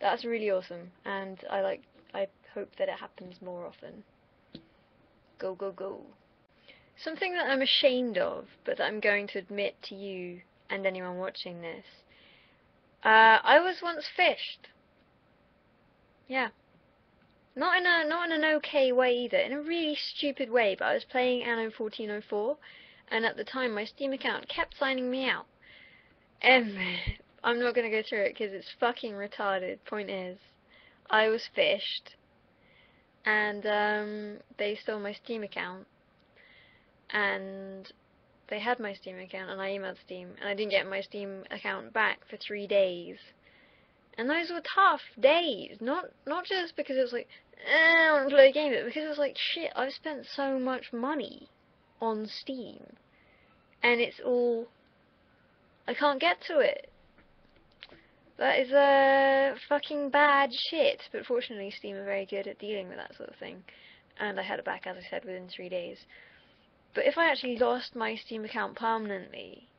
That's really awesome, and I hope that it happens more often. Go, go, go. Something that I'm ashamed of, but that I'm going to admit to you and anyone watching this. I was once fished. Yeah. Not in an okay way either, in a really stupid way, but I was playing Anno 1404, and at the time my Steam account kept signing me out. I'm not going to go through it because it's fucking retarded. Point is, I was fished, and they stole my Steam account, and they had my Steam account, and I emailed Steam, and I didn't get my Steam account back for 3 days. And those were tough days, not just because it was like, I want to play a game, but because it was like, shit, I've spent so much money on Steam, and it's all, I can't get to it. That is fucking bad shit, but fortunately Steam are very good at dealing with that sort of thing, and I had it back, as I said, within 3 days. But if I actually lost my Steam account permanently,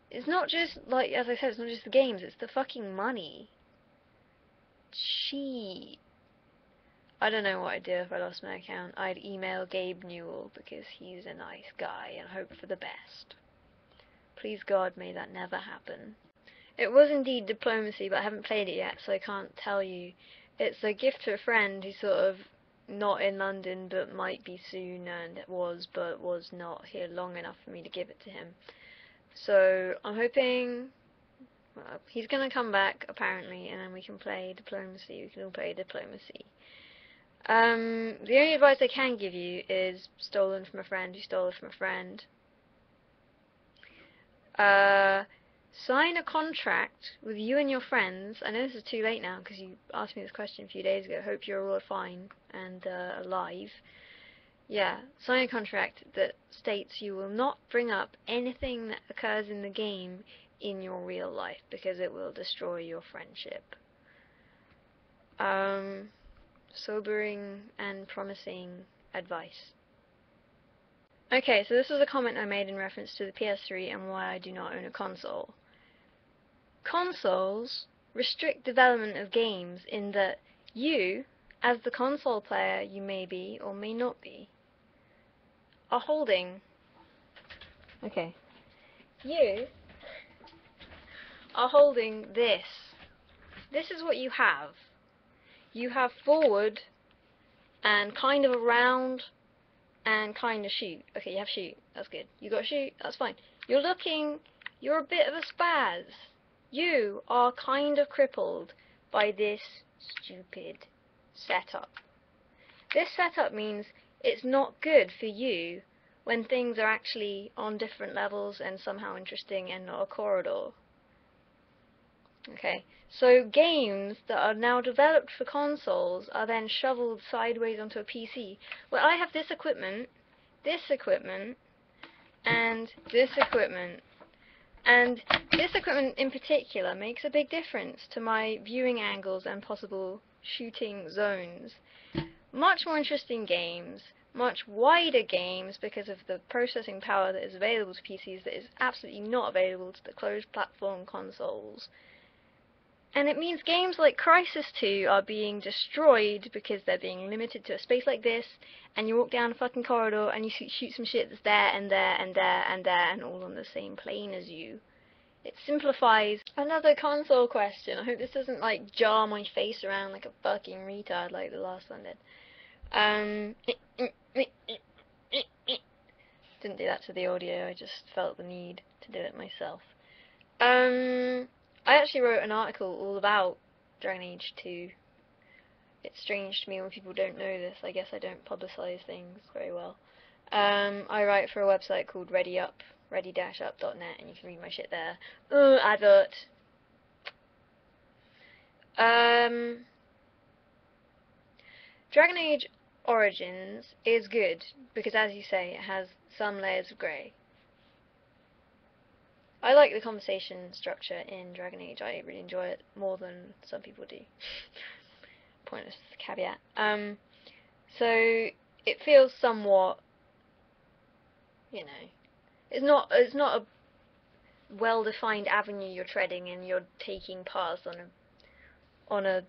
it's not just, like, as I said, it's not just the games, it's the fucking money. Gee. I don't know what I'd do if I lost my account. I'd email Gabe Newell, because he's a nice guy, and hope for the best. Please God, may that never happen. It was indeed Diplomacy, but I haven't played it yet, so I can't tell you. It's a gift to a friend who's sort of not in London, but might be soon, and was, but was not here long enough for me to give it to him. So I'm hoping, well, he's going to come back, apparently, and then we can play Diplomacy. We can all play Diplomacy. The only advice I can give you is stolen from a friend who stole it from a friend. Sign a contract with you and your friends. I know this is too late now because you asked me this question a few days ago. Hope you're all fine and alive. Yeah, sign a contract that states you will not bring up anything that occurs in the game in your real life because it will destroy your friendship. Sobering and promising advice. Okay, so this was a comment I made in reference to the PS3 and why I do not own a console. Consoles restrict development of games in that you, as the console player you may be or may not be, are holding... Okay. You are holding this. This is what you have. You have forward and kind of around and kind of shoot. Okay, you have shoot. That's good. You got shoot. That's fine. You're a bit of a spaz. You are kind of crippled by this stupid setup. This setup means it's not good for you when things are actually on different levels and somehow interesting and not a corridor. Okay, so games that are now developed for consoles are then shoveled sideways onto a PC. Well, I have this equipment, and this equipment. And this equipment in particular makes a big difference to my viewing angles and possible shooting zones. Much more interesting games, much wider games because of the processing power that is available to PCs that is absolutely not available to the closed platform consoles. And it means games like Crysis 2 are being destroyed because they're being limited to a space like this, and you walk down a fucking corridor and you shoot some shit that's there and there and there and there and all on the same plane as you. It simplifies. Another console question. I hope this doesn't like jar my face around like a fucking retard like the last one did. Didn't do that to the audio, I just felt the need to do it myself. I actually wrote an article all about Dragon Age 2. It's strange to me when people don't know this. I guess I don't publicise things very well. I write for a website called ready-up.net, and you can read my shit there. Advert. Dragon Age Origins is good, because as you say, it has some layers of grey. I like the conversation structure in Dragon Age. I really enjoy it more than some people do. Pointless caveat. So it feels somewhat, you know, it's not a well-defined avenue you're treading, and you're taking paths on a on a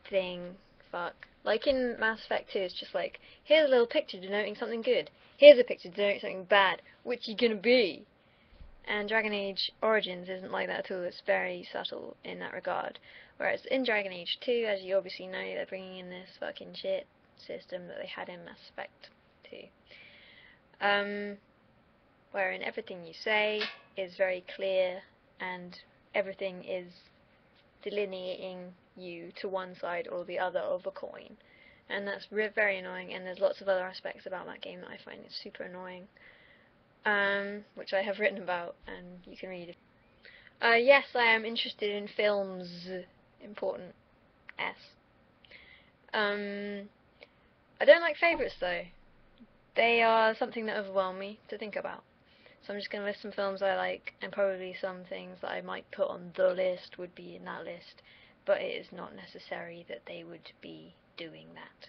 thing. Fuck. Like in Mass Effect 2, it's just like, here's a little picture denoting something good. Here's a picture denoting something bad. Which you gonna be? And Dragon Age Origins isn't like that at all. It's very subtle in that regard. Whereas in Dragon Age 2, as you obviously know, they're bringing in this fucking shit system that they had in Mass Effect 2. Wherein everything you say is very clear and everything is delineating you to one side or the other of a coin. And that's very annoying, and there's lots of other aspects about that game that I find super annoying. Which I have written about, and you can read. Yes, I am interested in films. Important S. I don't like favourites though. They are something that overwhelm me to think about. So I'm just going to list some films I like, and probably some things that I might put on the list would be in that list, but it is not necessary that they would be doing that.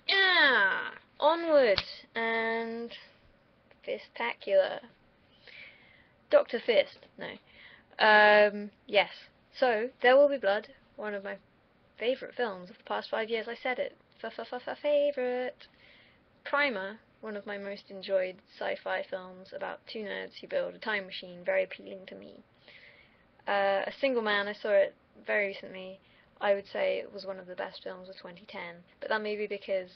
Yeah! Onward! And Fistacular. Dr. Fist. No. Yes. So, There Will Be Blood, one of my favourite films of the past 5 years. I said it. Favourite. Primer, one of my most enjoyed sci-fi films about two nerds who build a time machine, very appealing to me. A Single Man, I saw it very recently. I would say it was one of the best films of 2010, but that may be because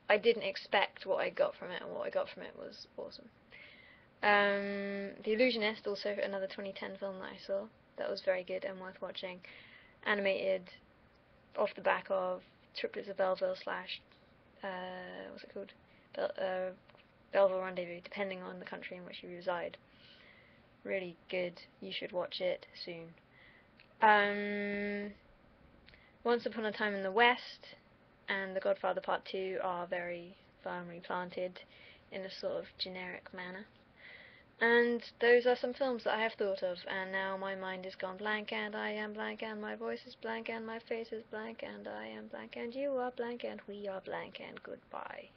I didn't expect what I got from it, and what I got from it was awesome. The Illusionist, also another 2010 film that I saw, that was very good and worth watching. Animated off the back of Triplets of Belleville slash, what's it called? Belleville Rendezvous, depending on the country in which you reside. Really good, you should watch it soon. Once Upon a Time in the West and The Godfather Part 2 are very firmly planted in a sort of generic manner. And those are some films that I have thought of, and now my mind is gone blank, and I am blank, and my voice is blank, and my face is blank, and I am blank, and you are blank, and we are blank, and goodbye.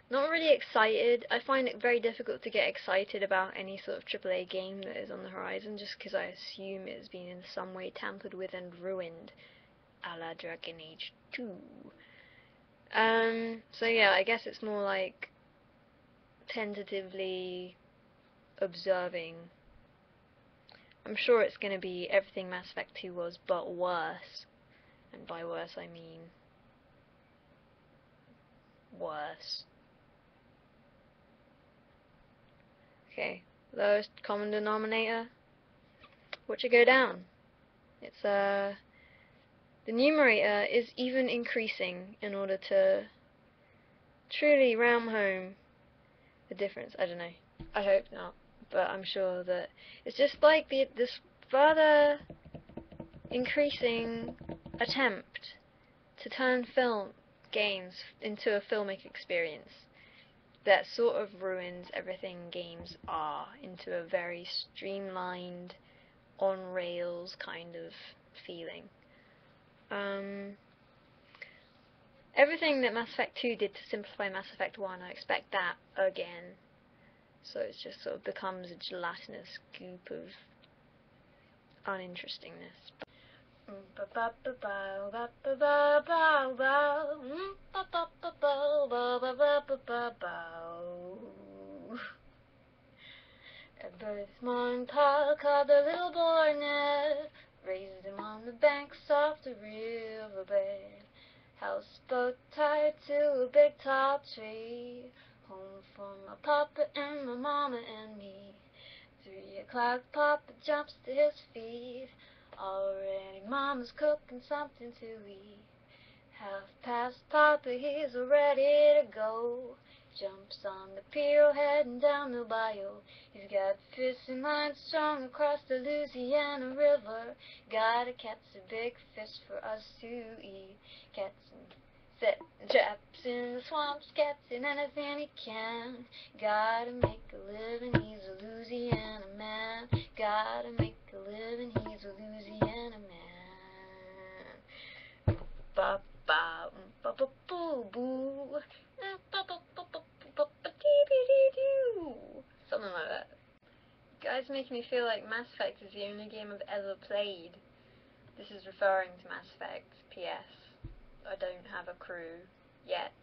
Not really excited. I find it very difficult to get excited about any sort of AAA game that is on the horizon, just because I assume it's been in some way tampered with and ruined, a la Dragon Age 2. So yeah, I guess it's more like tentatively observing. I'm sure it's going to be everything Mass Effect 2 was, but worse. And by worse I mean worse. Okay, lowest common denominator. Watch it go down. It's the numerator is even increasing in order to truly ram home the difference. I don't know. I hope not, but I'm sure that it's just like this further increasing attempt to turn games into a filmic experience that sort of ruins everything games are into a very streamlined, on-rails kind of feeling. Everything that Mass Effect 2 did to simplify Mass Effect 1, I expect that again. So it just sort of becomes a gelatinous goop of uninterestingness. At Birthmorn Park, the little boy Ned raised him on the banks of the riverbed. Houseboat tied to a big tall tree, home for my papa and my mama and me. 3 o'clock, Papa jumps to his feet. Already Mama's cooking something to eat. 1/2 past, Papa, he's ready to go. Jumps on the pier, heading down the bayou. He's got fishing lines strung across the Louisiana River. Gotta catch a big fish for us to eat. Catching, setting traps in the swamps, catching anything he can. Gotta make a living, he's a Louisiana man. Gotta make a living, he's a Louisiana man. Ba ba ba ba boo boo. Something like that. You guys making me feel like Mass Effect is the only game I've ever played. This is referring to Mass Effect. P.S. I don't have a crew yet.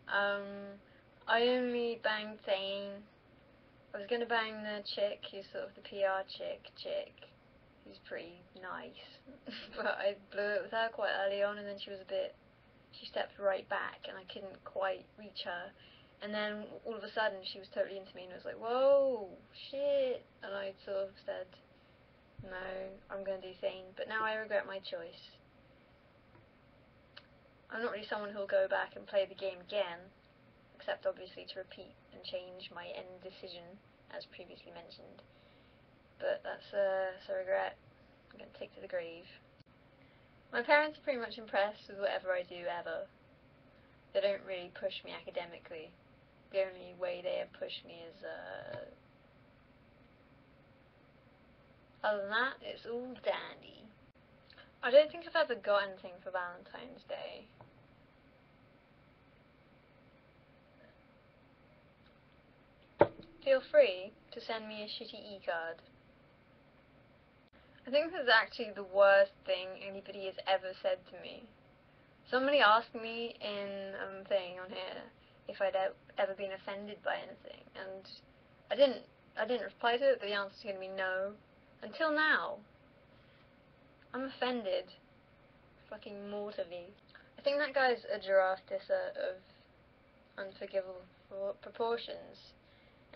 I only banged Thane. I was gonna bang the chick who's sort of the PR chick, who's pretty nice, but I blew it with her quite early on, and then she stepped right back, and I couldn't quite reach her. And then all of a sudden she was totally into me, and I was like, whoa, shit, and I sort of said, no, I'm going to do Thane, but now I regret my choice. I'm not really someone who'll go back and play the game again, except obviously to repeat and change my end decision, as previously mentioned. But that's a regret I'm going to take to the grave. My parents are pretty much impressed with whatever I do ever. They don't really push me academically. The only way they have pushed me is, other than that, it's all dandy. I don't think I've ever got anything for Valentine's Day. Feel free to send me a shitty e-card. I think this is actually the worst thing anybody has ever said to me. Somebody asked me in a thing on here if I'd ever been offended by anything, and I didn't reply to it, but the answer's going to be no. Until now. I'm offended. Fucking mortally. I think that guy's a giraffe disser of unforgivable proportions,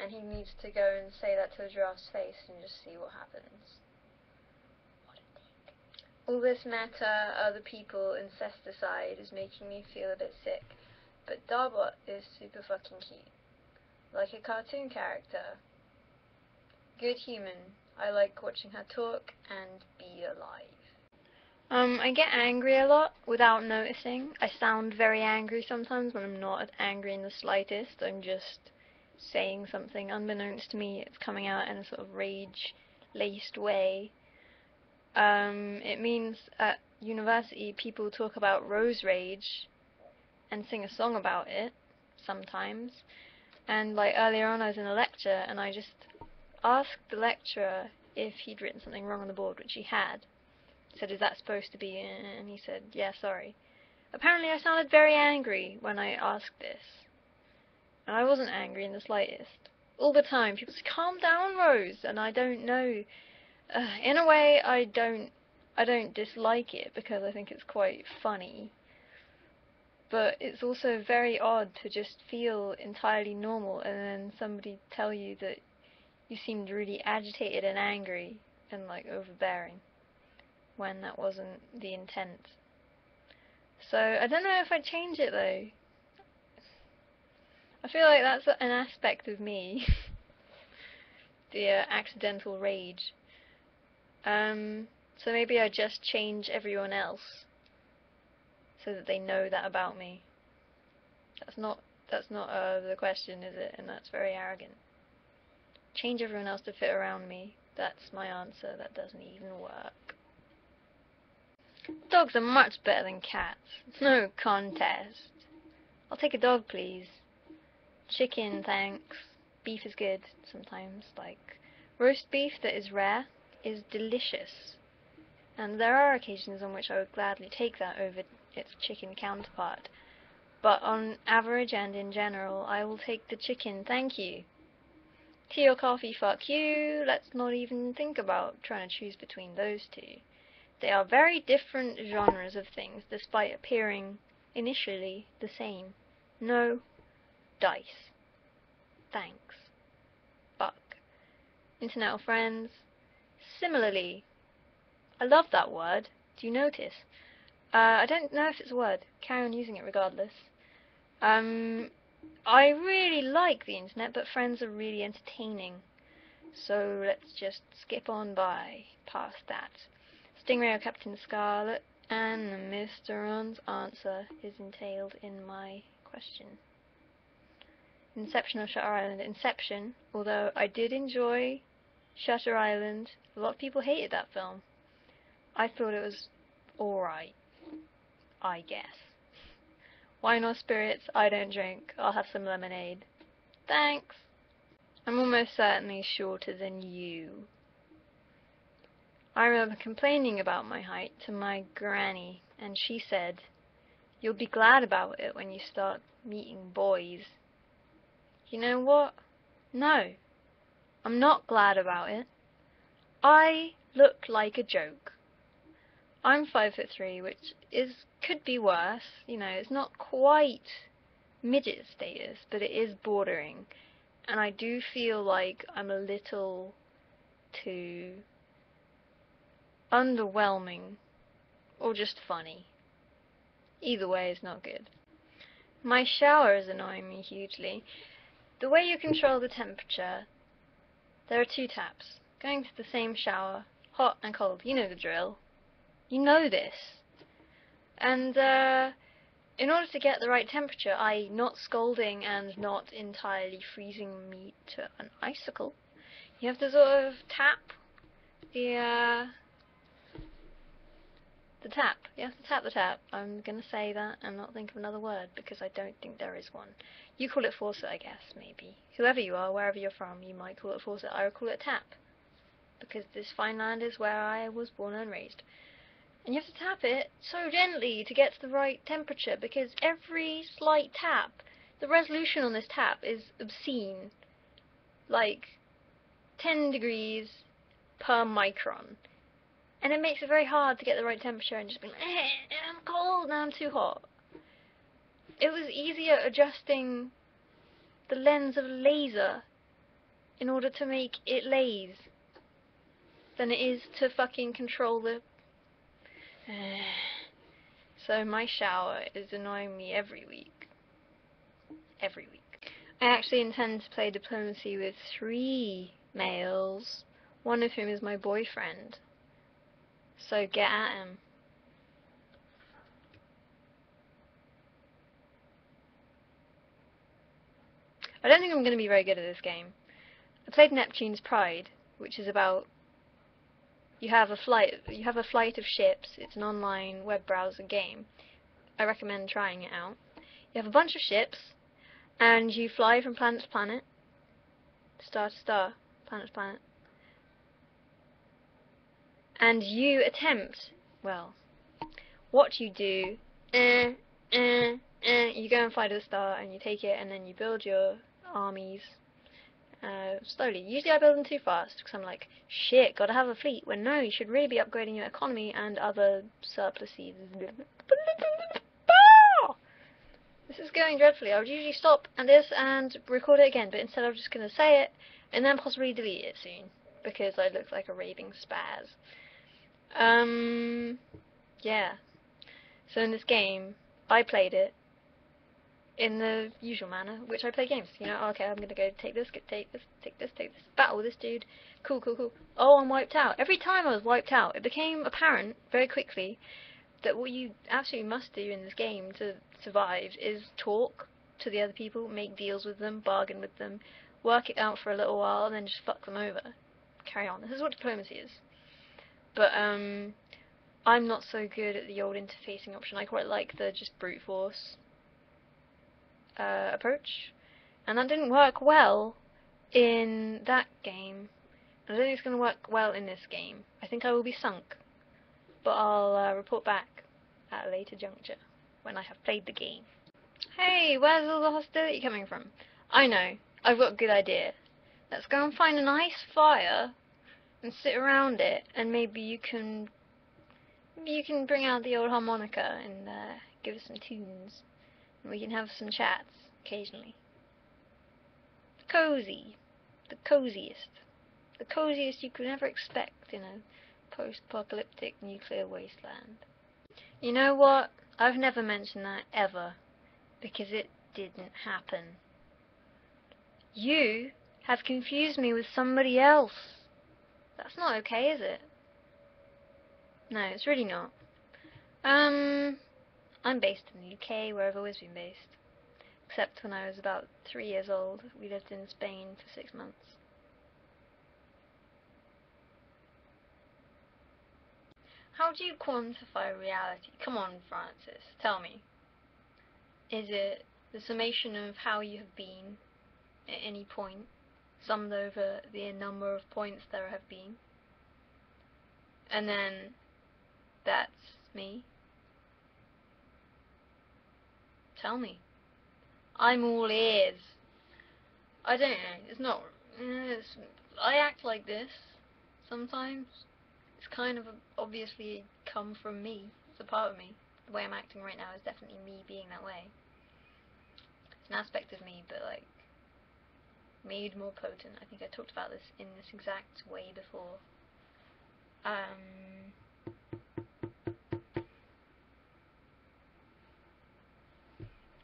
and he needs to go and say that to a giraffe's face and just see what happens. What a dick. All this meta, other people, incesticide is making me feel a bit sick, but Darbot is super fucking cute. Like a cartoon character. Good human. I like watching her talk and be alive. I get angry a lot without noticing. I sound very angry sometimes when I'm not angry in the slightest. I'm just saying something unbeknownst to me. It's coming out in a sort of rage-laced way. It means at university people talk about rose rage and sing a song about it sometimes. And like earlier on I was in a lecture and I just asked the lecturer if he'd written something wrong on the board, which he had. I said, is that supposed to be? And he said, yeah, sorry. Apparently I sounded very angry when I asked this. And I wasn't angry in the slightest. All the time, people say, calm down, Rose. And I don't know. In a way, I don't dislike it because I think it's quite funny. But it's also very odd to just feel entirely normal and then somebody tell you that you seemed really agitated and angry and like overbearing when that wasn't the intent. So I don't know if I'd change it though. I feel like that's an aspect of me. The accidental rage. So maybe I just change everyone else so that they know that about me. That's not the question, is it? And that's very arrogant. Change everyone else to fit around me. That's my answer. That doesn't even work. Dogs are much better than cats. No contest. I'll take a dog, please. Chicken, thanks. Beef is good sometimes. Like roast beef that is rare is delicious. And there are occasions on which I would gladly take that over its chicken counterpart. But on average and in general, I will take the chicken, thank you. Tea or coffee, fuck you. Let's not even think about trying to choose between those two. They are very different genres of things, despite appearing initially the same. No dice. Thanks. Fuck. Internet friends. Similarly. I love that word. Do you notice? I don't know if it's a word. Carry on using it regardless. I really like the internet, but friends are really entertaining. So let's just skip on by past that. Stingray or Captain Scarlet, and Mr. Ron's answer is entailed in my question. Inception or Shutter Island? Inception, although I did enjoy Shutter Island. A lot of people hated that film. I thought it was alright, I guess. Wine or spirits? I don't drink. I'll have some lemonade. Thanks. I'm almost certainly shorter than you. I remember complaining about my height to my granny, and she said, "You'll be glad about it when you start meeting boys." You know what? No, I'm not glad about it. I look like a joke. I'm 5'3", which could be worse. You know, it's not quite midget status, but it is bordering. And I do feel like I'm a little too underwhelming or just funny. Either way is not good. My shower is annoying me hugely. The way you control the temperature, there are 2 taps going to the same shower, hot and cold. You know the drill. You know this. And in order to get the right temperature, i.e. not scalding and not entirely freezing me to an icicle, you have to sort of tap the tap. You have to tap the tap. I'm going to say that and not think of another word because I don't think there is one. You call it faucet, I guess, maybe. Whoever you are, wherever you're from, you might call it faucet. I would call it tap because this fine land is where I was born and raised. And you have to tap it so gently to get to the right temperature because every slight tap, the resolution on this tap is obscene. Like 10 degrees per micron. And it makes it very hard to get the right temperature and just be like, I'm cold, now I'm too hot. It was easier adjusting the lens of a laser in order to make it laze than it is to fucking control the... So my shower is annoying me every week. Every week. I actually intend to play diplomacy with 3 males, one of whom is my boyfriend. So get at him. I don't think I'm going to be very good at this game. I played Neptune's Pride, which is about you have a flight of ships. It's an online web browser game. I recommend trying it out. You have a bunch of ships, and you fly from planet to planet, star to star, planet to planet. And you attempt, well, what you do, you go and fly to the star and you take it and then you build your armies slowly. Usually I build them too fast because I'm like, shit, gotta have a fleet. When no, you should really be upgrading your economy and other surpluses. This is going dreadfully. I would usually stop at this and record it again, but instead I'm just going to say it and then possibly delete it soon because I look like a raving spaz. Yeah. So in this game, I played it in the usual manner, which I play games. You know, okay, I'm gonna go take this, take this, battle this dude. Cool, cool, cool. Oh, I'm wiped out. Every time I was wiped out, it became apparent very quickly that what you absolutely must do in this game to survive is talk to the other people, make deals with them, bargain with them, work it out for a little while, and then just fuck them over. Carry on. This is what diplomacy is. But I'm not so good at the old interfacing option. I quite like the just brute force approach, and that didn't work well in that game. I don't think it's going to work well in this game. I think I will be sunk, but I'll report back at a later juncture when I have played the game. Hey, where's all the hostility coming from? I know, I've got a good idea. Let's go and find a nice fire and sit around it, and maybe you can bring out the old harmonica and give us some tunes, and we can have some chats occasionally. Cozy, the coziest you could ever expect in a post-apocalyptic nuclear wasteland. You know what? I've never mentioned that ever, because it didn't happen. You have confused me with somebody else. That's not okay, is it? No, it's really not. I'm based in the UK, where I've always been based. Except when I was about 3 years old, we lived in Spain for 6 months. How do you quantify reality? Come on, Francis, tell me. Is it the summation of how you have been at any point summed over the number of points there have been. And then that's me. Tell me. I'm all ears. I don't know. It's not. I act like this sometimes. It's kind of obviously come from me. It's a part of me. The way I'm acting right now is definitely me being that way. It's an aspect of me, but like made more potent. I think I talked about this in this exact way before.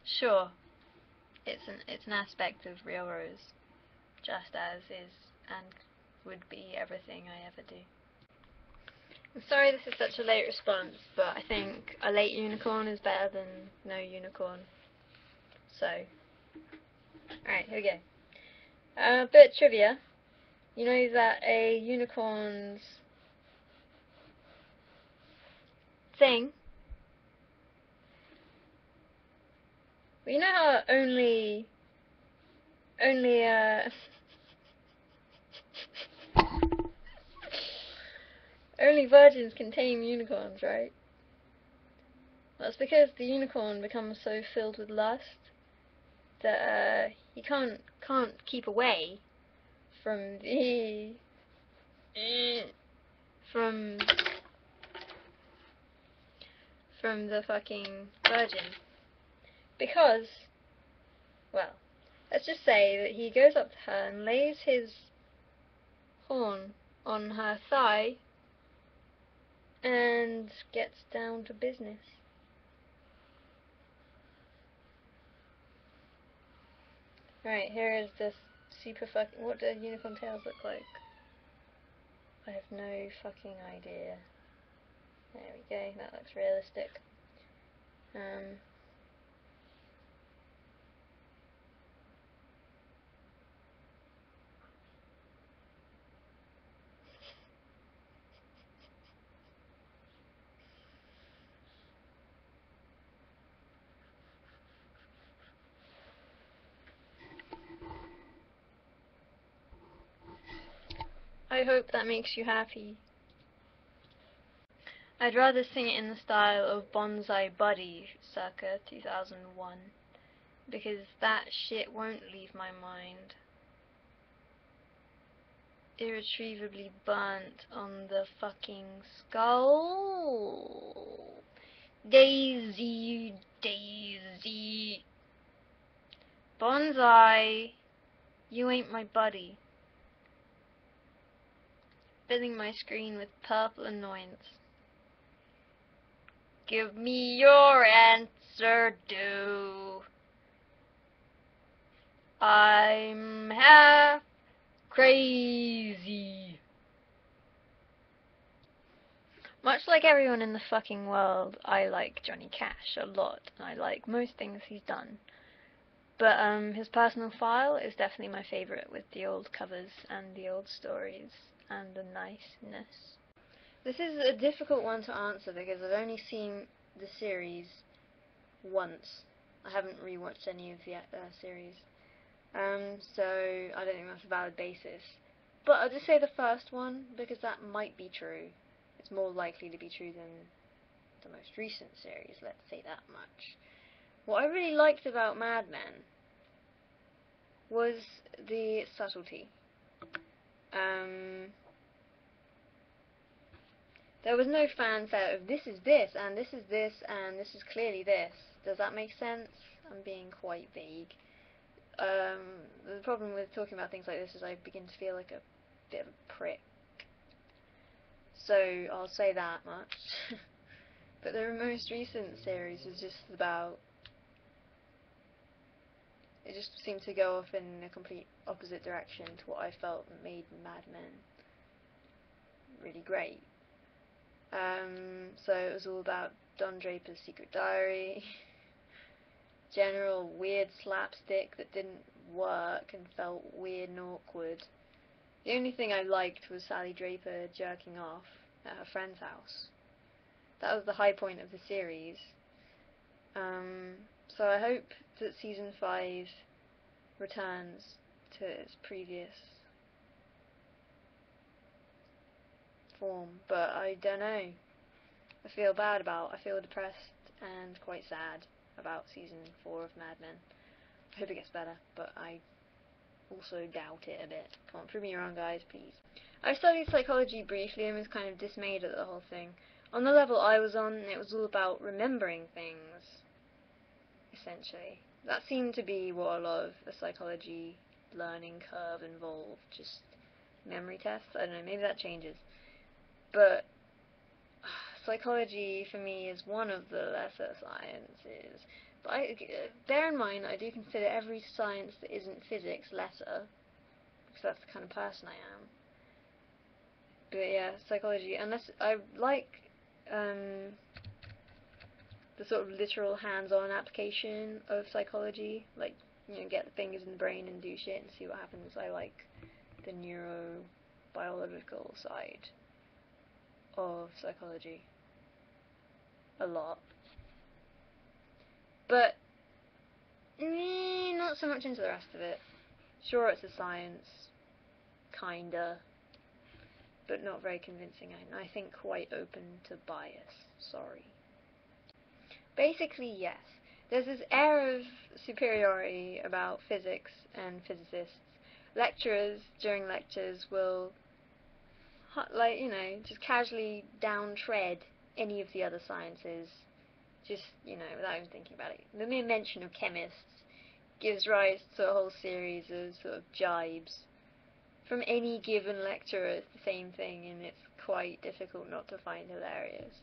Sure, it's an aspect of Real Rose, just as is and would be everything I ever do. I'm sorry this is such a late response, but I think a late unicorn is better than no unicorn. So, alright, here we go. A bit of trivia. You know that a unicorn's thing. Well, you know how only only virgins can tame unicorns, right? That's because the unicorn becomes so filled with lust that he can't keep away from the from the fucking virgin. Because, well, let's just say that he goes up to her and lays his horn on her thigh and gets down to business. Right, here is this super fucking... What do unicorn tails look like? I have no fucking idea. There we go, that looks realistic. I hope that makes you happy. I'd rather sing it in the style of Bonsai Buddy circa 2001, because that shit won't leave my mind. Irretrievably burnt on the fucking skull. Daisy, Daisy. Bonsai, you ain't my buddy. Filling my screen with purple annoyance. Give me your answer, do. I'm half crazy. Much like everyone in the fucking world, I like Johnny Cash a lot, and I like most things he's done. But his personal file is definitely my favourite, with the old covers and the old stories and the niceness. This is a difficult one to answer because I've only seen the series once. I haven't rewatched any of the series. So I don't think that's a valid basis. But I'll just say the first one because that might be true. It's more likely to be true than the most recent series, let's say that much. What I really liked about Mad Men was the subtlety. There was no fanfare of this is this, and this is this, and this is clearly this. Does that make sense? I'm being quite vague. The problem with talking about things like this is I begin to feel like a bit of a prick. So I'll say that much. But the most recent series is just about... It just seemed to go off in a complete opposite direction to what I felt made Mad Men really great. So it was all about Don Draper's secret diary, general weird slapstick that didn't work and felt weird and awkward. The only thing I liked was Sally Draper jerking off at her friend's house. That was the high point of the series. So I hope that season 5 returns to its previous form, but I don't know. I feel depressed and quite sad about season 4 of Mad Men. I hope it gets better, but I also doubt it a bit. Come on, prove me wrong, guys, please. I studied psychology briefly and was kind of dismayed at the whole thing. On the level I was on, it was all about remembering things, essentially. That seemed to be what a lot of the psychology learning curve involved, just memory tests. I don't know, maybe that changes. But psychology for me is one of the lesser sciences. But bear in mind, I do consider every science that isn't physics lesser, because that's the kind of person I am. But yeah, psychology, unless I like the sort of literal hands-on application of psychology, like, you know, get the fingers in the brain and do shit and see what happens. I like the neurobiological side of psychology a lot. But not so much into the rest of it. Sure, it's a science, kinda, but not very convincing, and I think quite open to bias. Sorry. Basically, yes. There's this air of superiority about physics and physicists. Lecturers, during lectures, will, like, you know, just casually downtread any of the other sciences, just, you know, without even thinking about it. The mere mention of chemists gives rise to a whole series of sort of jibes. From any given lecturer, it's the same thing, and it's quite difficult not to find hilarious.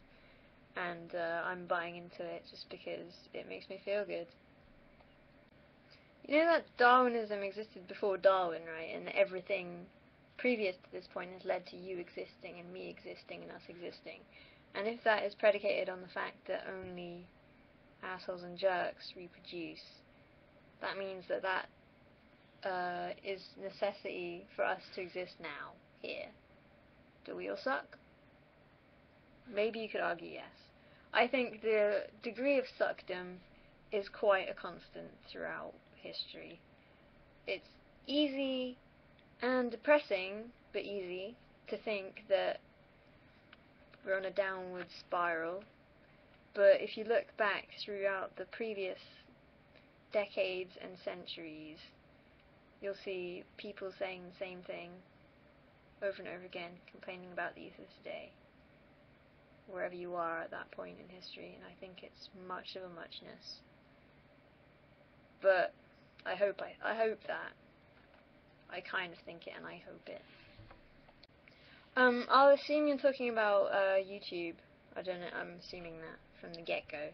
And I'm buying into it just because it makes me feel good. You know that Darwinism existed before Darwin, right? And everything previous to this point has led to you existing, and me existing, and us existing. And if that is predicated on the fact that only assholes and jerks reproduce, that means that is necessity for us to exist now, here. Do we all suck? Maybe you could argue yes. I think the degree of suckdom is quite a constant throughout history. It's easy and depressing, but easy, to think that we're on a downward spiral. But if you look back throughout the previous decades and centuries, you'll see people saying the same thing over and over again, complaining about the youth of today, wherever you are at that point in history, and I think it's much of a muchness. But I hope that. I kind of think it, and I hope it. I'll assume you're talking about YouTube. I don't know, I'm assuming that from the get-go.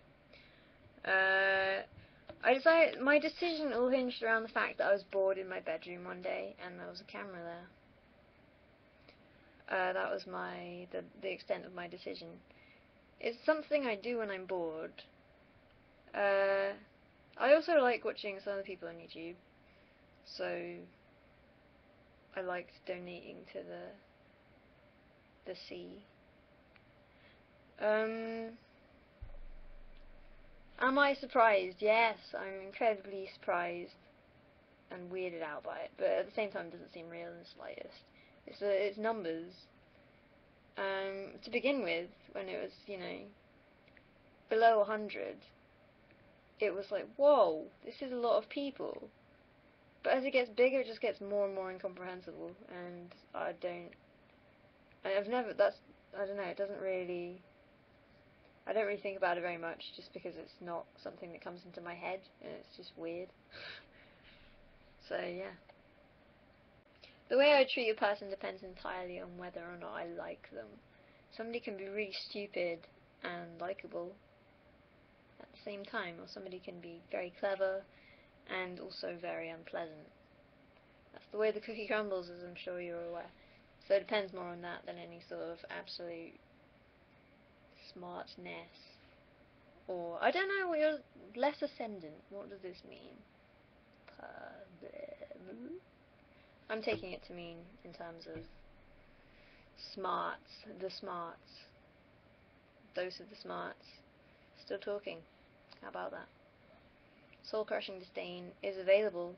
I decided, my decision all hinged around the fact that I was bored in my bedroom one day, and there was a camera there. That was the extent of my decision. It's something I do when I'm bored. I also like watching some other people on YouTube, so I liked donating to the sea. Am I surprised? Yes, I'm incredibly surprised and weirded out by it, but at the same time it doesn't seem real in the slightest. It's numbers. To begin with, when it was, you know, below 100, it was like, whoa, this is a lot of people. But as it gets bigger, it just gets more and more incomprehensible, and I don't know, it doesn't really, I don't really think about it very much, just because it's not something that comes into my head, and it's just weird. So, yeah. The way I treat a person depends entirely on whether or not I like them. Somebody can be really stupid and likable at the same time, or somebody can be very clever and also very unpleasant. That's the way the cookie crumbles, as I'm sure you're aware. So it depends more on that than any sort of absolute smartness. Or, I don't know, you're less ascendant. What does this mean? I'm taking it to mean in terms of smarts, the smarts. Those are the smarts. Still talking. How about that? Soul Crushing Disdain is available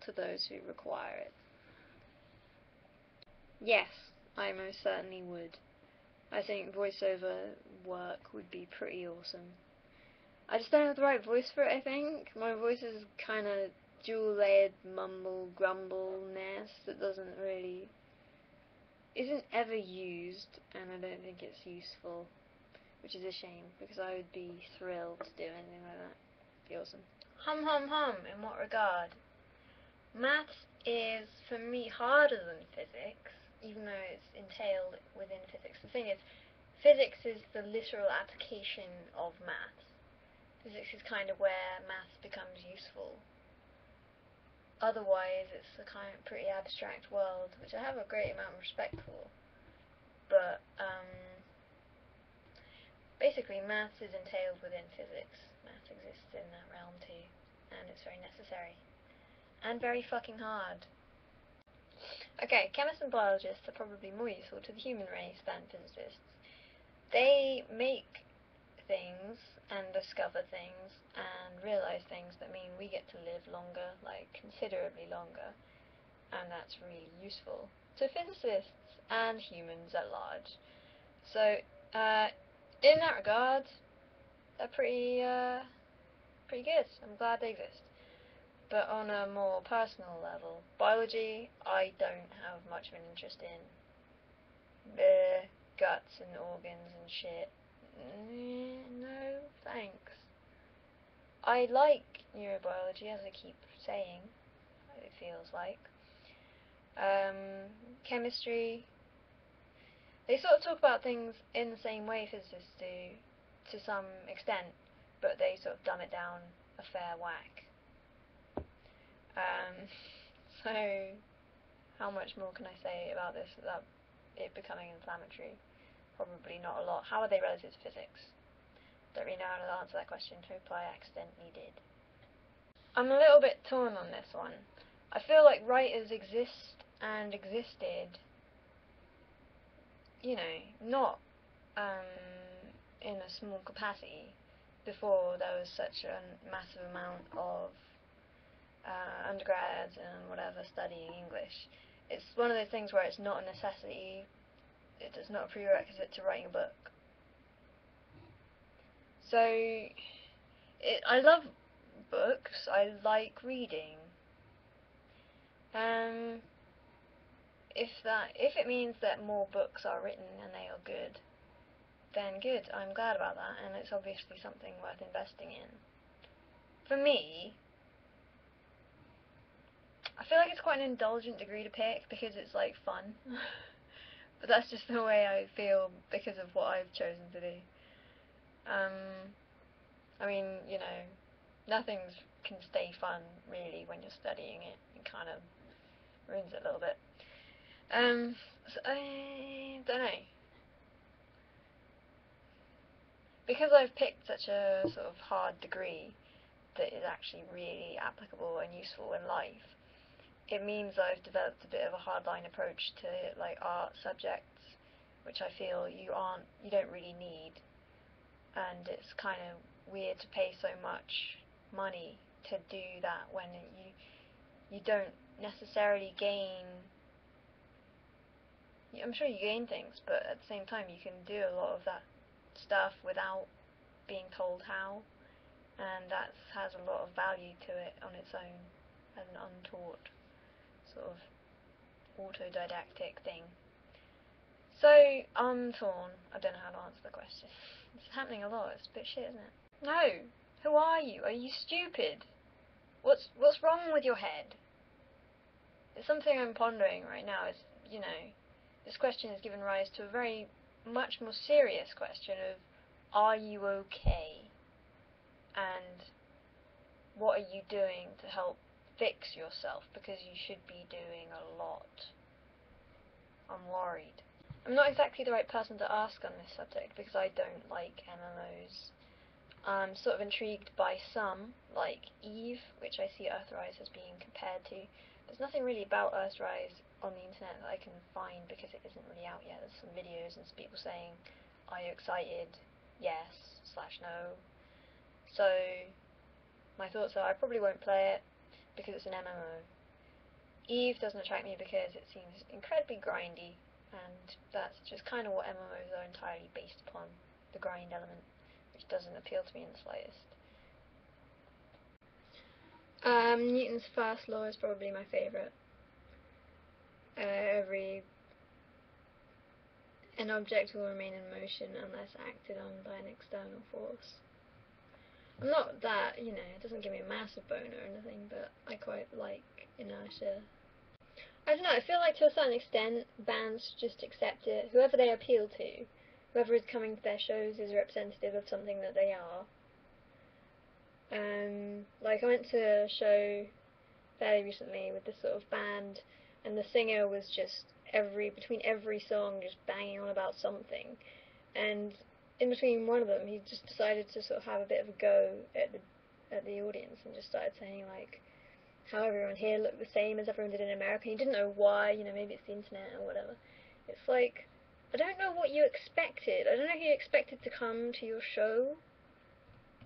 to those who require it. Yes, I most certainly would. I think voiceover work would be pretty awesome. I just don't have the right voice for it, I think. My voice is kind of dual-layered mumble grumble-ness that isn't ever used, and I don't think it's useful, which is a shame, because I would be thrilled to do anything like that. It'd be awesome. Hum. In what regard? Maths is, for me, harder than physics, even though it's entailed within physics. The thing is, physics is the literal application of maths. Physics is kind of where maths becomes useful. Otherwise, it's a kind of pretty abstract world, which I have a great amount of respect for. But, basically, maths is entailed within physics. Maths exists in that realm too, and it's very necessary. And very fucking hard. Okay, chemists and biologists are probably more useful to the human race than physicists. They make things and discover things and realize things that mean we get to live longer, like considerably longer, and that's really useful to physicists and humans at large. So, in that regard, they're pretty good. I'm glad they exist. But on a more personal level, biology, I don't have much of an interest in. The guts and organs and shit. No, thanks. I like neurobiology, as I keep saying, it feels like. Chemistry, they sort of talk about things in the same way physicists do, to some extent, but they sort of dumb it down a fair whack. So, how much more can I say about this without it becoming inflammatory? Probably not a lot. How are they relative to physics? Don't really know how to answer that question. Hope I accidentally did. I'm a little bit torn on this one. I feel like writers exist and existed, you know, not in a small capacity before there was such a massive amount of undergrads and whatever studying English. It's one of those things where it's not a necessity. It's not a prerequisite to writing a book. So, I love books. I like reading. If it means that more books are written and they are good, then good. I'm glad about that, and it's obviously something worth investing in. For me, I feel like it's quite an indulgent degree to pick because it's like fun. But that's just the way I feel because of what I've chosen to do. I mean, you know, nothing can stay fun really when you're studying it. It kind of ruins it a little bit. So I don't know. Because I've picked such a sort of hard degree that is actually really applicable and useful in life, it means I've developed a bit of a hardline approach to like art subjects, which I feel you don't really need, and it's kind of weird to pay so much money to do that when you don't necessarily gain. I'm sure you gain things, but at the same time you can do a lot of that stuff without being told how, and that has a lot of value to it on its own as an untaught sort of autodidactic thing. So I'm torn. I don't know how to answer the question. It's happening a lot. It's a bit shit, isn't it? No. Who are you? Are you stupid? What's wrong with your head? It's something I'm pondering right now. Is, you know, this question has given rise to a very much more serious question of, are you okay? And what are you doing to help fix yourself? Because you should be doing a lot. I'm worried. I'm not exactly the right person to ask on this subject because I don't like MMOs. I'm sort of intrigued by some, like Eve, which I see Earthrise as being compared to. There's nothing really about Earthrise on the internet that I can find because it isn't really out yet. There's some videos and some people saying, are you excited? Yes/no. So, my thoughts are I probably won't play it because it's an MMO. Eve doesn't attract me because it seems incredibly grindy, and that's just kind of what MMOs are entirely based upon, the grind element, which doesn't appeal to me in the slightest. Newton's first law is probably my favourite. An object will remain in motion unless acted on by an external force. I'm not that, it doesn't give me a massive boner or anything, but I quite like inertia. I don't know, I feel like to a certain extent, bands just accept it. Whoever they appeal to, whoever is coming to their shows is representative of something that they are. Like, I went to a show fairly recently with this sort of band, and the singer was just between every song just banging on about something, and in between one of them he just decided to sort of have a bit of a go at the audience and just started saying like how everyone here looked the same as everyone did in America. He didn't know why, maybe it's the internet or whatever. It's like, I don't know what you expected. I don't know if you expected to come to your show.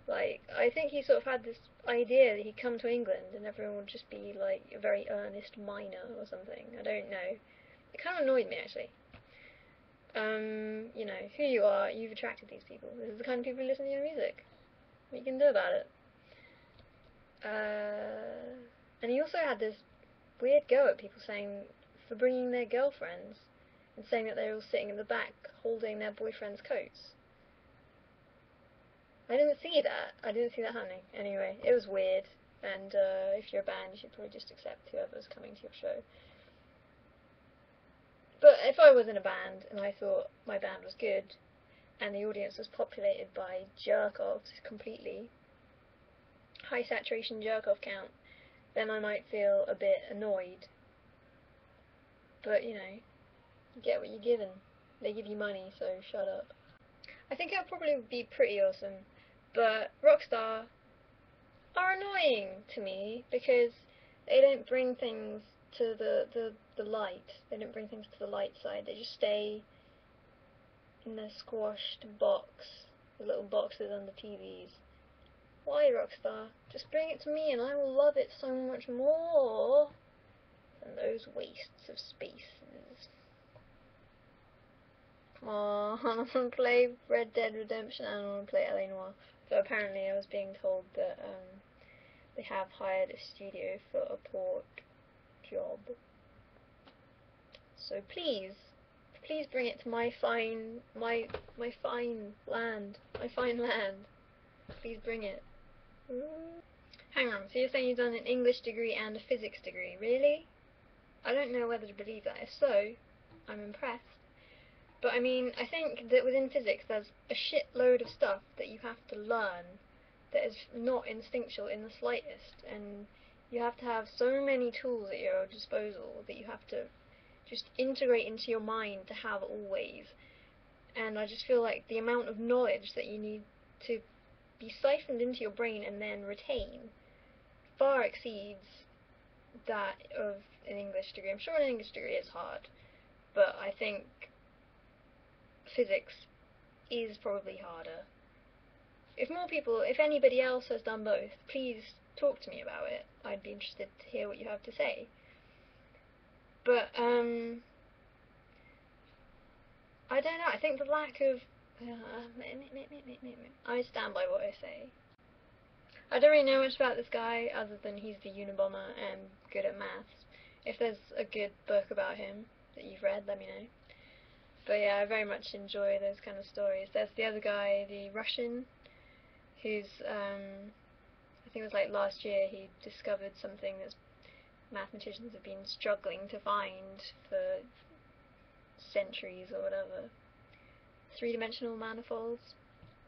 Like, I think he sort of had this idea that he'd come to England and everyone would just be like a very earnest miner or something. I don't know. It kind of annoyed me, actually. Who you are, you've attracted these people. This is the kind of people who listen to your music. What you can do about it? And he also had this weird go at people for bringing their girlfriends and saying that they were all sitting in the back holding their boyfriend's coats. I didn't see that. I didn't see that happening. Anyway, it was weird, and if you're a band, you should probably just accept whoever's coming to your show. But if I was in a band and I thought my band was good, and the audience was populated by jerk-offs completely, high saturation jerk-off count, then I might feel a bit annoyed. But, you get what you're given. They give you money, so shut up. I think it would probably be pretty awesome, but Rockstar are annoying to me because they don't bring things to the light. They don't bring things to the light side. They just stay in the squashed box, the little boxes under TVs. Why, Rockstar? Just bring it to me and I will love it so much more than those wastes of spaces. Come on, I want to play Red Dead Redemption and I want to play LA Noire. So apparently I was being told that they have hired a studio for a port job. So please bring it to my fine land. Please bring it. Hang on, so you're saying you've done an English degree and a physics degree, really? I don't know whether to believe that. If so, I'm impressed. But I mean, I think that within physics there's a shitload of stuff that you have to learn that is not instinctual in the slightest, and you have to have so many tools at your disposal that you have to just integrate into your mind to have always. And I just feel like the amount of knowledge that you need to be siphoned into your brain and then retain far exceeds that of an English degree. I'm sure an English degree is hard, but I think physics is probably harder. If anybody else has done both, please talk to me about it. I'd be interested to hear what you have to say. But, I don't know, I think the lack of... I stand by what I say. I don't really know much about this guy, other than he's the Unabomber and good at maths. If there's a good book about him that you've read, let me know. But yeah, I very much enjoy those kind of stories. There's the other guy, the Russian, who's, I think it was like last year, he discovered something that mathematicians have been struggling to find for centuries or whatever. Three-dimensional manifolds,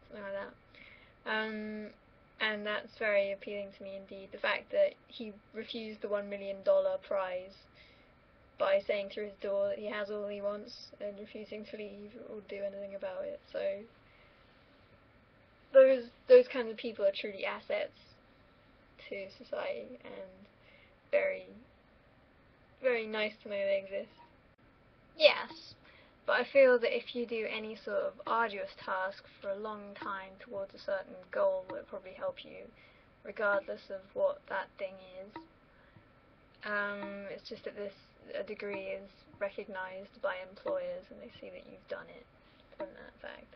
something like that. And that's very appealing to me indeed. The fact that he refused the $1 million prize by saying through his door that he has all he wants and refusing to leave or do anything about it. So those kinds of people are truly assets to society, and very, very nice to know they exist. Yes, but I feel that if you do any sort of arduous task for a long time towards a certain goal, it will probably help you, regardless of what that thing is. It's just that a degree is recognised by employers and they see that you've done it from that fact.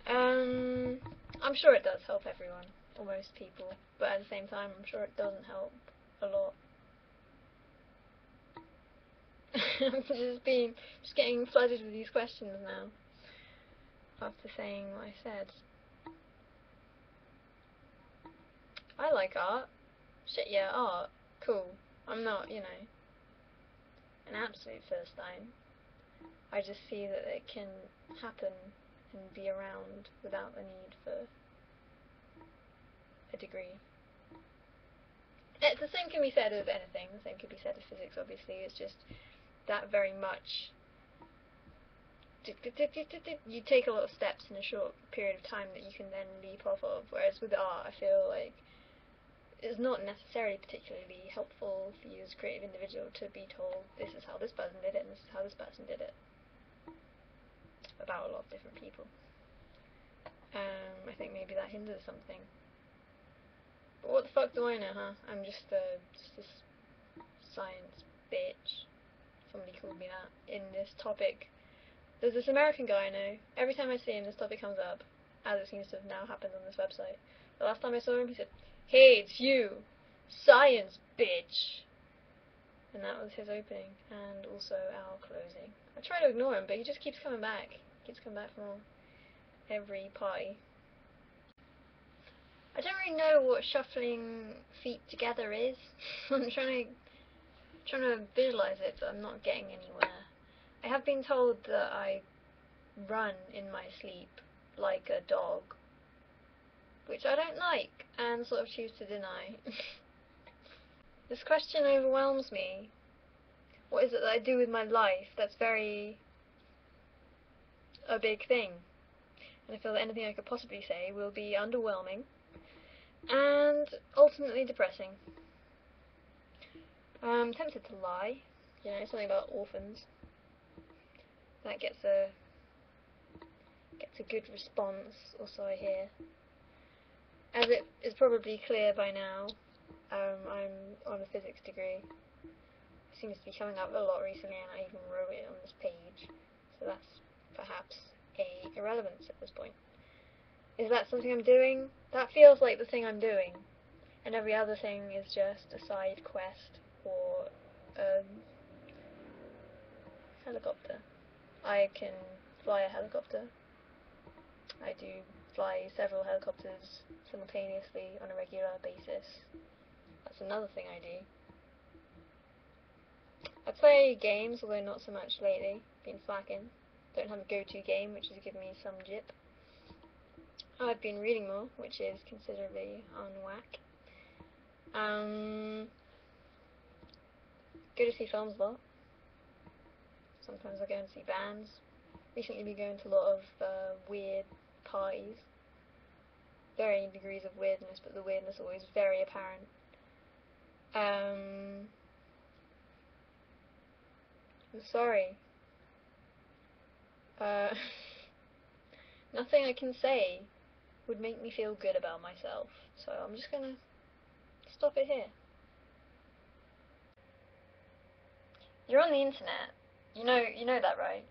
I'm sure it does help everyone, or most people, but at the same time I'm sure it doesn't help a lot. I'm just getting flooded with these questions now, after saying what I said. I like art. Shit, yeah, art. Cool. I'm not, an absolute Philistine. I just see that it can happen and be around without the need for a degree. The same can be said of anything. The same can be said of physics, obviously. It's just that very much... You take a lot of steps in a short period of time that you can then leap off of, whereas with art, I feel like it's not necessarily particularly helpful for you as a creative individual to be told this is how this person did it and this is how this person did it about a lot of different people. I think maybe that hinders something. But what the fuck do I know, huh? I'm just this science bitch. Somebody called me that in this topic. There's this American guy I know. Every time I see him, this topic comes up, as it seems to have now happened on this website. The last time I saw him, he said, "Hey, it's you, science bitch." And that was his opening, and also our closing. I try to ignore him, but he just keeps coming back. He keeps coming back from every party. I don't really know what shuffling feet together is. I'm trying to visualize it, but I'm not getting anywhere. I have been told that I run in my sleep like a dog, which I don't like, and sort of choose to deny. This question overwhelms me. What is it that I do with my life that's a big thing? And I feel that anything I could possibly say will be underwhelming and ultimately depressing. I'm tempted to lie, something about orphans. That gets a good response, or so I hear. As it is probably clear by now, I'm on a physics degree. It seems to be coming up a lot recently, and I even wrote it on this page, so that's perhaps a irrelevance at this point. Is that something I'm doing? That feels like the thing I'm doing, and every other thing is just a side quest or a helicopter. I can fly a helicopter. I do fly several helicopters simultaneously on a regular basis. That's another thing I do. I play games, although not so much lately. Been slacking. Don't have a go-to game, which has given me some jip. I've been reading more, which is considerably on whack. Go to see films a lot. Sometimes I go and see bands. Recently been going to a lot of weird parties. Varying degrees of weirdness, but the weirdness always very apparent. I'm sorry. Nothing I can say would make me feel good about myself, so I'm just gonna stop it here. You're on the internet. You know that, right?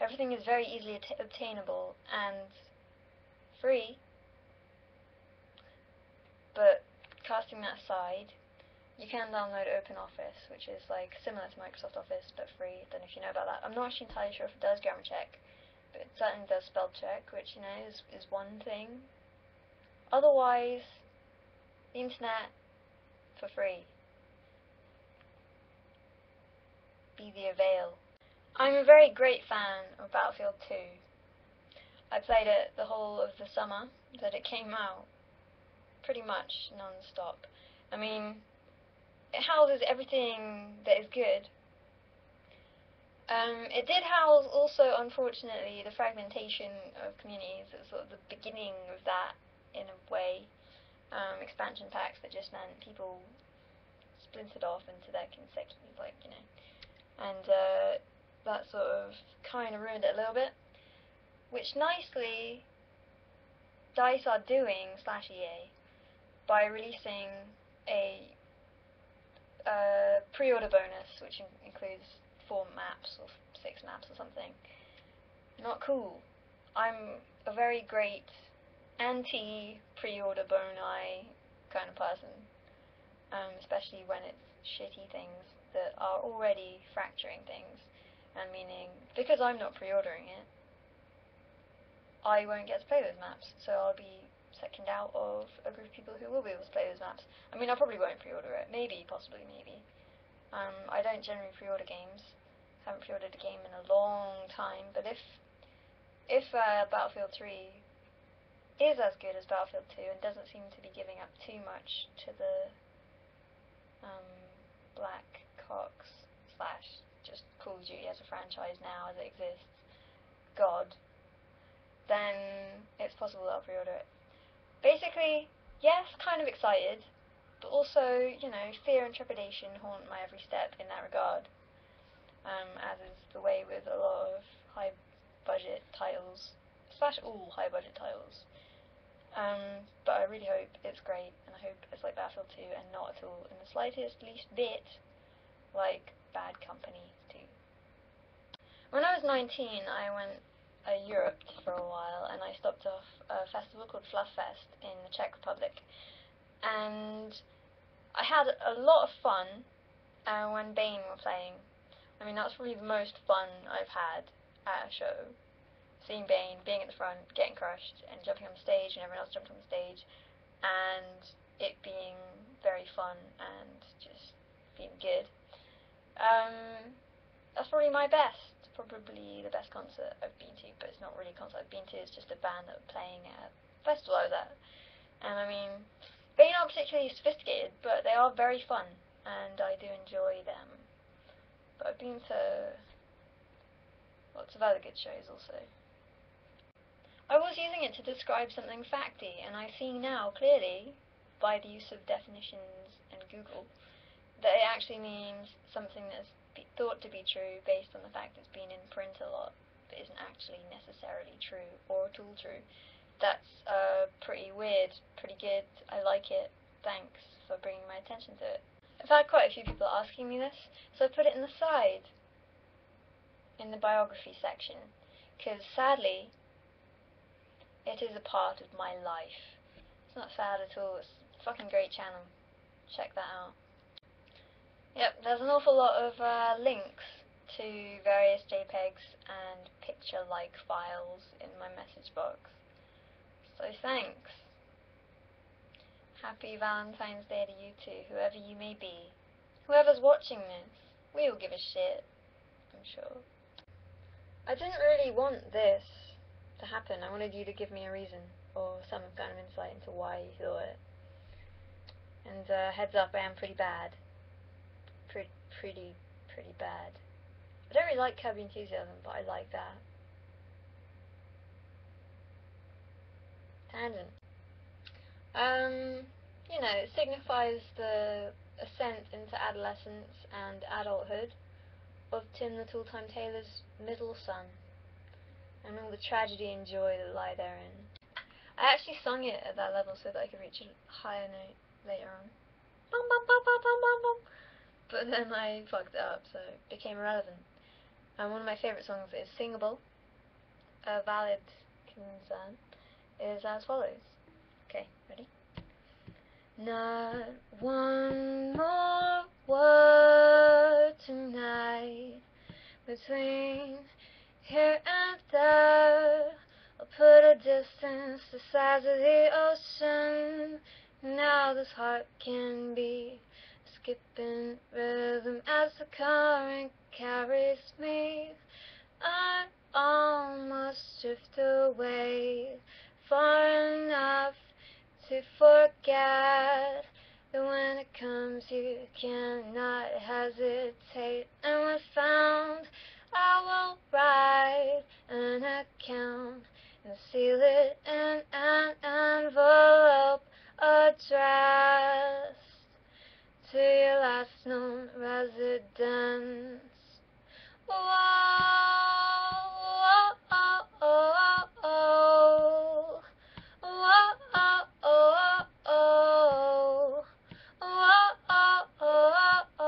Everything is very easily obtainable and free. But casting that aside, you can download OpenOffice, which is like similar to Microsoft Office but free. Don't know if you know about that. I'm not actually entirely sure if it does grammar check, but it certainly does spell check, which is one thing. Otherwise, the internet for free. Be the avail. I'm a very great fan of Battlefield 2. I played it the whole of the summer that it came out, pretty much non-stop. I mean, it houses everything that is good. It did house also, unfortunately, the fragmentation of communities. It's sort of the beginning of that, in a way. Expansion packs that just meant people splintered off into their consecutive, and that sort of kind of ruined it a little bit. Which nicely DICE are doing, /EA, by releasing a a pre-order bonus, which includes 4 maps or 6 maps or something. Not cool. I'm a very great anti-pre-order boni kind of person, especially when it's shitty things that are already fracturing things, and meaning, because I'm not pre-ordering it, I won't get to play those maps, so I'll be second out of a group of people who will be able to play those maps. I mean, I probably won't pre-order it, maybe, possibly, maybe. I don't generally pre-order games, haven't pre-ordered a game in a long time, but if Battlefield 3 is as good as Battlefield 2 and doesn't seem to be giving up too much to the Black Ops / just Call of Duty as a franchise now as it exists, God, then it's possible that I'll pre-order it. Basically, yes, kind of excited, but also, you know, fear and trepidation haunt my every step in that regard, as is the way with a lot of high-budget titles, / all high-budget titles. But I really hope it's great, and I hope it's like Battlefield 2 and not at all in the slightest, least bit like Bad Company 2. When I was 19, I went Europe for a while, and I stopped off a festival called Flufffest in the Czech Republic, and I had a lot of fun when Bane were playing. I mean, that's probably the most fun I've had at a show. Seeing Bane, being at the front, getting crushed, and jumping on the stage, and everyone else jumped on the stage, and it being very fun and just being good. That's probably my best. Probably the best concert I've been to, but it's not really a concert I've been to, it's just a band that were playing at a festival I was at. And I mean, they're not particularly sophisticated, but they are very fun, and I do enjoy them. But I've been to lots of other good shows also. I was using it to describe something facty, and I see now clearly, by the use of definitions and Google, that it actually means something that's thought to be true based on the fact it's been in print a lot, but isn't actually necessarily true or at all true. That's pretty weird, pretty good. I like it. Thanks for bringing my attention to it. I've had quite a few people asking me this, so I put it in the side, in the biography section, because sadly, it is a part of my life. It's not sad at all. It's a fucking great channel. Check that out. Yep, there's an awful lot of links to various JPEGs and picture-like files in my message box. So thanks. Happy Valentine's Day to you too, whoever you may be. Whoever's watching this, we all give a shit, I'm sure. I didn't really want this to happen. I wanted you to give me a reason, or some kind of insight into why you thought it. And heads up, I am pretty bad. Pretty bad. I don't really like Curb Your Enthusiasm, but I like that. Tangent. You know, it signifies the ascent into adolescence and adulthood of Tim the Tall-Time Tailor's middle son, and all the tragedy and joy that lie therein. I actually sung it at that level so that I could reach a higher note later on. Bum, bum, bum, bum, bum, bum, bum. But then I fucked it up, so it became irrelevant. And one of my favourite songs is Singable. A valid concern is as follows. Okay, ready? Not one more word tonight between here and there. I'll put a distance the size of the ocean. Now this heart can be skipping rhythm as the current carries me. I almost drift away far enough to forget that when it comes you cannot hesitate. And when found, I will write an account and seal it in an envelope addressed to your last known residence. Whoa, whoa, oh, oh, oh. Whoa, oh, oh, oh. Whoa, oh, oh,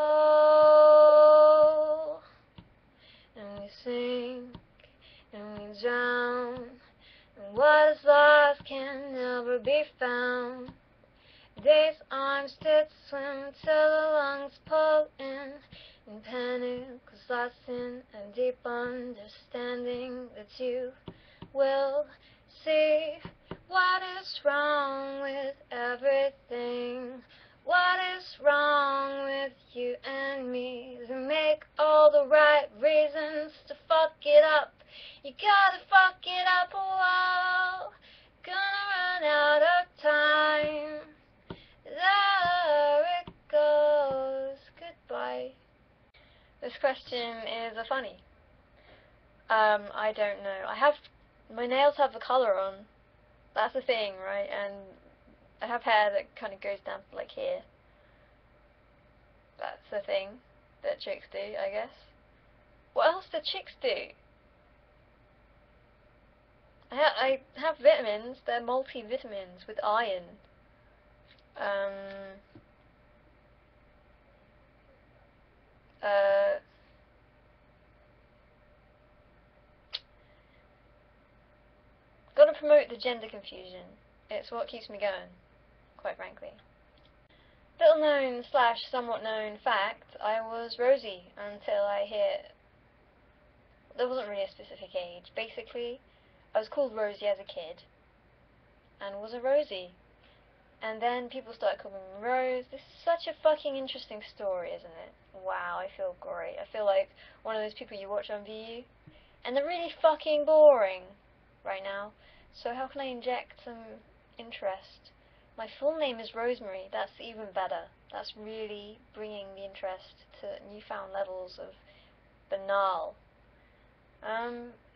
drown, and what is lost can never be found. These arms did swim till the lungs pull in panic was lost in a deep understanding that you will see what is wrong with everything. What is wrong with you and me? To make all the right reasons to fuck it up. You gotta fuck it up a while. Gonna run out of time. There it goes. Goodbye. This question is a funny. I don't know. My nails have the colour on. That's the thing, right? And I have hair that kind of goes down to like here. That's the thing that chicks do, I guess. What else do chicks do? I have vitamins. They're multivitamins with iron. Gotta promote the gender confusion. It's what keeps me going, quite frankly. Little known / somewhat known fact, I was Rosie until I hit... There wasn't really a specific age. Basically, I was called Rosie as a kid, and was a Rosie. And then people started calling me Rose. This is such a fucking interesting story, isn't it? Wow, I feel great. I feel like one of those people you watch on VU, and they're really fucking boring right now. So how can I inject some interest? My full name is Rosemary. That's even better. That's really bringing the interest to newfound levels of banal.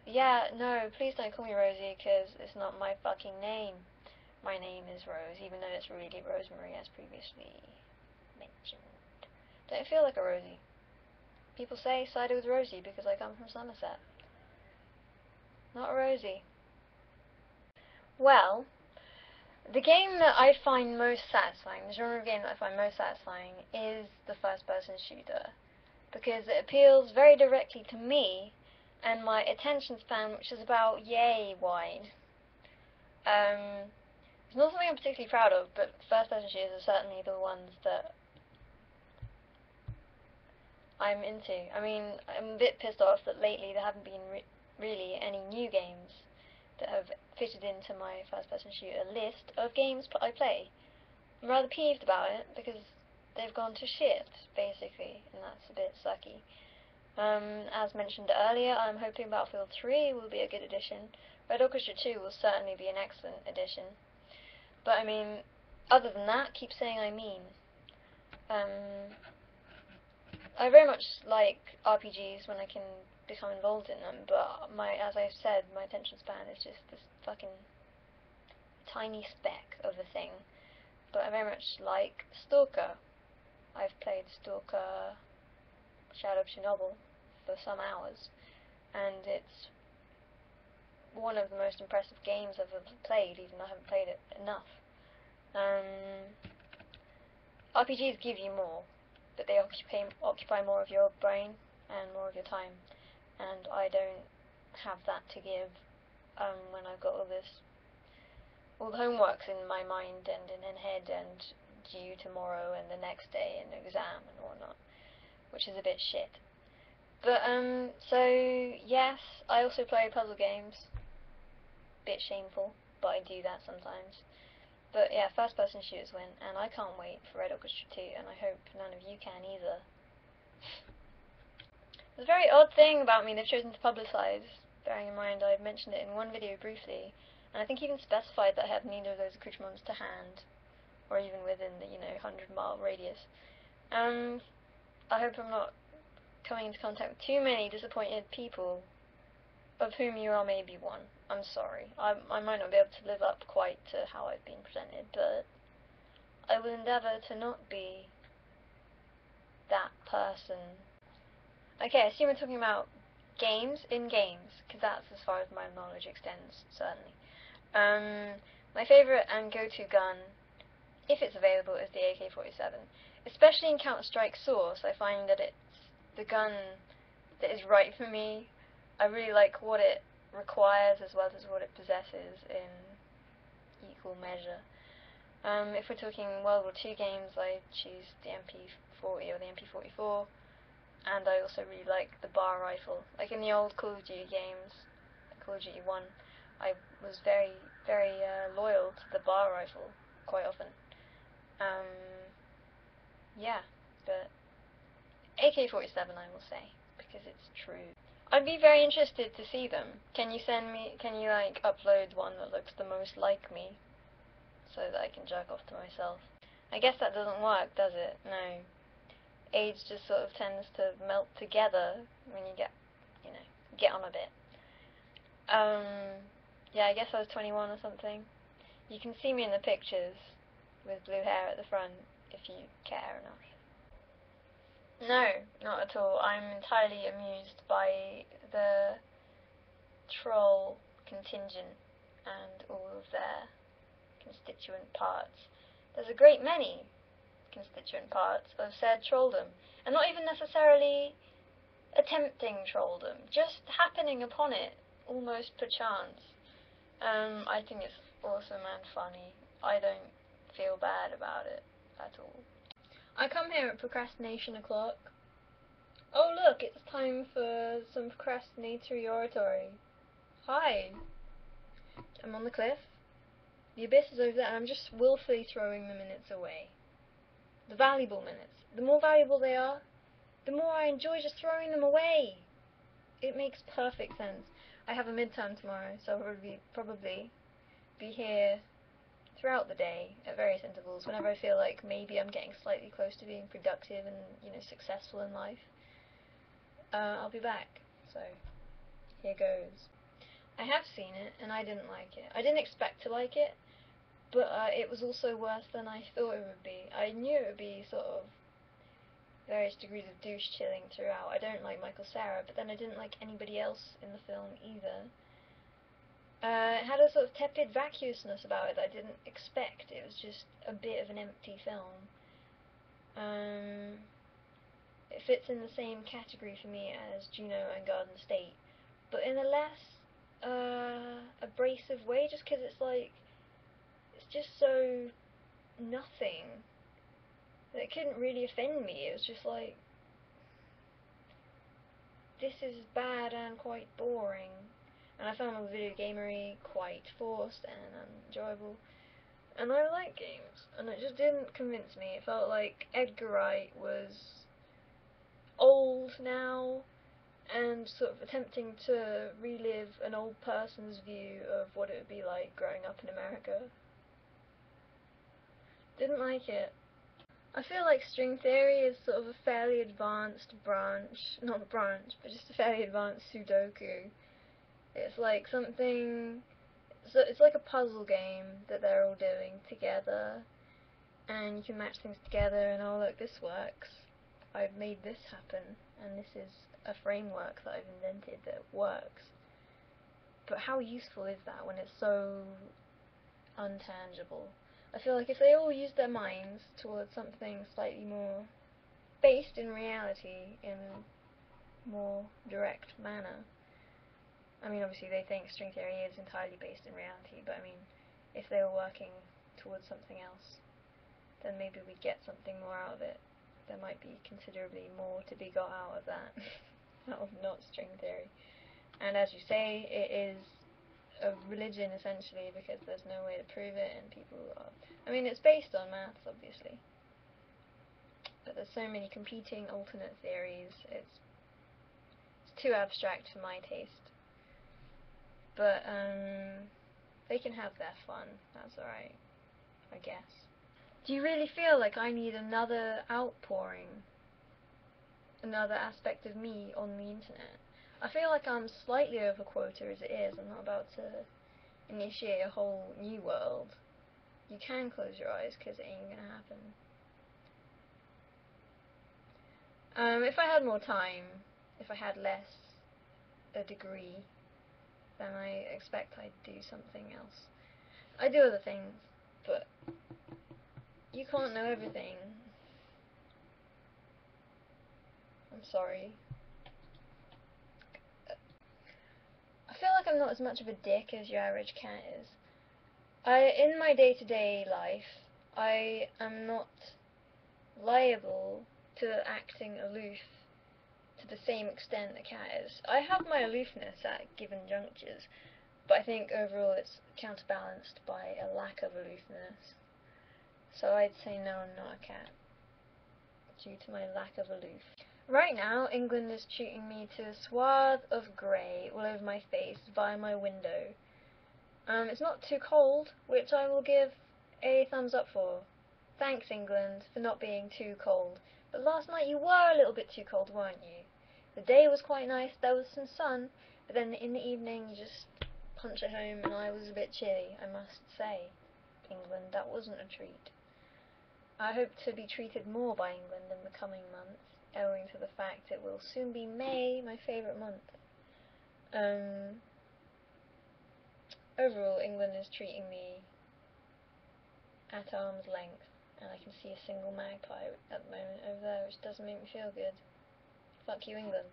Yeah, no, please don't call me Rosie, because it's not my fucking name. My name is Rose, even though it's really Rosemary, as previously mentioned. Don't feel like a Rosie. People say sided with Rosie because I come from Somerset. Not a Rosie. Well, the game that I find most satisfying, the genre of game that I find most satisfying, is the first-person shooter, because it appeals very directly to me and my attention span, which is about yay wide. It's not something I'm particularly proud of, but first-person shooters are certainly the ones that I'm into. I mean, I'm a bit pissed off that lately there haven't been really any new games that have fitted into my first-person shooter list of games I play. I'm rather peeved about it, because they've gone to shit, basically, and that's a bit sucky. As mentioned earlier, I'm hoping Battlefield 3 will be a good addition. Red Orchestra 2 will certainly be an excellent addition. But I mean, other than that, keep saying I mean. I very much like RPGs when I can become involved in them, but as I've said, my attention span is just this fucking tiny speck of a thing. But I very much like Stalker. I've played Stalker Shadow of Chernobyl for some hours, and it's one of the most impressive games I've ever played, even though I haven't played it enough. RPGs give you more, but they occupy more of your brain and more of your time, and I don't have that to give when I've got all the homeworks in my mind and in head and due tomorrow and the next day and exam and whatnot, which is a bit shit. But so yes, I also play puzzle games. Bit shameful, but I do that sometimes. But yeah, first-person shooters win, and I can't wait for Red Orchestra 2, and I hope none of you can either. There's a very odd thing about me they've chosen to publicise, bearing in mind I've mentioned it in one video briefly, and I think even specified that I have neither of those accoutrements to hand, or even within the, 100-mile radius. I hope I'm not coming into contact with too many disappointed people, of whom you are maybe one. I'm sorry. I might not be able to live up quite to how I've been presented, but I will endeavour to not be that person. Okay, I assume we're talking about games in games, because that's as far as my knowledge extends, certainly. My favourite and go-to gun, if it's available, is the AK-47. Especially in Counter-Strike Source, I find that it's the gun that is right for me. I really like what it requires as well as what it possesses in equal measure. If we're talking World War II games, I choose the MP40 or the MP44, and I also really like the bar rifle. Like in the old Call of Duty games, Call of Duty 1, I was very, very loyal to the bar rifle quite often. Yeah, but AK-47 I will say, because it's true. I'd be very interested to see them. Can you like upload one that looks the most like me, so that I can jerk off to myself? I guess that doesn't work, does it? No. Age just sort of tends to melt together when you get on a bit. Yeah, I guess I was 21 or something. You can see me in the pictures with blue hair at the front if you care enough. No, not at all. I'm entirely amused by the troll contingent and all of their constituent parts. There's a great many constituent parts of said trolldom, and not even necessarily attempting trolldom, just happening upon it, almost perchance. I think it's awesome and funny. I don't feel bad about it at all. I come here at procrastination o'clock. Oh look, it's time for some procrastinatory oratory. Hi. I'm on the cliff. The abyss is over there, and I'm just willfully throwing the minutes away. The valuable minutes. The more valuable they are, the more I enjoy just throwing them away. It makes perfect sense. I have a midterm tomorrow, so I'll probably be here throughout the day at various intervals whenever I feel like maybe I'm getting slightly close to being productive and, successful in life. I'll be back, so here goes. I have seen it, and I didn't like it. I didn't expect to like it, but it was also worse than I thought it would be. I knew it would be sort of various degrees of douche chilling throughout. I don't like Michael Cera, but then I didn't like anybody else in the film either. It had a sort of tepid vacuousness about it that I didn't expect. It was just a bit of an empty film. It fits in the same category for me as Juno and Garden State, but in a less abrasive way, just because it's just so nothing that it couldn't really offend me. It was just like, this is bad and quite boring. And I found the video gamery quite forced and unenjoyable. And I like games, and it just didn't convince me. It felt like Edgar Wright was old now, and sort of attempting to relive an old person's view of what it would be like growing up in America. Didn't like it. I feel like string theory is sort of a fairly advanced branch, not a branch, but just a fairly advanced Sudoku. It's like something, so it's like a puzzle game that they're all doing together, and you can match things together and, oh look, this works. I've made this happen, and this is a framework that I've invented that works. But how useful is that when it's so untangible? I feel like if they all used their minds towards something slightly more based in reality, in a more direct manner. I mean, obviously they think string theory is entirely based in reality, but I mean, if they were working towards something else, then maybe we'd get something more out of it. There might be considerably more to be got out of that, out of not string theory. And as you say, it is a religion essentially, because there's no way to prove it, and people are, I mean, it's based on maths obviously, but there's so many competing alternate theories, it's too abstract for my taste. But they can have their fun, that's alright, I guess. Do you really feel like I need another outpouring, another aspect of me on the internet? I feel like I'm slightly over quota as it is. I'm not about to initiate a whole new world. You can close your eyes, because it ain't gonna happen. If I had more time, if I had a degree, then I expect I'd do something else. I do other things, but you can't know everything. I'm sorry. feel like I'm not as much of a dick as your average cat is. In my day-to-day life, I am not liable to acting aloof to the same extent the cat is. I have my aloofness at given junctures, but I think overall it's counterbalanced by a lack of aloofness. So I'd say no, I'm not a cat, due to my lack of aloof. Right now, England is treating me to a swath of grey all over my face via my window. It's not too cold, which I will give a thumbs up for. Thanks, England, for not being too cold. But last night you were a little bit too cold, weren't you? The day was quite nice, there was some sun, but then in the evening you just punched it home and I was a bit chilly, I must say. England, that wasn't a treat. I hope to be treated more by England in the coming months, owing to the fact it will soon be May, my favourite month. Overall, England is treating me at arm's length, and I can see a single magpie at the moment over there, which doesn't make me feel good. Fuck you, England.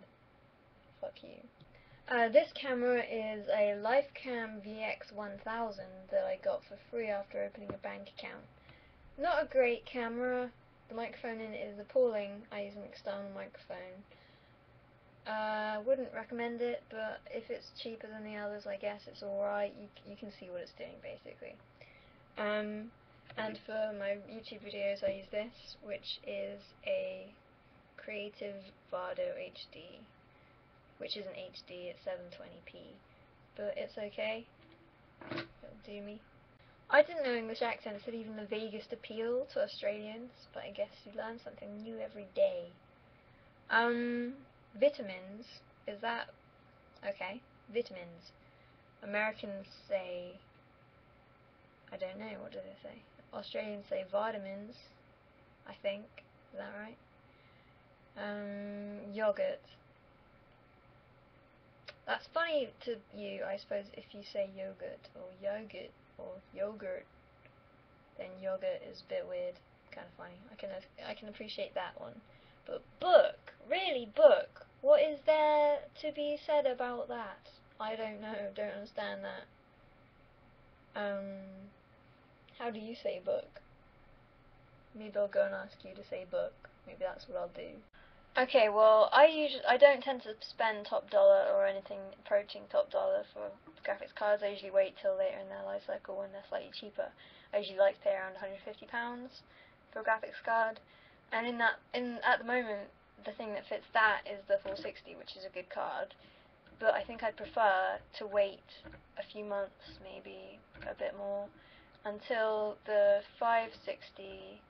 Fuck you. This camera is a Lifecam VX1000 that I got for free after opening a bank account. Not a great camera. The microphone in it is appalling. I use an external microphone. Wouldn't recommend it, but if it's cheaper than the others, I guess it's alright. You can see what it's doing, basically. And for my YouTube videos I use this, which is a Creative Vado HD, which isn't HD, it's 720p, but it's okay. It'll do me. I didn't know English accents had even the vaguest appeal to Australians, but I guess you learn something new every day. Vitamins, is that... okay, vitamins. Americans say... I don't know, what do they say? Australians say vitamins, I think. Is that right? Yogurt. That's funny to you, I suppose, if you say yogurt, or yogurt, or yogurt, then yogurt is a bit weird, kind of funny. I can appreciate that one. But book, really book, what is there to be said about that? I don't know, don't understand that. How do you say book? Maybe I'll go and ask you to say book. Maybe that's what I'll do. Okay, well, I don't tend to spend top dollar or anything approaching top dollar for graphics cards. I usually wait till later in their life cycle when they're slightly cheaper. I usually like to pay around £150 for a graphics card, and at the moment the thing that fits that is the 460, which is a good card. But I think I'd prefer to wait a few months, maybe a bit more, until the 560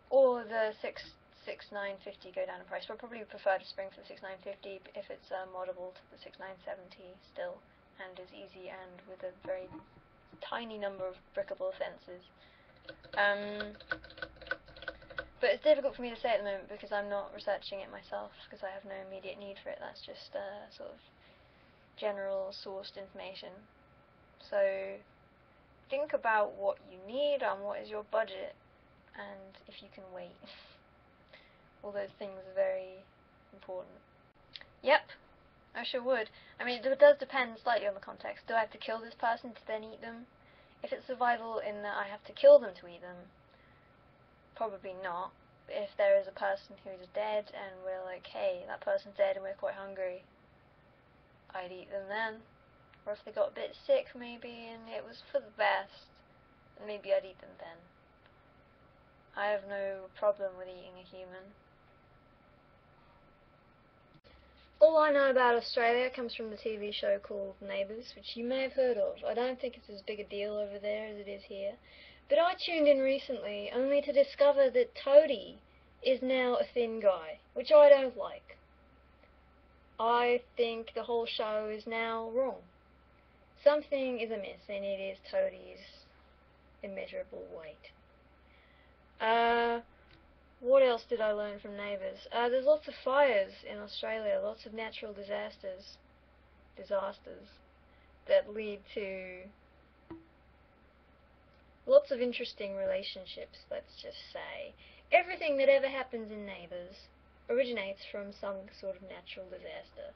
or the 6950 go down in price. But I'd probably prefer to spring for the 6950 if it's moddable to the 6970 still, and is easy and with a very tiny number of brickable fences. But it's difficult for me to say at the moment because I'm not researching it myself, because I have no immediate need for it. That's just sort of general sourced information. So think about what you need and what is your budget, and if you can wait. All those things are very important. Yep, I sure would. I mean, it does depend slightly on the context. Do I have to kill this person to then eat them? If it's survival in that I have to kill them to eat them, probably not. If there is a person who's dead and we're like, hey, that person's dead and we're quite hungry, I'd eat them then. Or if they got a bit sick maybe and it was for the best, maybe I'd eat them then. I have no problem with eating a human. All I know about Australia comes from the TV show called Neighbours, which you may have heard of. I don't think it's as big a deal over there as it is here. But I tuned in recently only to discover that Toadie is now a thin guy, which I don't like. I think the whole show is now wrong. Something is amiss, and it is Toadie's immeasurable weight. What else did I learn from Neighbours? There's lots of fires in Australia, lots of natural disasters that lead to lots of interesting relationships, let's just say. Everything that ever happens in Neighbours originates from some sort of natural disaster.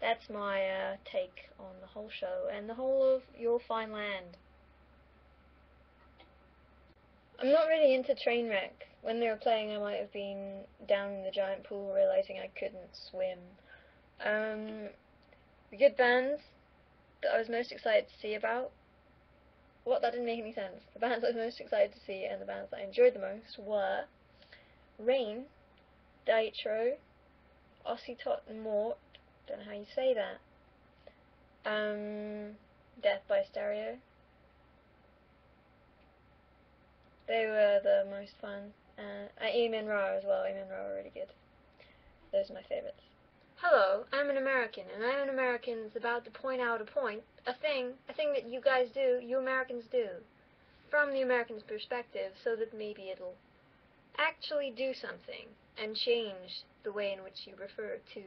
That's my take on the whole show and the whole of Your Fine Land. I'm not really into Trainwreck. When they were playing, I might have been down in the giant pool realizing I couldn't swim. The good bands that I was most excited to see about. What? That didn't make any sense. The bands I was most excited to see and the bands that I enjoyed the most were Rain, Daitro, Ossie Tot and Mort, don't know how you say that, Death by Stereo. They were the most fun. Eamon Ra as well. Eamon Ra were really good. Those are my favourites. Hello, I'm an American, and I'm an American that's about to point out a point, a thing that you guys do, you Americans do, from the American's perspective, so that maybe it'll actually do something and change the way in which you refer to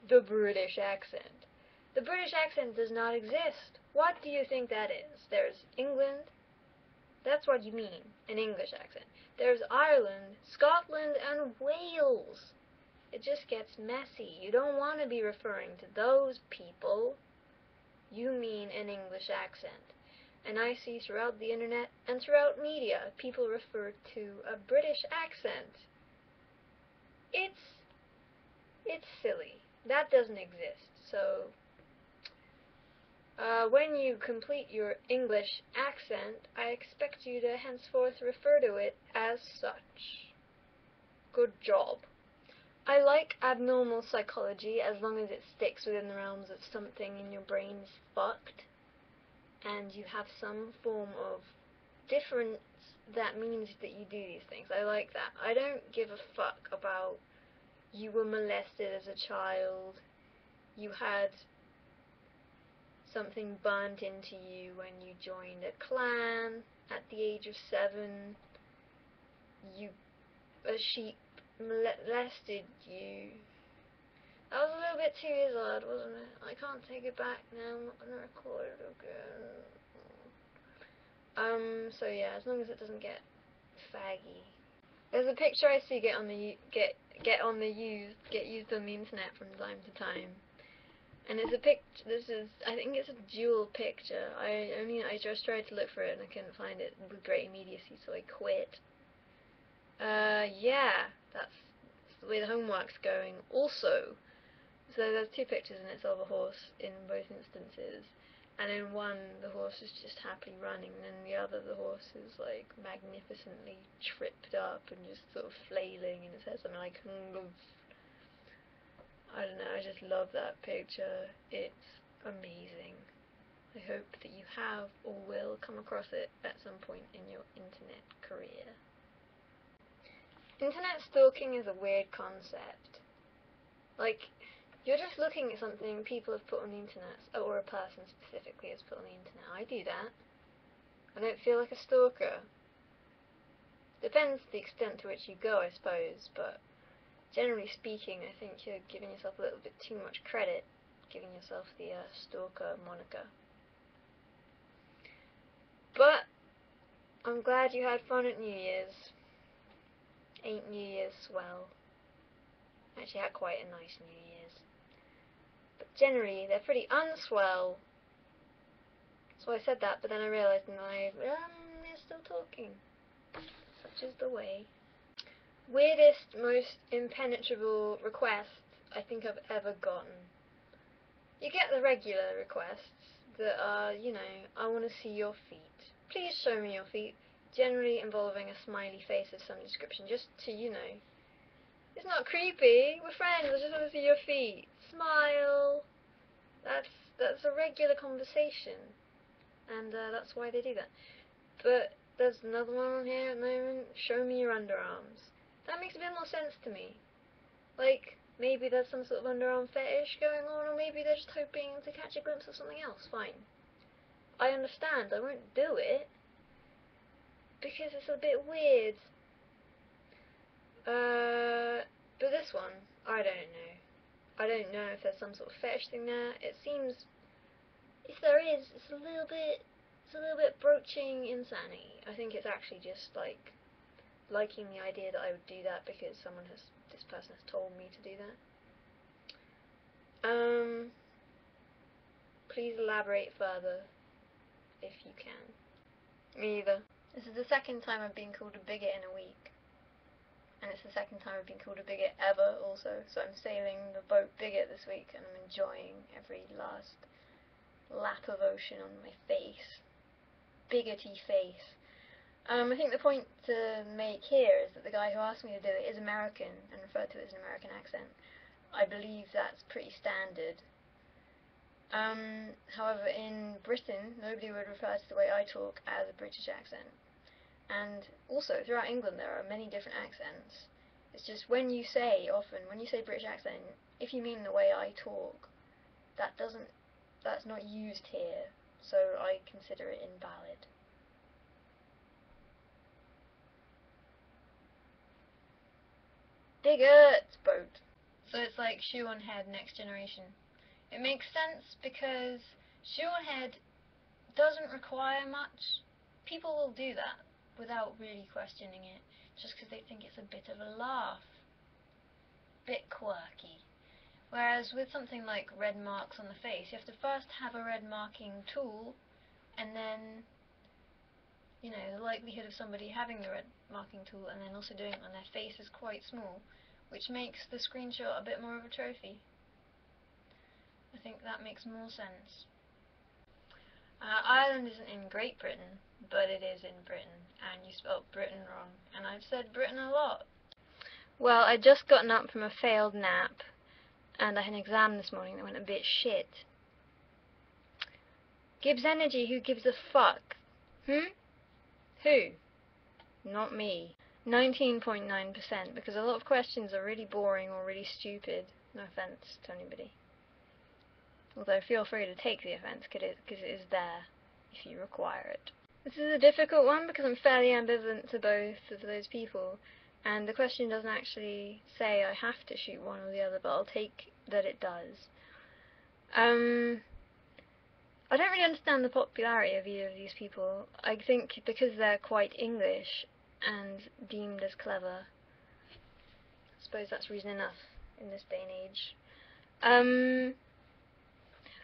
the British accent. The British accent does not exist. What do you think that is? There's England. That's what you mean, an English accent. There's Ireland, Scotland, and Wales. It just gets messy. You don't want to be referring to those people. You mean an English accent. And I see throughout the internet and throughout media, people refer to a British accent. It's silly. That doesn't exist. So, when you complete your English accent, I expect you to henceforth refer to it as such. Good job. I like abnormal psychology as long as it sticks within the realms of something in your brain's fucked and you have some form of difference that means that you do these things. I like that. I don't give a fuck about you were molested as a child, you had something burnt into you when you joined a clan at the age of 7, a sheep molested you. That was a little bit too Izzard, wasn't it? I can't take it back now, I'm not going to record it again. So yeah, as long as it doesn't get faggy. There's a picture I see get used on the internet from time to time. And it's a picture, I think it's a dual picture. I just tried to look for it and I couldn't find it with great immediacy, so I quit. Yeah, that's the way the homework's going. Also, so there's two pictures and it's of a horse in both instances. And in one, the horse is just happily running, and in the other, the horse is like magnificently tripped up and just sort of flailing, and it says something like, I don't know, I just love that picture. It's amazing. I hope that you have or will come across it at some point in your internet career. Internet stalking is a weird concept. Like, you're just looking at something people have put on the internet, or a person specifically has put on the internet. I do that. I don't feel like a stalker. Depends the extent to which you go, I suppose, but generally speaking, I think you're giving yourself a little bit too much credit, giving yourself the stalker moniker. But I'm glad you had fun at New Year's. Ain't New Year's swell? Actually had quite a nice New Year's. But generally, they're pretty unswell. So I said that, but then I realised, and they're still talking. Such is the way. Weirdest, most impenetrable requests I think I've ever gotten. You get the regular requests that are, I want to see your feet. Please show me your feet. Generally involving a smiley face of some description, just to, it's not creepy. We're friends. I just want to see your feet. Smile. That's a regular conversation, and that's why they do that. But there's another one on here at the moment. Show me your underarms. That makes a bit more sense to me. Like, maybe there's some sort of underarm fetish going on, or maybe they're just hoping to catch a glimpse of something else. Fine. I understand. I won't do it because it's a bit weird. But this one, I don't know. I don't know if there's some sort of fetish thing there. It seems, if there is, it's a little bit broaching insanity. I think it's actually just like liking the idea that I would do that because this person has told me to do that. Please elaborate further, if you can. Me either. This is the second time I've been called a bigot in a week. And it's the second time I've been called a bigot ever also. So I'm sailing the boat bigot this week and I'm enjoying every last lap of ocean on my face. Bigoty face. I think the point to make here is that the guy who asked me to do it is American and referred to it as an American accent. I believe that's pretty standard. However, in Britain, nobody would refer to the way I talk as a British accent. And also, throughout England, there are many different accents. It's just when you say British accent, if you mean the way I talk, that's not used here, so I consider it invalid. Bigot boat. So it's like shoe on head, next generation. It makes sense because shoe on head doesn't require much. People will do that without really questioning it, just because they think it's a bit of a laugh. Bit quirky. Whereas with something like red marks on the face, you have to first have a red marking tool, and then, you know, the likelihood of somebody having the red marking tool and then also doing it on their face is quite small, which makes the screenshot a bit more of a trophy. I think that makes more sense. Ireland isn't in Great Britain, but it is in Britain, and you spelled Britain wrong, and I've said Britain a lot. Well, I'd just gotten up from a failed nap, and I had an exam this morning that went a bit shit. Gibbs Energy, who gives a fuck? Who? Not me. 19.9%, because a lot of questions are really boring or really stupid. No offence to anybody. Although feel free to take the offence, because it is there, if you require it. This is a difficult one, because I'm fairly ambivalent to both of those people, and the question doesn't actually say I have to shoot one or the other, but I'll take that it does. I don't really understand the popularity of either of these people. I think because they're quite English and deemed as clever, I suppose that's reason enough in this day and age.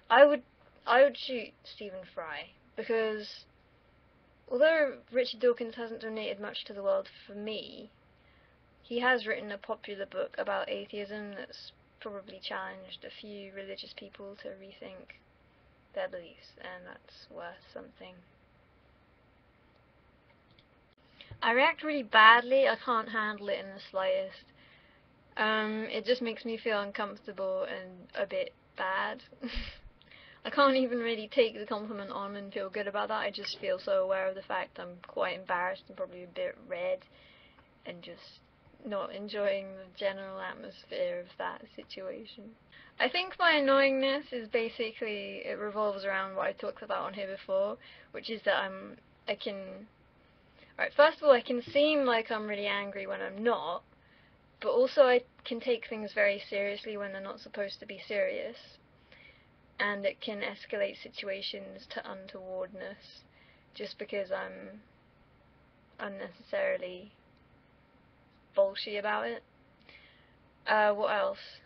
I would shoot Stephen Fry, because although Richard Dawkins hasn't donated much to the world for me, he has written a popular book about atheism that's probably challenged a few religious people to rethink their beliefs, and that's worth something. I react really badly. I can't handle it in the slightest. It just makes me feel uncomfortable and a bit bad. I can't even really take the compliment on and feel good about that. I just feel so aware of the fact I'm quite embarrassed and probably a bit red and just not enjoying the general atmosphere of that situation. I think my annoyingness is basically, it revolves around what I talked about on here before, which is that first of all, I can seem like I'm really angry when I'm not, but also I can take things very seriously when they're not supposed to be serious, and it can escalate situations to untowardness just because I'm unnecessarily bullshit about it. What else?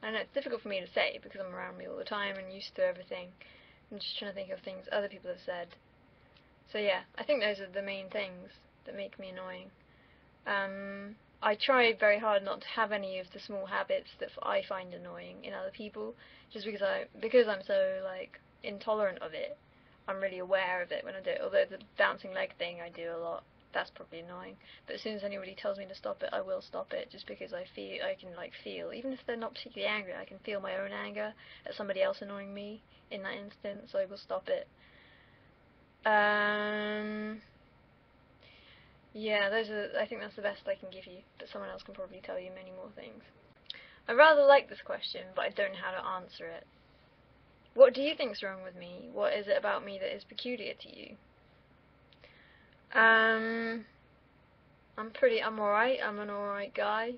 I know it's difficult for me to say because I'm around me all the time and used to everything. I'm just trying to think of things other people have said. So yeah, I think those are the main things that make me annoying. I try very hard not to have any of the small habits that I find annoying in other people, just because I'm so intolerant of it. I'm really aware of it when I do it. Although the bouncing leg thing I do a lot, that's probably annoying. But as soon as anybody tells me to stop it, I will stop it, just because I can feel, even if they're not particularly angry, I can feel my own anger at somebody else annoying me in that instant, so I will stop it. Yeah, I think that's the best I can give you, but someone else can probably tell you many more things. I rather like this question, but I don't know how to answer it. What do you think's wrong with me? What is it about me that is peculiar to you? I'm alright. I'm an alright guy.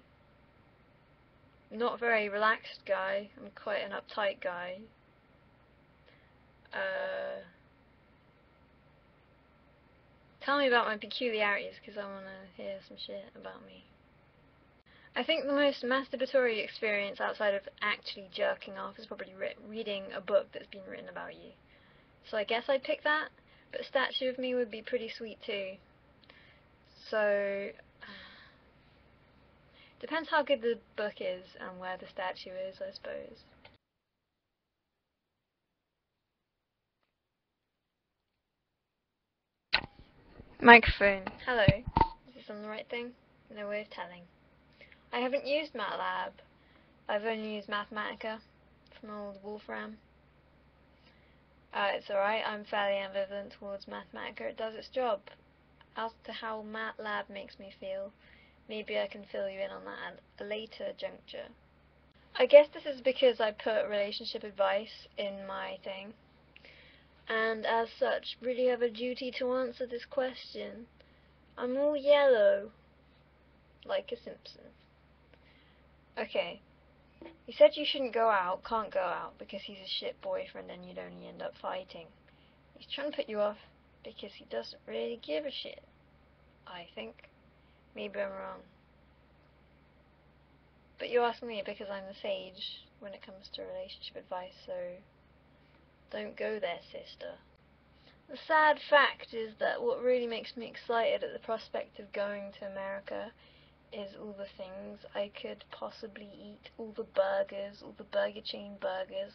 Not a very relaxed guy. I'm quite an uptight guy. Tell me about my peculiarities, because I want to hear some shit about me. I think the most masturbatory experience outside of actually jerking off is probably reading a book that's been written about you. So I guess I'd pick that, but a statue of me would be pretty sweet too. So, depends how good the book is and where the statue is, I suppose. Microphone. Hello. Is this on the right thing? No way of telling. I haven't used MATLAB. I've only used Mathematica from old Wolfram. It's alright, I'm fairly ambivalent towards Mathematica. It does its job. As to how MATLAB makes me feel, maybe I can fill you in on that at a later juncture. I guess this is because I put relationship advice in my thing, and as such, really have a duty to answer this question. I'm all yellow, like a Simpson. Okay. He said you shouldn't go out, can't go out, because he's a shit boyfriend and you'd only end up fighting. He's trying to put you off because he doesn't really give a shit, I think. Maybe I'm wrong. But you ask me because I'm the sage when it comes to relationship advice, so don't go there, sister. The sad fact is that what really makes me excited at the prospect of going to America is all the things I could possibly eat, all the burgers, all the burger chain burgers,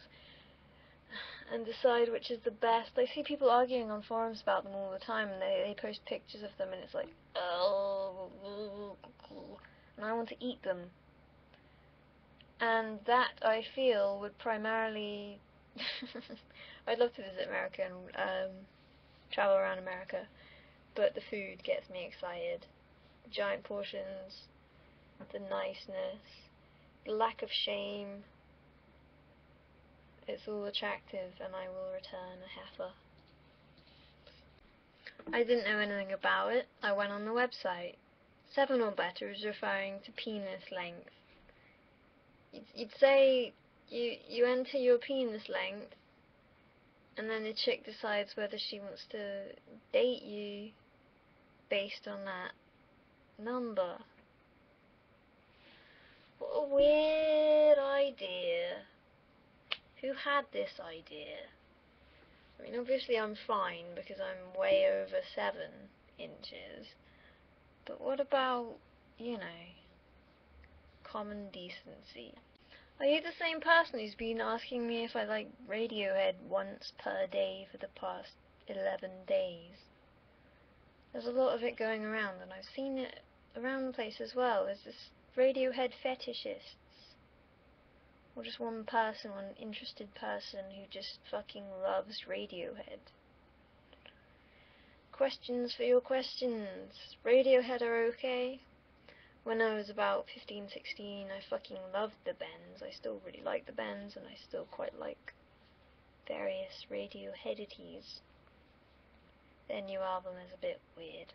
and decide which is the best. I see people arguing on forums about them all the time, and they post pictures of them, and it's like, oh, and I want to eat them. And that, I feel, would primarily... I'd love to visit America and travel around America, but the food gets me excited. Giant portions, the niceness, the lack of shame. It's all attractive, and I will return a heifer. I didn't know anything about it. I went on the website. 7 or better is referring to penis length. You'd say you enter your penis length, and then the chick decides whether she wants to date you based on that number. What a weird idea. Who had this idea? I mean, obviously I'm fine because I'm way over 7 inches. But what about, you know, common decency? Are you the same person who's been asking me if I like Radiohead once per day for the past 11 days? There's a lot of it going around, and I've seen it around the place as well. There's this Radiohead fetishists. Or just one person, one interested person who just fucking loves Radiohead. Questions for your questions. Radiohead are okay? When I was about 15, 16, I fucking loved the Bends. I still really like the Bends, and I still quite like various Radioheadities. Their new album is a bit weird.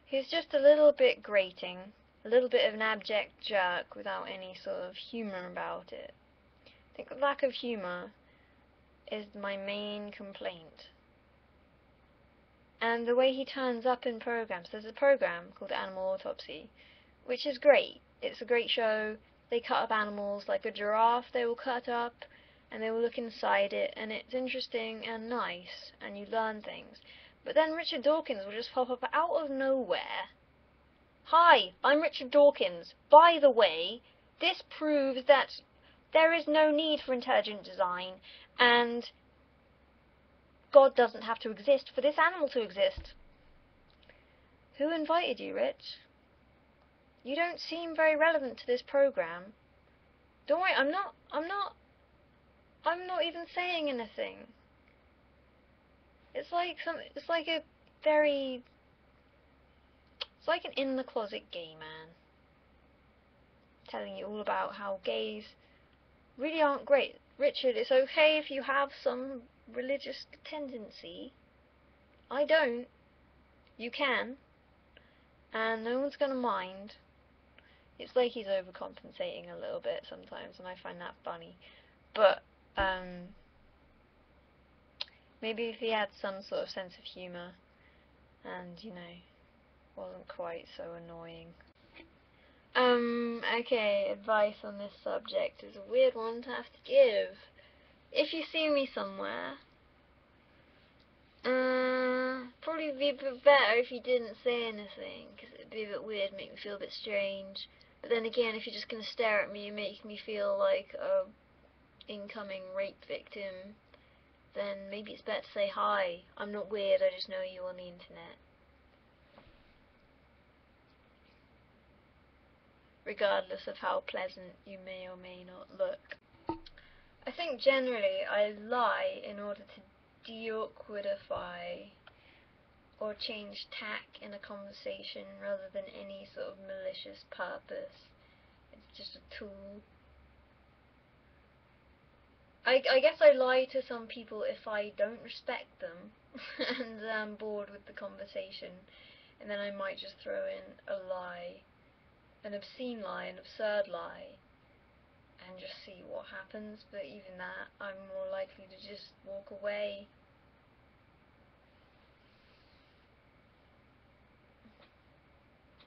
He's just a little bit grating, a little bit of an abject jerk without any sort of humour about it. I think the lack of humour is my main complaint. And the way he turns up in programs. There's a program called Animal Autopsy, which is great. It's a great show. They cut up animals like a giraffe. They will cut up and they will look inside it, and it's interesting and nice, and you learn things. But then Richard Dawkins will just pop up out of nowhere. Hi, I'm Richard Dawkins. By the way, this proves that there is no need for intelligent design, and God doesn't have to exist for this animal to exist. Who invited you, Rich? You don't seem very relevant to this program. Don't worry, I'm not even saying anything. It's like an in-the-closet gay man telling you all about how gays really aren't great. Richard, it's okay if you have some religious tendency. I don't. You can. And no one's gonna mind. It's like he's overcompensating a little bit sometimes, and I find that funny. But, maybe if he had some sort of sense of humour, and, you know, wasn't quite so annoying. Okay, advice on this subject is a weird one to have to give. If you see me somewhere, probably be a bit better if you didn't say anything, because it'd be a bit weird, make me feel a bit strange. But then again, if you're just gonna stare at me and make me feel like a incoming rape victim, then maybe it's better to say hi. I'm not weird, I just know you on the internet. Regardless of how pleasant you may or may not look. I think generally I lie in order to de-awkwardify or change tack in a conversation rather than any sort of malicious purpose. It's just a tool. I guess I lie to some people if I don't respect them and I'm bored with the conversation, and then I might just throw in a lie, an obscene lie, an absurd lie, and just see what happens. But even that, I'm more likely to just walk away.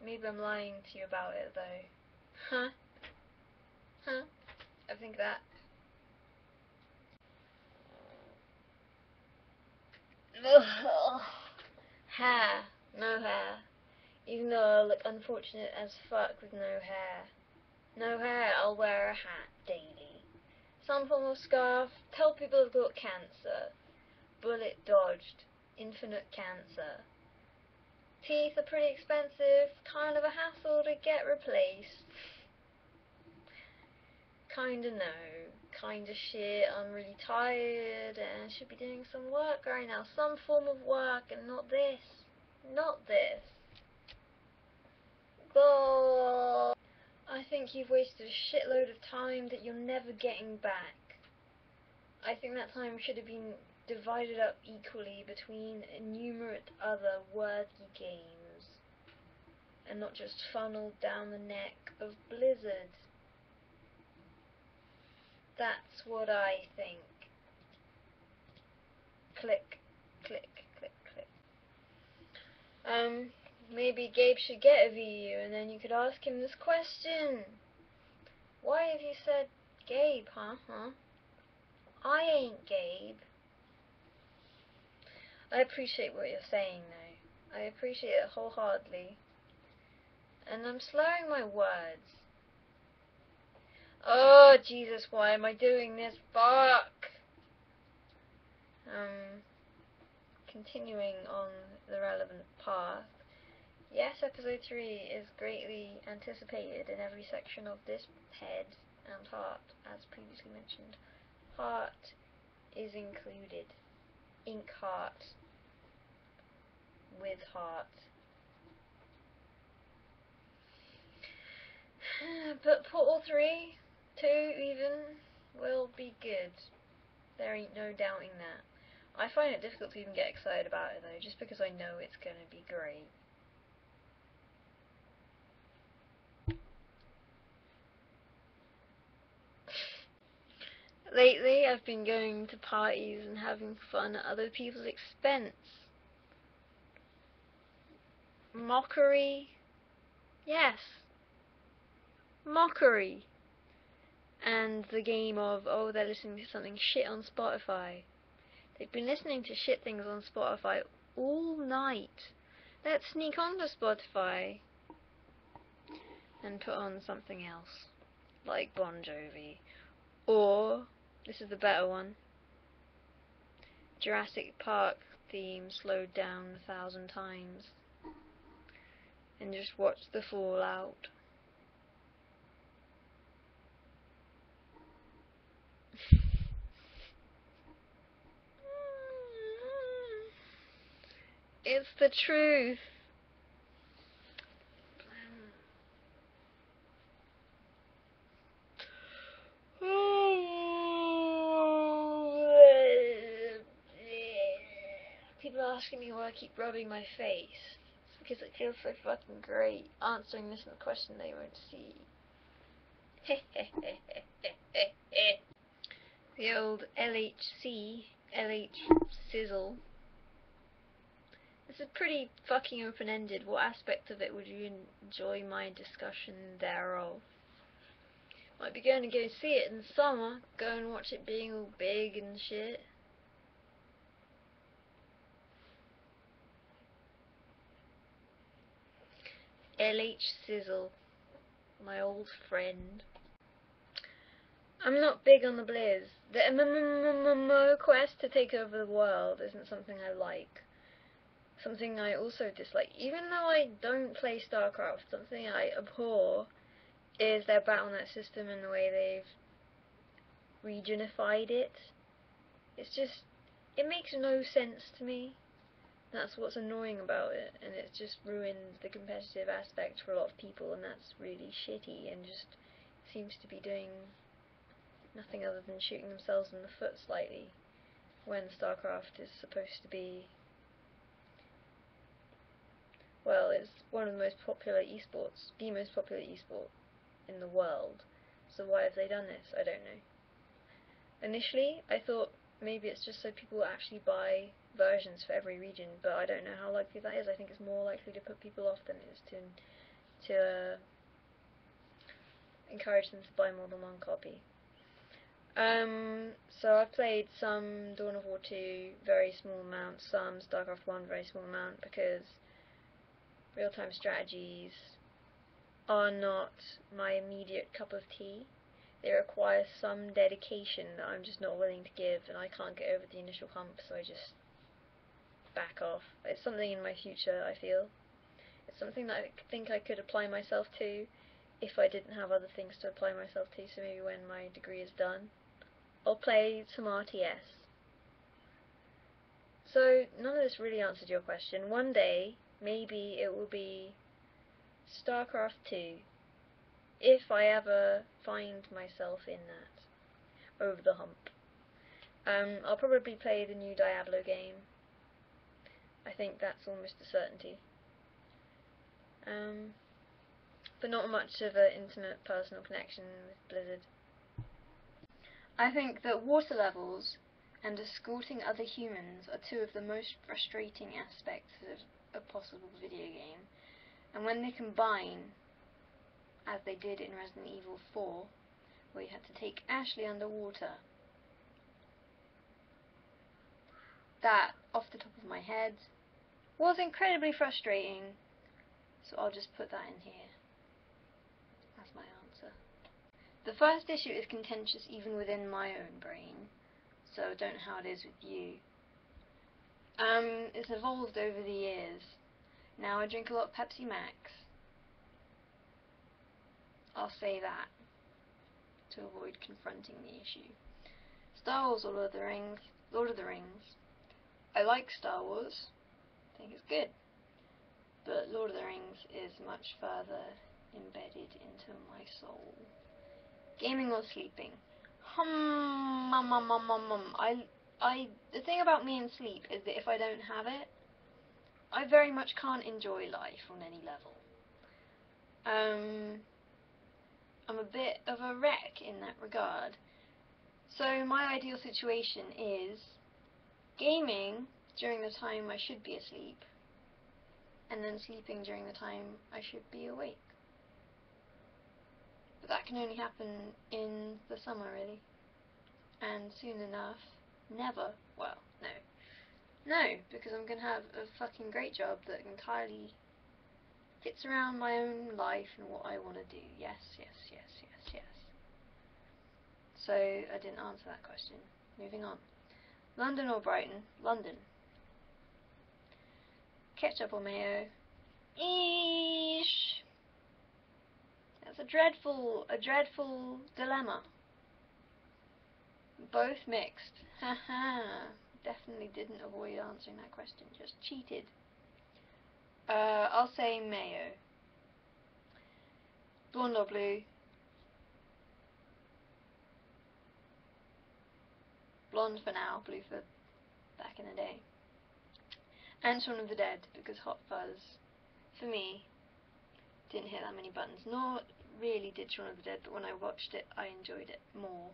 Maybe I'm lying to you about it though. Huh? Huh? I think that. Ugh. Hair. No hair. Even though I look unfortunate as fuck with no hair. No hair, I'll wear a hat daily. Some form of scarf. Tell people I've got cancer. Bullet dodged. Infinite cancer. Teeth are pretty expensive. Kind of a hassle to get replaced. Kinda no. Kinda shit. I'm really tired and should be doing some work right now. Some form of work and not this. Not this. Oh, I think you've wasted a shitload of time that you're never getting back. I think that time should have been divided up equally between numerous other worthy games, and not just funneled down the neck of Blizzard. That's what I think. Click, click, click, click. Maybe Gabe should get a VU and then you could ask him this question. Why have you said Gabe, huh? I ain't Gabe. I appreciate what you're saying though. I appreciate it wholeheartedly. And I'm slurring my words. Oh Jesus, why am I doing this? Fuck! Continuing on the relevant path. Yes, episode 3 is greatly anticipated in every section of this head and heart, as previously mentioned. Heart is included. Ink heart. With heart. But Portal 3, 2 even, will be good. There ain't no doubting that. I find it difficult to even get excited about it though, just because I know it's going to be great. Lately, I've been going to parties and having fun at other people's expense. Mockery? Yes. Mockery. And the game of, oh, they're listening to something shit on Spotify. They've been listening to shit things on Spotify all night. Let's sneak onto Spotify and put on something else, like Bon Jovi. Or, this is the better one, Jurassic Park theme slowed down 1,000 times. And just watch the fallout. It's the truth. People are asking me why I keep rubbing my face. It's because it feels so fucking great answering this question they won't see. The old LHC, LH Sizzle. it's a pretty fucking open-ended. What aspect of it would you enjoy my discussion thereof? Might be going to go see it in the summer. Go and watch it being all big and shit. LH Sizzle, my old friend. I'm not big on the Blizz. The MMO quest to take over the world isn't something I like. Something I also dislike. Even though I don't play StarCraft, something I abhor is their Battle.net system and the way they've regionified it. It's just, it makes no sense to me. That's what's annoying about it, and it's just ruined the competitive aspect for a lot of people, and that's really shitty, and just seems to be doing nothing other than shooting themselves in the foot slightly, when StarCraft is supposed to be, well, it's one of the most popular esports, the most popular esport in the world. So why have they done this? I don't know. Initially, I thought maybe it's just so people actually buy versions for every region, but I don't know how likely that is. I think it's more likely to put people off than it is to encourage them to buy more than one copy. So I've played some Dawn of War 2, very small amount, some StarCraft 1, very small amount, because real-time strategies are not my immediate cup of tea. They require some dedication that I'm just not willing to give, and I can't get over the initial hump, so I just back off. It's something in my future, I feel. It's something that I think I could apply myself to if I didn't have other things to apply myself to, so maybe when my degree is done, I'll play some RTS. So, none of this really answered your question. One day, maybe it will be StarCraft 2, if I ever find myself in that, over the hump. I'll probably play the new Diablo game. I think that's almost a certainty. But not much of an intimate personal connection with Blizzard. I think that water levels and escorting other humans are two of the most frustrating aspects of a possible video game. And when they combine, as they did in Resident Evil 4, where you had to take Ashley underwater, that, off the top of my head, was incredibly frustrating, so I'll just put that in here. That's my answer. The first issue is contentious even within my own brain, so I don't know how it is with you. It's evolved over the years. Now I drink a lot of Pepsi Max. I'll say that, to avoid confronting the issue. Star Wars or Lord of the Rings? Lord of the Rings. I like Star Wars. I think it's good. But Lord of the Rings is much further embedded into my soul. Gaming or sleeping? The thing about me and sleep is that if I don't have it, I very much can't enjoy life on any level. I'm a bit of a wreck in that regard. So my ideal situation is gaming during the time I should be asleep, and then sleeping during the time I should be awake. But that can only happen in the summer, really. And soon enough, never. Well, no. No, because I'm going to have a fucking great job that entirely fits around my own life and what I want to do. Yes, yes, yes, yes, yes. So, I didn't answer that question. Moving on. London or Brighton? London. Ketchup or mayo? Eesh! That's a dreadful dilemma. Both mixed. Haha. Definitely didn't avoid answering that question. Just cheated. I'll say mayo. Blonde or blue? Blonde for now, blue for back in the day. And Shaun of the Dead, because Hot Fuzz, for me, didn't hit that many buttons. Nor really did Shaun of the Dead, but when I watched it, I enjoyed it more.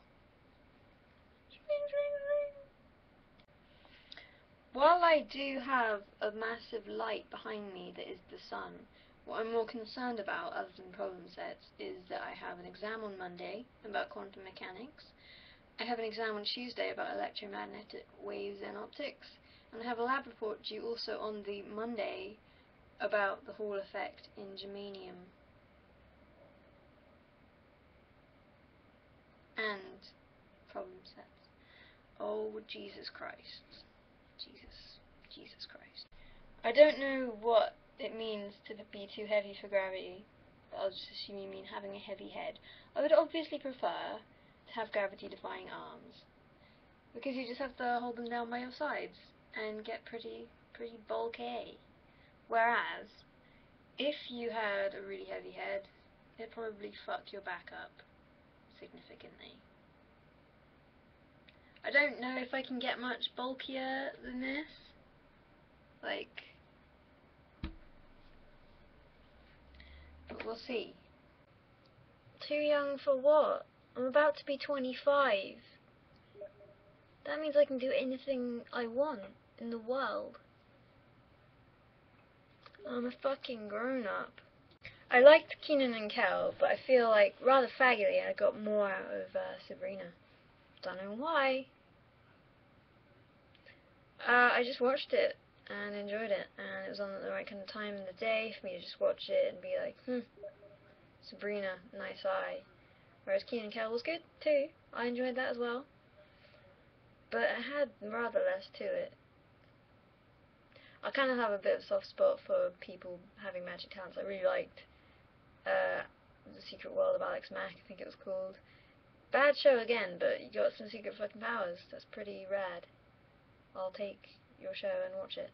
While I do have a massive light behind me that is the sun, what I'm more concerned about, other than problem sets, is that I have an exam on Monday about quantum mechanics, I have an exam on Tuesday about electromagnetic waves and optics, and I have a lab report due also on the Monday about the Hall effect in germanium. And problem sets. Oh, Jesus Christ. Jesus Christ. I don't know what it means to be too heavy for gravity, but I'll just assume you mean having a heavy head. I would obviously prefer to have gravity-defying arms, because you just have to hold them down by your sides and get pretty bulky. Whereas, if you had a really heavy head, it'd probably fuck your back up significantly. I don't know if I can get much bulkier than this. Like, but we'll see. Too young for what? I'm about to be 25. That means I can do anything I want in the world. I'm a fucking grown-up. I liked Kenan and Kel, but I feel like, rather faggily, I got more out of Sabrina. Don't know why. I just watched it and enjoyed it, and it was on the right kind of time in the day for me to just watch it and be like, Sabrina, nice eye. Whereas Kenan and Kel was good too. I enjoyed that as well. But it had rather less to it. I kind of have a bit of a soft spot for people having magic talents. I really liked The Secret World of Alex Mack, I think it was called. Bad show again, but you got some secret fucking powers. That's pretty rad. I'll take your show and watch it.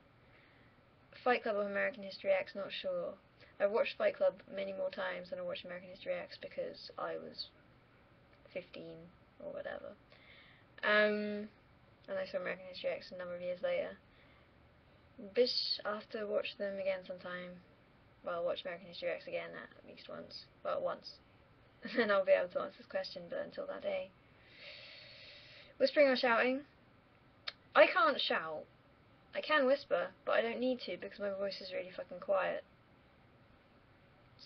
Fight Club or American History X, not sure. I've watched Fight Club many more times than I watched American History X because I was 15 or whatever. And I saw American History X a number of years later. I'll have to watch them again sometime. Well, watch American History X again at least once. Well, once. And then I'll be able to answer this question, but until that day. Whispering or shouting? I can't shout. I can whisper, but I don't need to because my voice is really fucking quiet.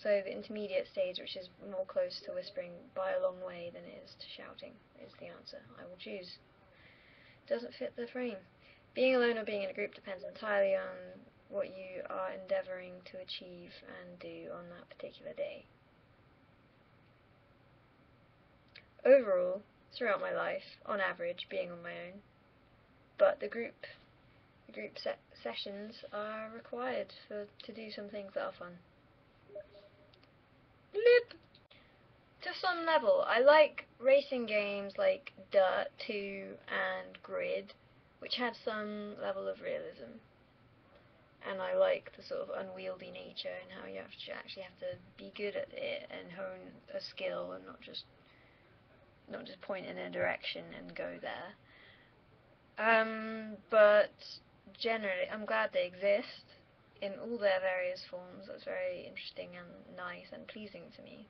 So the intermediate stage, which is more close to whispering by a long way than it is to shouting, is the answer I will choose. Doesn't fit the frame. Being alone or being in a group depends entirely on what you are endeavouring to achieve and do on that particular day. Overall, throughout my life, on average, being on my own, but the group sessions are required to do some things that are fun. Blip! To some level, I like racing games like Dirt 2 and Grid, which have some level of realism. And I like the sort of unwieldy nature and how you actually have to be good at it and hone a skill and not just point in a direction and go there. But generally, I'm glad they exist in all their various forms. That's very interesting and nice and pleasing to me.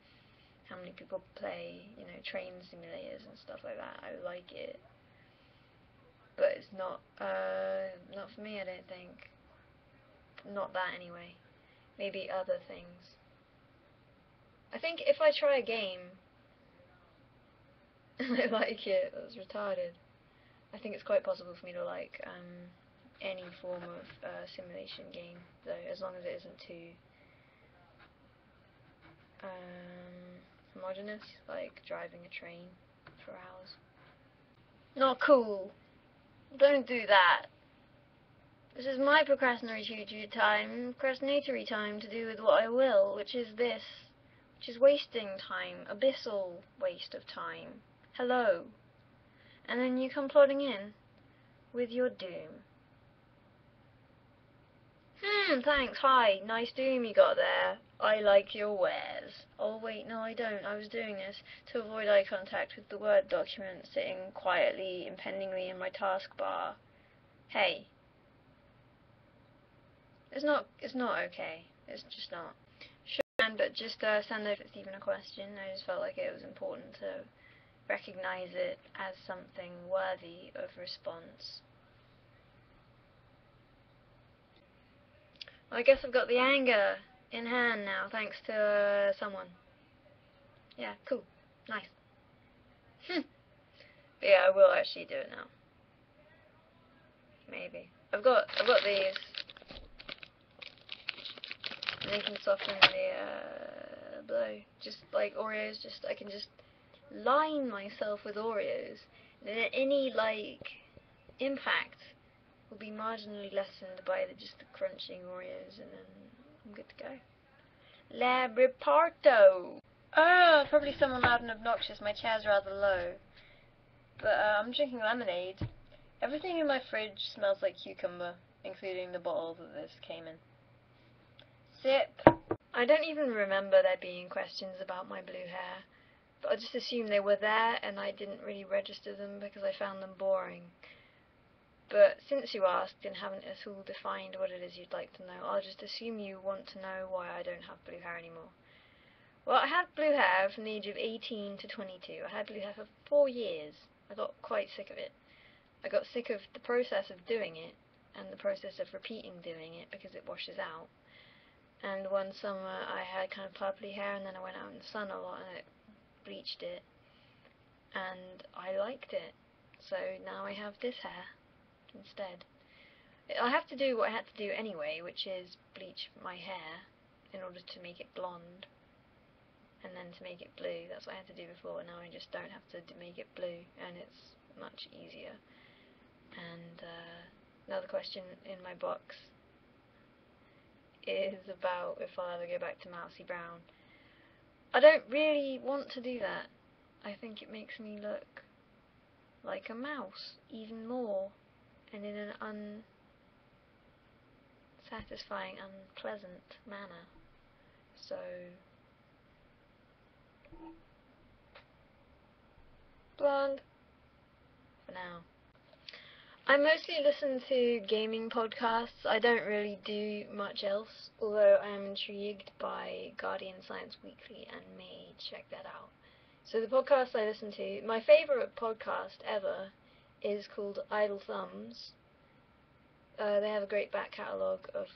How many people play, train simulators and stuff like that. I like it. But it's not for me, I don't think. Not that anyway. Maybe other things. I think if I try a game and I like it, that's retarded. I think it's quite possible for me to like any form of simulation game, though, as long as it isn't too homogeneous, like driving a train for hours. Not cool. Don't do that. This is my procrastinatory time to do with what I will, which is this. Which is wasting time. Abyssal waste of time. Hello. And then you come plodding in with your doom. Thanks, hi, nice doom you got there. I like your wares. Oh wait, no I don't. I was doing this to avoid eye contact with the Word document sitting quietly, impendingly in my taskbar. Hey. It's not okay. It's just not. Sure, but just send over Stephen a question. I just felt like it was important to recognize it as something worthy of response. I guess I've got the anger in hand now, thanks to someone. Yeah, cool. Nice. But yeah, I will actually do it now. Maybe. I've got these. And they can soften the blow. Just like Oreos, I can just line myself with Oreos. And then any, like, impact will be marginally lessened by just the crunching Oreos, and then I'm good to go. Labriparto! Oh, probably someone loud and obnoxious. My chair's rather low. But I'm drinking lemonade. Everything in my fridge smells like cucumber, including the bottle that this came in. Sip! I don't even remember there being questions about my blue hair, but I just assumed they were there and I didn't really register them because I found them boring. But since you asked and haven't at all defined what it is you'd like to know, I'll just assume you want to know why I don't have blue hair anymore. Well, I had blue hair from the age of 18 to 22. I had blue hair for 4 years. I got quite sick of it. I got sick of the process of doing it and the process of repeating doing it because it washes out. And one summer I had kind of purpley hair, and then I went out in the sun a lot and it bleached it. And I liked it. So now I have this hair instead. I have to do what I had to do anyway, which is bleach my hair in order to make it blonde. And then to make it blue. That's what I had to do before, and now I just don't have to make it blue, and it's much easier. And another question in my box is about if I'll ever go back to Mousy Brown. I don't really want to do that. I think it makes me look like a mouse even more, and in an unsatisfying, unpleasant manner. So blonde for now. I mostly listen to gaming podcasts. I don't really do much else, although I am intrigued by Guardian Science Weekly and may check that out. So the podcasts I listen to, my favourite podcast ever is called Idle Thumbs. They have a great back catalogue of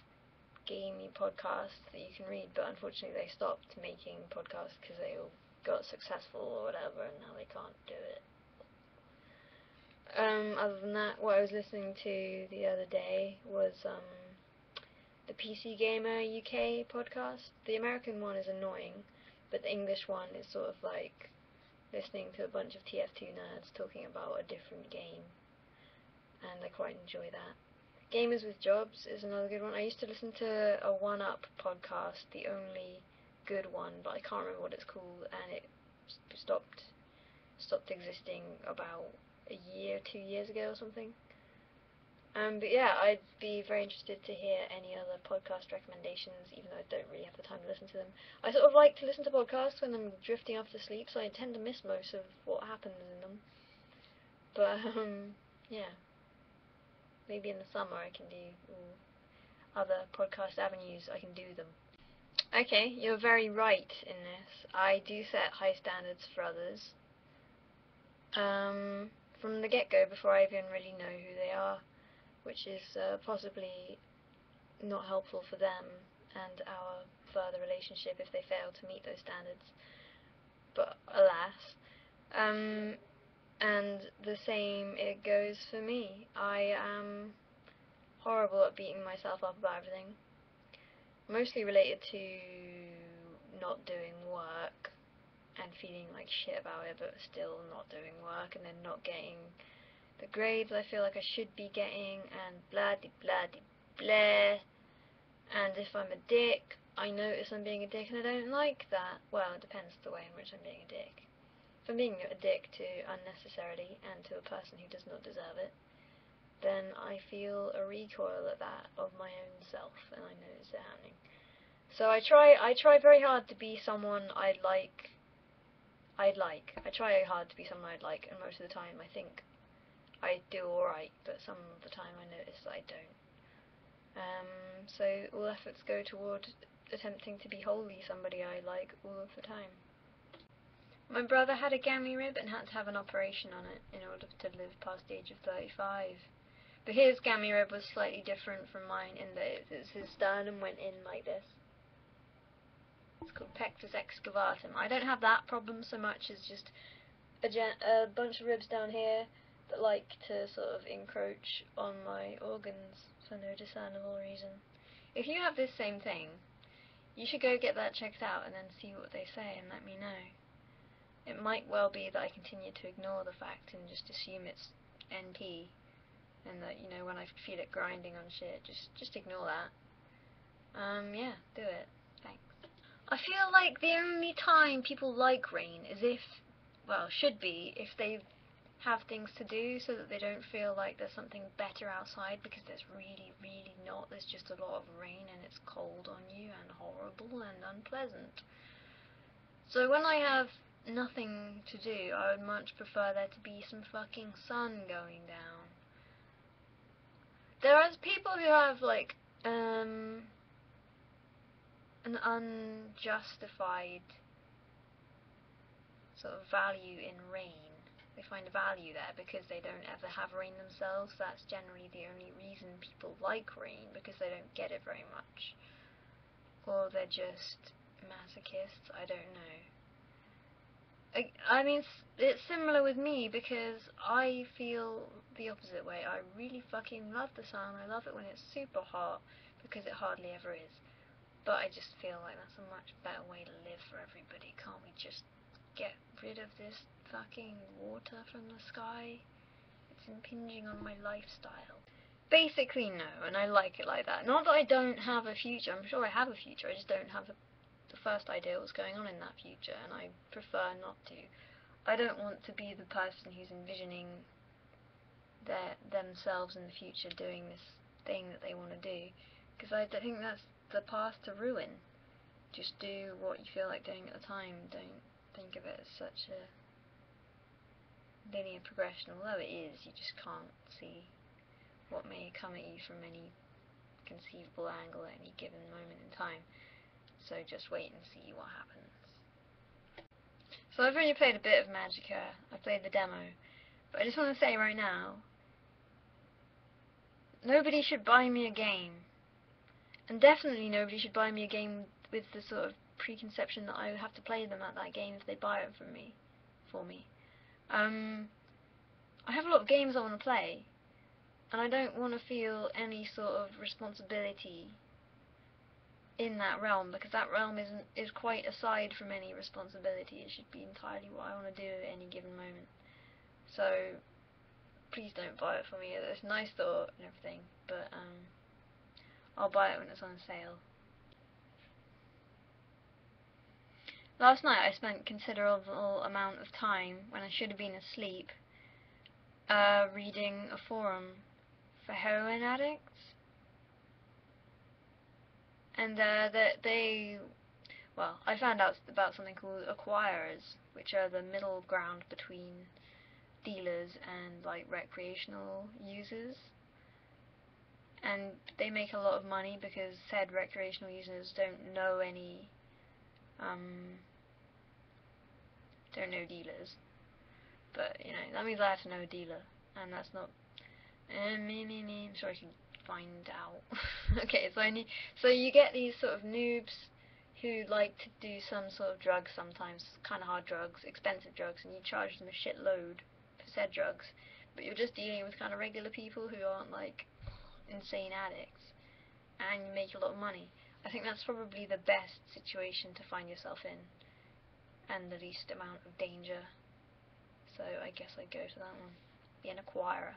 gaming podcasts that you can read, but unfortunately they stopped making podcasts because they all got successful or whatever, and now they can't do it. Other than that, what I was listening to the other day was the PC Gamer UK podcast. The American one is annoying, but the English one is sort of like listening to a bunch of TF2 nerds talking about a different game, and I quite enjoy that. Gamers with Jobs is another good one. I used to listen to a 1UP podcast, the only good one, but I can't remember what it's called, and it stopped existing about a year, 2 years ago or something. But yeah, I'd be very interested to hear any other podcast recommendations, even though I don't really have the time to listen to them. I sort of like to listen to podcasts when I'm drifting off to sleep, so I tend to miss most of what happens in them. But, yeah. Maybe in the summer I can do other podcast avenues, I can do them. Okay, you're very right in this. I do set high standards for others. From the get-go, before I even really know who they are, which is possibly not helpful for them and our further relationship if they fail to meet those standards. But alas. And the same it goes for me. I am horrible at beating myself up about everything. Mostly related to not doing work and feeling like shit about it, but still not doing work, and then not getting the grades I feel like I should be getting, and blah-de-blah-de-blah. And if I'm a dick, I notice I'm being a dick, and I don't like that. Well, it depends the way in which I'm being a dick. If I'm being a dick to unnecessarily and to a person who does not deserve it, then I feel a recoil at that of my own self, and I notice it happening. So I try very hard to be someone I'd like. I try hard to be someone I'd like, and most of the time I think I do alright, but some of the time I notice I don't. So all efforts go toward attempting to be wholly somebody I like all of the time. My brother had a gammy rib and had to have an operation on it in order to live past the age of 35. But his gammy rib was slightly different from mine in that his sternum went in like this. It's called pectus excavatum. I don't have that problem so much as just a bunch of ribs down here that like to sort of encroach on my organs for no discernible reason. If you have this same thing, you should go get that checked out and then see what they say and let me know. It might well be that I continue to ignore the fact and just assume it's NP, and that, you know, when I feel it grinding on shit, just ignore that. Yeah, do it. Thanks. I feel like the only time people like rain is if, well, should be, if they have things to do so that they don't feel like there's something better outside, because there's really, really not. There's just a lot of rain and it's cold on you and horrible and unpleasant. So when I have nothing to do, I would much prefer there to be some fucking sun going down. There are people who have, like, an unjustified sort of value in rain. They find a value there because they don't ever have rain themselves. That's generally the only reason people like rain, because they don't get it very much. Or they're just masochists, I don't know. I mean, it's similar with me, because I feel the opposite way. I really fucking love the sun. I love it when it's super hot, because it hardly ever is. But I just feel like that's a much better way to live for everybody. Can't we just get rid of this fucking water from the sky? It's impinging on my lifestyle. Basically, no, and I like it like that. Not that I don't have a future. I'm sure I have a future. I just don't have the first idea what's going on in that future, and I prefer not to. I don't want to be the person who's envisioning themselves in the future doing this thing that they want to do, because I think that's the path to ruin. Just do what you feel like doing at the time. Don't think of it as such a linear progression, although it is. You just can't see what may come at you from any conceivable angle at any given moment in time. So just wait and see what happens. So I've already played a bit of Magicka. I played the demo. But I just want to say right now, nobody should buy me a game. And definitely nobody should buy me a game with the sort of preconception that I would have to play them at that game if they buy it for me. I have a lot of games I want to play, and I don't want to feel any sort of responsibility in that realm, because that realm is quite aside from any responsibility. It should be entirely what I want to do at any given moment. So please don't buy it for me. It's a nice thought and everything, but I'll buy it when it's on sale. Last night I spent considerable amount of time, when I should have been asleep, reading a forum for heroin addicts. And well, I found out about something called acquirers, which are the middle ground between dealers and, like, recreational users. And they make a lot of money because said recreational users don't know dealers. But, you know, that means I have to know a dealer, and that's not, I'm sure I can find out. Okay, so you get these sort of noobs who like to do some sort of drugs sometimes, kind of hard drugs, expensive drugs, and you charge them a shitload for said drugs, but you're just dealing with kind of regular people who aren't, like, insane addicts, and you make a lot of money. I think that's probably the best situation to find yourself in, and the least amount of danger. So I guess I'd go to that one. Be an acquirer.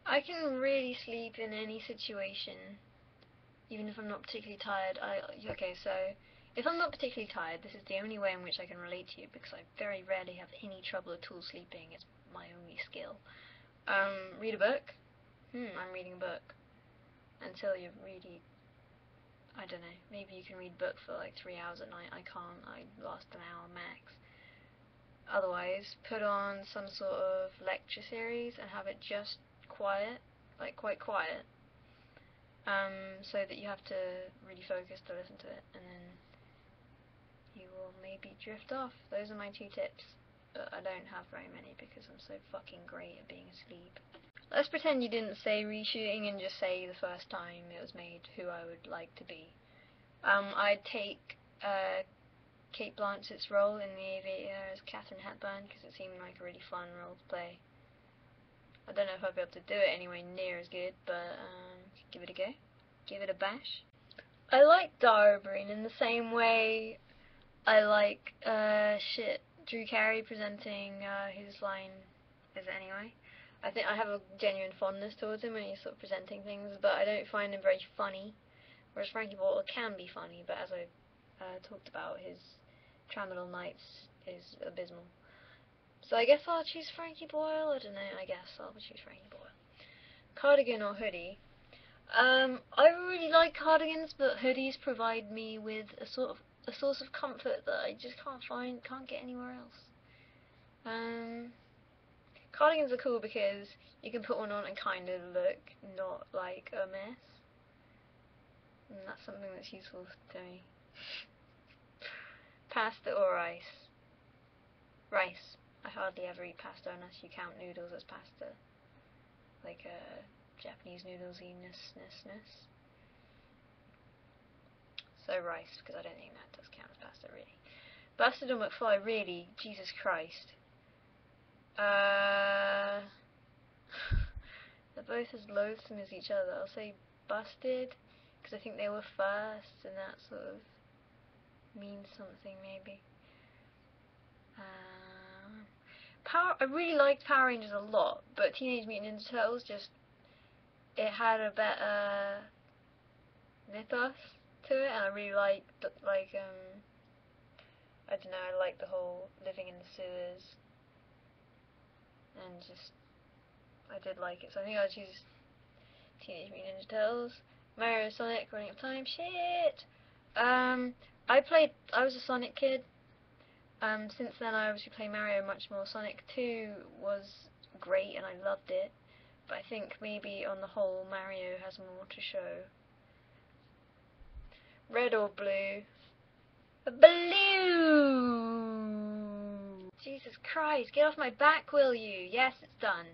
I can really sleep in any situation, even if I'm not particularly tired. Okay, so if I'm not particularly tired, this is the only way in which I can relate to you, because I very rarely have any trouble at all sleeping. It's my only skill. Read a book. I'm reading a book. Until you're really, I don't know, maybe you can read a book for like 3 hours at night. I can't. I last an hour max. Otherwise, put on some sort of lecture series and have it just quiet, like quite quiet, so that you have to really focus to listen to it, and then you will maybe drift off. Those are my 2 tips, but I don't have very many because I'm so fucking great at being asleep. Let's pretend you didn't say reshooting and just say the first time it was made who I would like to be. I'd take Cate Blanchett's role in The Aviator as Katharine Hepburn because it seemed like a really fun role to play. I don't know if I'd be able to do it anywhere near as good, but give it a go. Give it a bash. I like Dara Ó Briain in the same way I like Drew Carey presenting Whose Line Is It Anyway? I think I have a genuine fondness towards him when he's sort of presenting things, but I don't find him very funny. Whereas Frankie Boyle can be funny, but as I talked about, his Tramadol Nights is abysmal. So I guess I'll choose Frankie Boyle. I don't know. I guess I'll choose Frankie Boyle. Cardigan or hoodie? I really like cardigans, but hoodies provide me with a source of comfort that I just can't get anywhere else. Cardigans are cool because you can put one on and kind of look not like a mess. And that's something that's useful to me. Pasta or rice? Rice. I hardly ever eat pasta unless you count noodles as pasta. Like Japanese noodles-y-ness. So rice, because I don't think that does count as pasta, really. Bastard or McFly, really? Jesus Christ. They're both as loathsome as each other. I'll say busted, because I think they were first, and that sort of means something, maybe. I really liked Power Rangers a lot, but Teenage Mutant Ninja Turtles it had a better mythos to it, and I really liked, I don't know, I liked the whole living in the sewers, and I did like it, so I think I'll choose Teenage Mutant Ninja Turtles. Mario, Sonic, Running Up Time, shit! I was a Sonic kid. Since then I obviously play Mario much more. Sonic 2 was great and I loved it, but I think maybe on the whole Mario has more to show. Red or blue? Blue! Jesus Christ, get off my back, will you? Yes, it's done.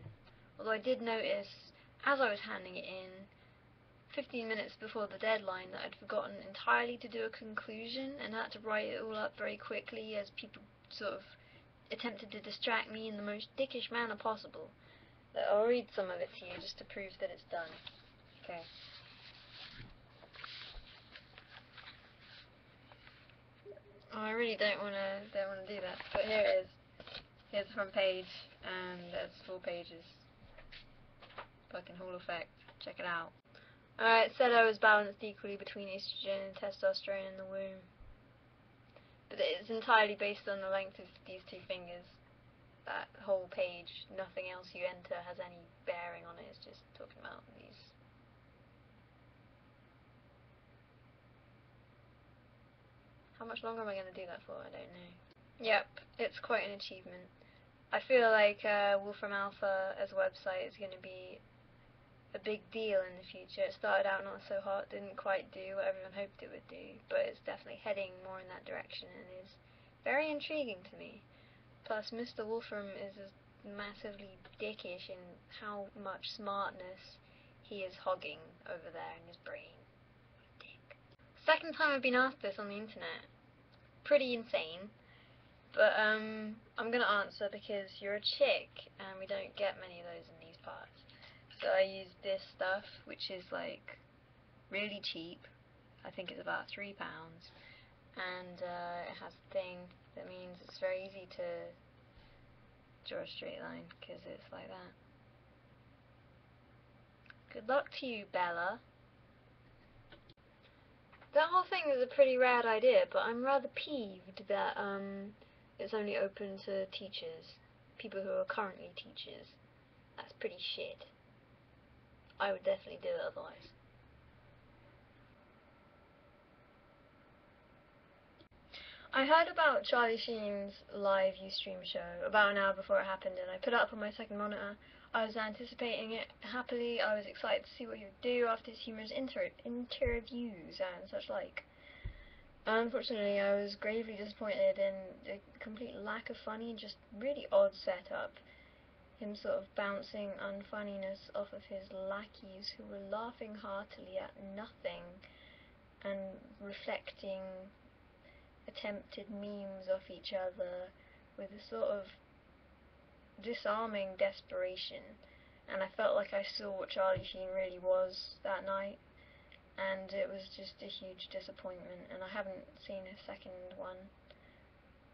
Although I did notice, as I was handing it in, 15 minutes before the deadline, that I'd forgotten entirely to do a conclusion and had to write it all up very quickly as people sort of attempted to distract me in the most dickish manner possible. But I'll read some of it to you just to prove that it's done. Okay. Oh, I really don't want to do that, but here it is. Here's the front page, and there's 4 pages. Fucking Hall effect. Check it out. It said I was balanced equally between estrogen and testosterone in the womb. But it's entirely based on the length of these 2 fingers. That whole page, nothing else you enter has any bearing on it. It's just talking about these. How much longer am I going to do that for? I don't know. Yep, it's quite an achievement. I feel like Wolfram Alpha as a website is going to be a big deal in the future. It started out not so hot, didn't quite do what everyone hoped it would do, but it's definitely heading more in that direction and is very intriguing to me. Plus, Mr. Wolfram is massively dickish in how much smartness he is hogging over there in his brain. What a dick. Second time I've been asked this on the internet. Pretty insane. But I'm gonna answer because you're a chick and we don't get many of those in these parts. So I use this stuff, which is like really cheap. I think it's about £3, and it has a thing that means it's very easy to draw a straight line because it's like that. Good luck to you, Bella. That whole thing is a pretty rad idea, but I'm rather peeved that it's only open to teachers, people who are currently teachers. That's pretty shit. I would definitely do it otherwise. I heard about Charlie Sheen's live Ustream show about an hour before it happened, and I put it up on my second monitor. I was anticipating it happily. I was excited to see what he would do after his humorous interviews and such like. Unfortunately, I was gravely disappointed in the complete lack of funny and just really odd setup. him sort of bouncing unfunniness off of his lackeys who were laughing heartily at nothing and reflecting attempted memes off each other with a sort of disarming desperation. And I felt like I saw what Charlie Sheen really was that night, and it was just a huge disappointment, and I haven't seen a second one,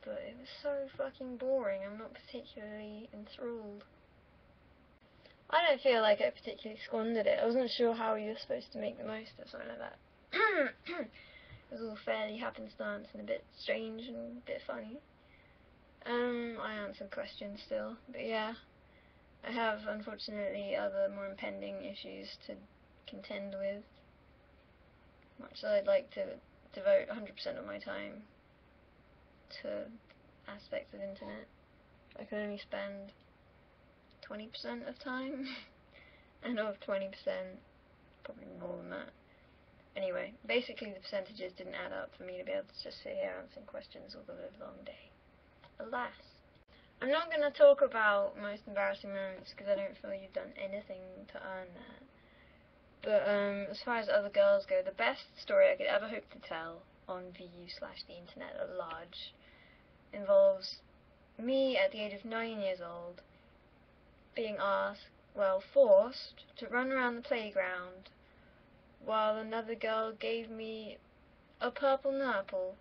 but it was so fucking boring. I'm not particularly enthralled. I don't feel like I particularly squandered it. I wasn't sure how you were supposed to make the most of something like that. It was all fairly happenstance and a bit strange and a bit funny. I answered questions still, but yeah. I have, unfortunately, other more impending issues to contend with. Much as I'd like to devote 100% of my time to aspects of internet, I can only spend 20% of time, and of 20%, probably more than that. Anyway, basically the percentages didn't add up for me to be able to just sit here answering questions all the long day. Alas. I'm not going to talk about most embarrassing moments because I don't feel you've done anything to earn that. But as far as other girls go, the best story I could ever hope to tell on VU/the internet at large involves me at the age of 9 years old being asked, well, forced to run around the playground while another girl gave me a purple nurple.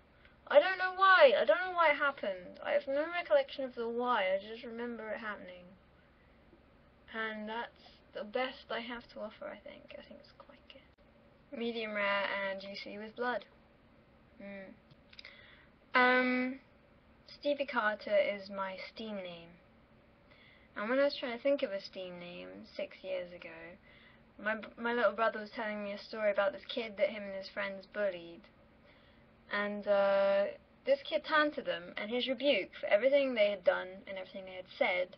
I don't know why. I don't know why it happened. I have no recollection of the why. I just remember it happening. And that's the best I have to offer, I think. I think it's quite good. Medium rare and juicy with blood. Stevie Carter is my Steam name. And when I was trying to think of a Steam name 6 years ago, my little brother was telling me a story about this kid that him and his friends bullied. And this kid turned to them, and his rebuke for everything they had done and everything they had said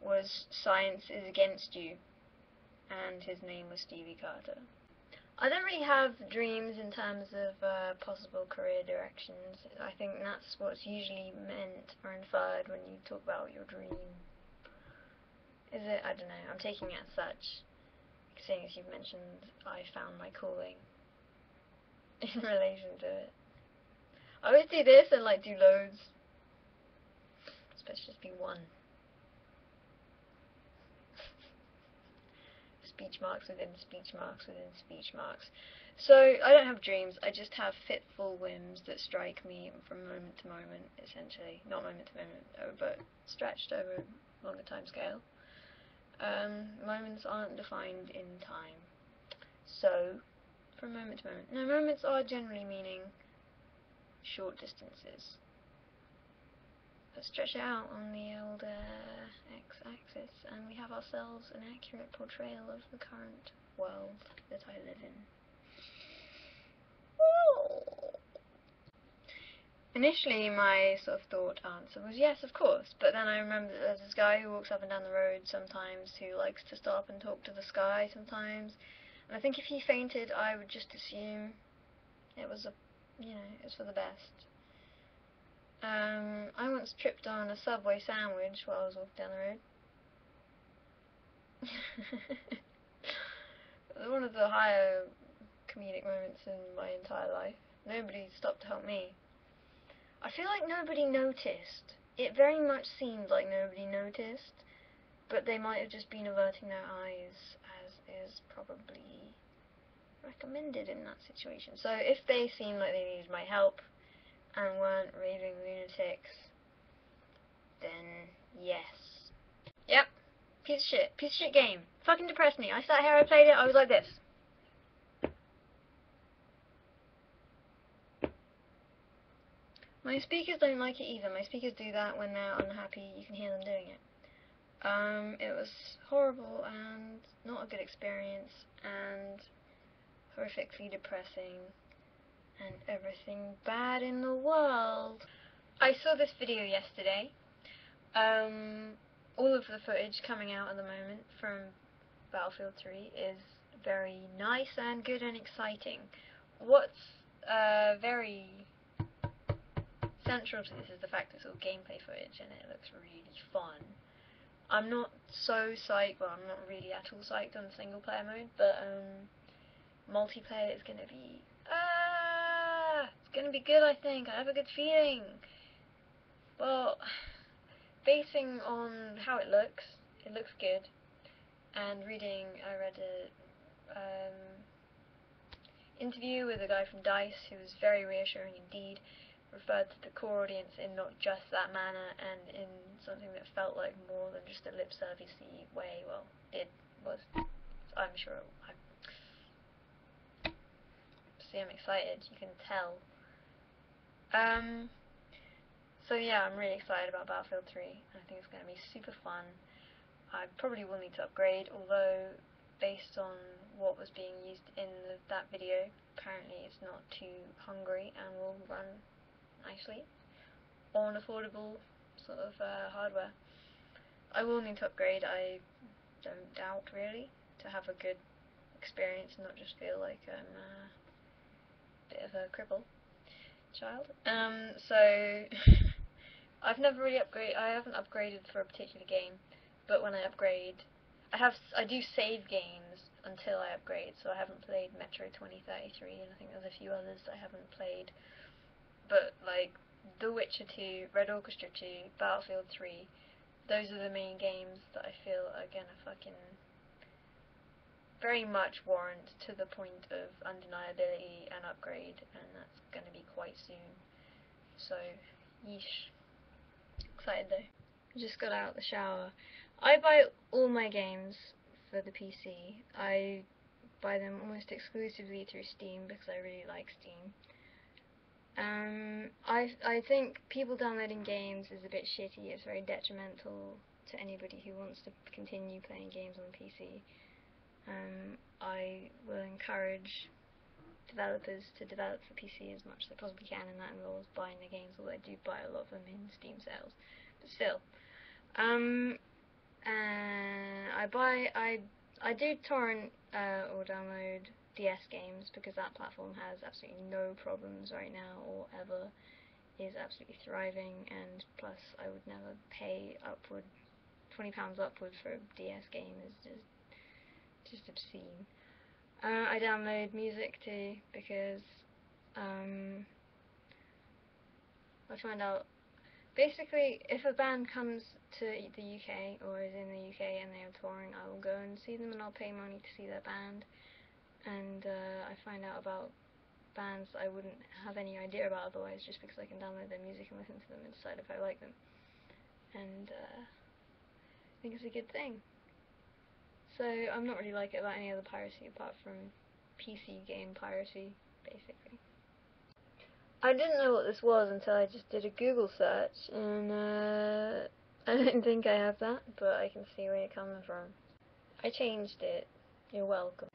was, "Science is against you." And his name was Stevie Carter. I don't really have dreams in terms of possible career directions. I think that's what's usually meant or inferred when you talk about your dream. Is it? I don't know. I'm taking it as such, seeing as you've mentioned I found my calling in relation to it. I always do this and like do loads. It's supposed to just be one. Speech marks within speech marks within speech marks. So I don't have dreams, I just have fitful whims that strike me from moment to moment, essentially. Not moment to moment, but stretched over a longer time scale. Moments aren't defined in time. So, from moment to moment. No, moments are generally meaning short distances. Let's stretch it out on the old x-axis, and we have ourselves an accurate portrayal of the current world that I live in. Initially, my sort of thought answer was yes, of course, but then I remember that there's this guy who walks up and down the road sometimes who likes to stop and talk to the sky sometimes, and I think if he fainted, I would just assume it was it's for the best. I once tripped on a Subway sandwich while I was walking down the road. One of the higher comedic moments in my entire life. Nobody stopped to help me. I feel like nobody noticed. It very much seemed like nobody noticed, but they might have just been averting their eyes, as is probably recommended in that situation. So if they seemed like they needed my help and weren't raving lunatics, then yes. Yep. Piece of shit game. Fucking depressed me. I sat here, I played it, I was like this. My speakers don't like it either. My speakers do that when they're unhappy. You can hear them doing it. It was horrible and not a good experience and horrifically depressing and everything bad in the world. I saw this video yesterday. All of the footage coming out at the moment from Battlefield 3 is very nice and good and exciting. What's very central to this is the fact it's all gameplay footage and it looks really fun. I'm not so psyched, well, I'm not really at all psyched on single player mode, but multiplayer is gonna be, it's gonna be good, I think. I have a good feeling. Well, basing on how it looks good. And reading, I read a interview with a guy from DICE who was very reassuring indeed, referred to the core audience in not just that manner and in something that felt like more than just a lip service-y way. Well, it was, I'm sure. See, I'm excited, you can tell. So yeah, I'm really excited about Battlefield 3. I think it's going to be super fun. I probably will need to upgrade, although based on what was being used in that video, apparently it's not too hungry and will run nicely on affordable sort of hardware. I will need to upgrade, I don't doubt really, to have a good experience and not just feel like I'm a bit of a cripple child. So I've never really I haven't upgraded for a particular game, but when I upgrade, I do save games until I upgrade, so I haven't played Metro 2033, and I think there's a few others that I haven't played, but like The Witcher 2, Red Orchestra 2, Battlefield 3, those are the main games that I feel are gonna fucking very much warrant to the point of undeniability and upgrade, and that's gonna be quite soon. So, yeesh. Excited though. Just got out of the shower. I buy all my games for the PC. I buy them almost exclusively through Steam because I really like Steam. I think people downloading games is a bit shitty. It's very detrimental to anybody who wants to continue playing games on the PC. I will encourage developers to develop for PC as much as they possibly can, and that involves buying the games, although I do buy a lot of them in Steam sales. But still, I do torrent or download DS games because that platform has absolutely no problems right now or ever, is absolutely thriving, and plus I would never pay upward £20 upward for a DS game. Is just obscene. I download music too because I find out basically if a band comes to the UK or is in the UK and they are touring, I will go and see them and I'll pay money to see their band, and I find out about bands I wouldn't have any idea about otherwise just because I can download their music and listen to them and decide if I like them, and I think it's a good thing. So I'm not really like it about any other piracy apart from PC game piracy, basically. I didn't know what this was until I just did a Google search, and I don't think I have that, but I can see where you're coming from. I changed it. You're welcome.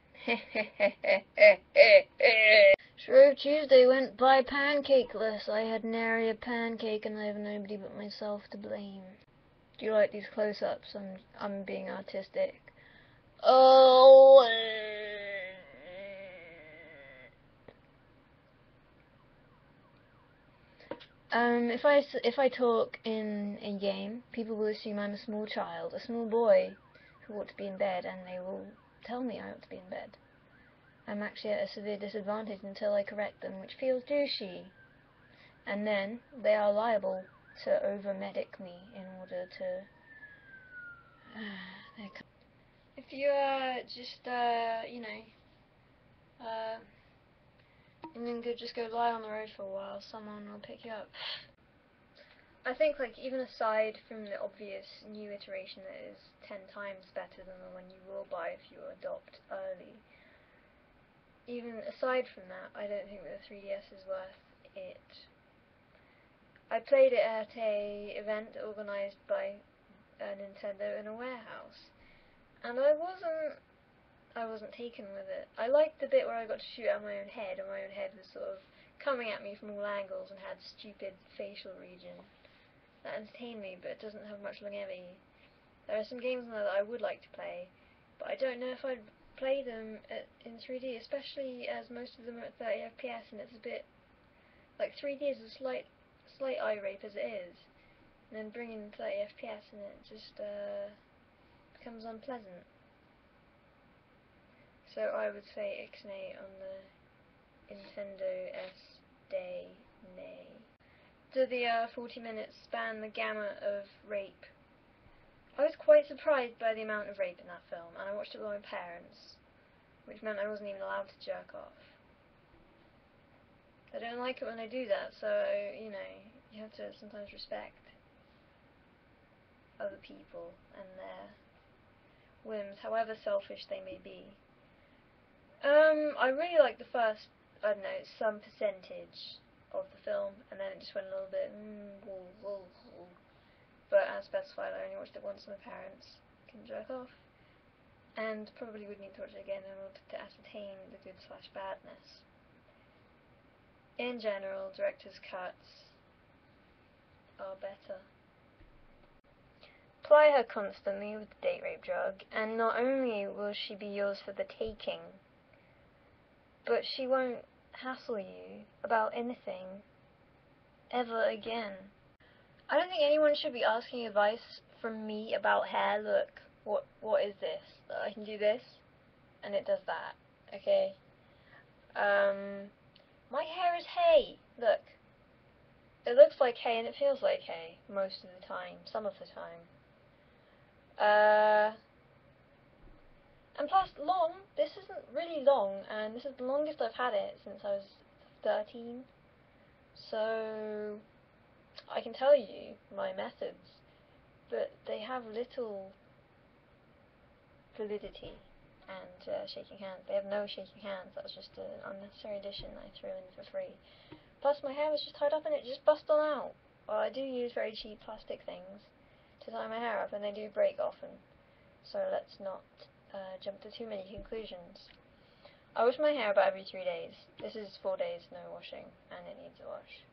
Shrove Tuesday went by pancakeless. I had nary a pancake and I have nobody but myself to blame. Do you like these close-ups? I'm being artistic. Oh. If I talk in a game, people will assume I'm a small child, a small boy who ought to be in bed, and they will tell me I ought to be in bed. I'm actually at a severe disadvantage until I correct them, which feels douchey. And then they are liable to over-medic me in order to... If you just and then just go lie on the road for a while, someone will pick you up. I think, like, even aside from the obvious new iteration that is 10 times better than the one you will buy if you adopt early, even aside from that, I don't think that the 3DS is worth it. I played it at a event organised by Nintendo in a warehouse, and I wasn't taken with it. I liked the bit where I got to shoot at my own head, and my own head was sort of coming at me from all angles and had stupid facial region. That entertained me, but it doesn't have much longevity. There are some games in there that I would like to play, but I don't know if I'd play them in 3D, especially as most of them are at 30 FPS, and it's a bit... like, 3D is a slight eye rape as it is, and then bring in 30 FPS and it just, becomes unpleasant. So I would say Ixnay on the Nintendo S Day Nay. Do the 40 minutes span the gamut of rape? I was quite surprised by the amount of rape in that film, and I watched it with my parents, which meant I wasn't even allowed to jerk off. I don't like it when they do that, so, you know, you have to sometimes respect other people and their whims, however selfish they may be. I really liked the first, I don't know, some percentage of the film, and then it just went a little bit, but as specified, I only watched it once with my parents, can jerk off, and probably would need to watch it again in order to ascertain the good/badness. In general, director's cuts are better. Ply her constantly with the date rape drug, and not only will she be yours for the taking, but she won't hassle you about anything ever again. I don't think anyone should be asking advice from me about hair. Look, what is this? I can do this, and it does that. Okay. My hair is hay. Look. It looks like hay and it feels like hay most of the time. Some of the time. And plus, long. This isn't really long, and this is the longest I've had it since I was 13. So I can tell you my methods, but they have little validity. And shaking hands. They have no shaking hands. That was just an unnecessary addition I threw in for free. Plus, my hair was just tied up and it just bust on out. Well, I do use very cheap plastic things to tie my hair up, and they do break often. So let's not jump to too many conclusions. I wash my hair about every 3 days. This is 4 days, no washing, and it needs a wash.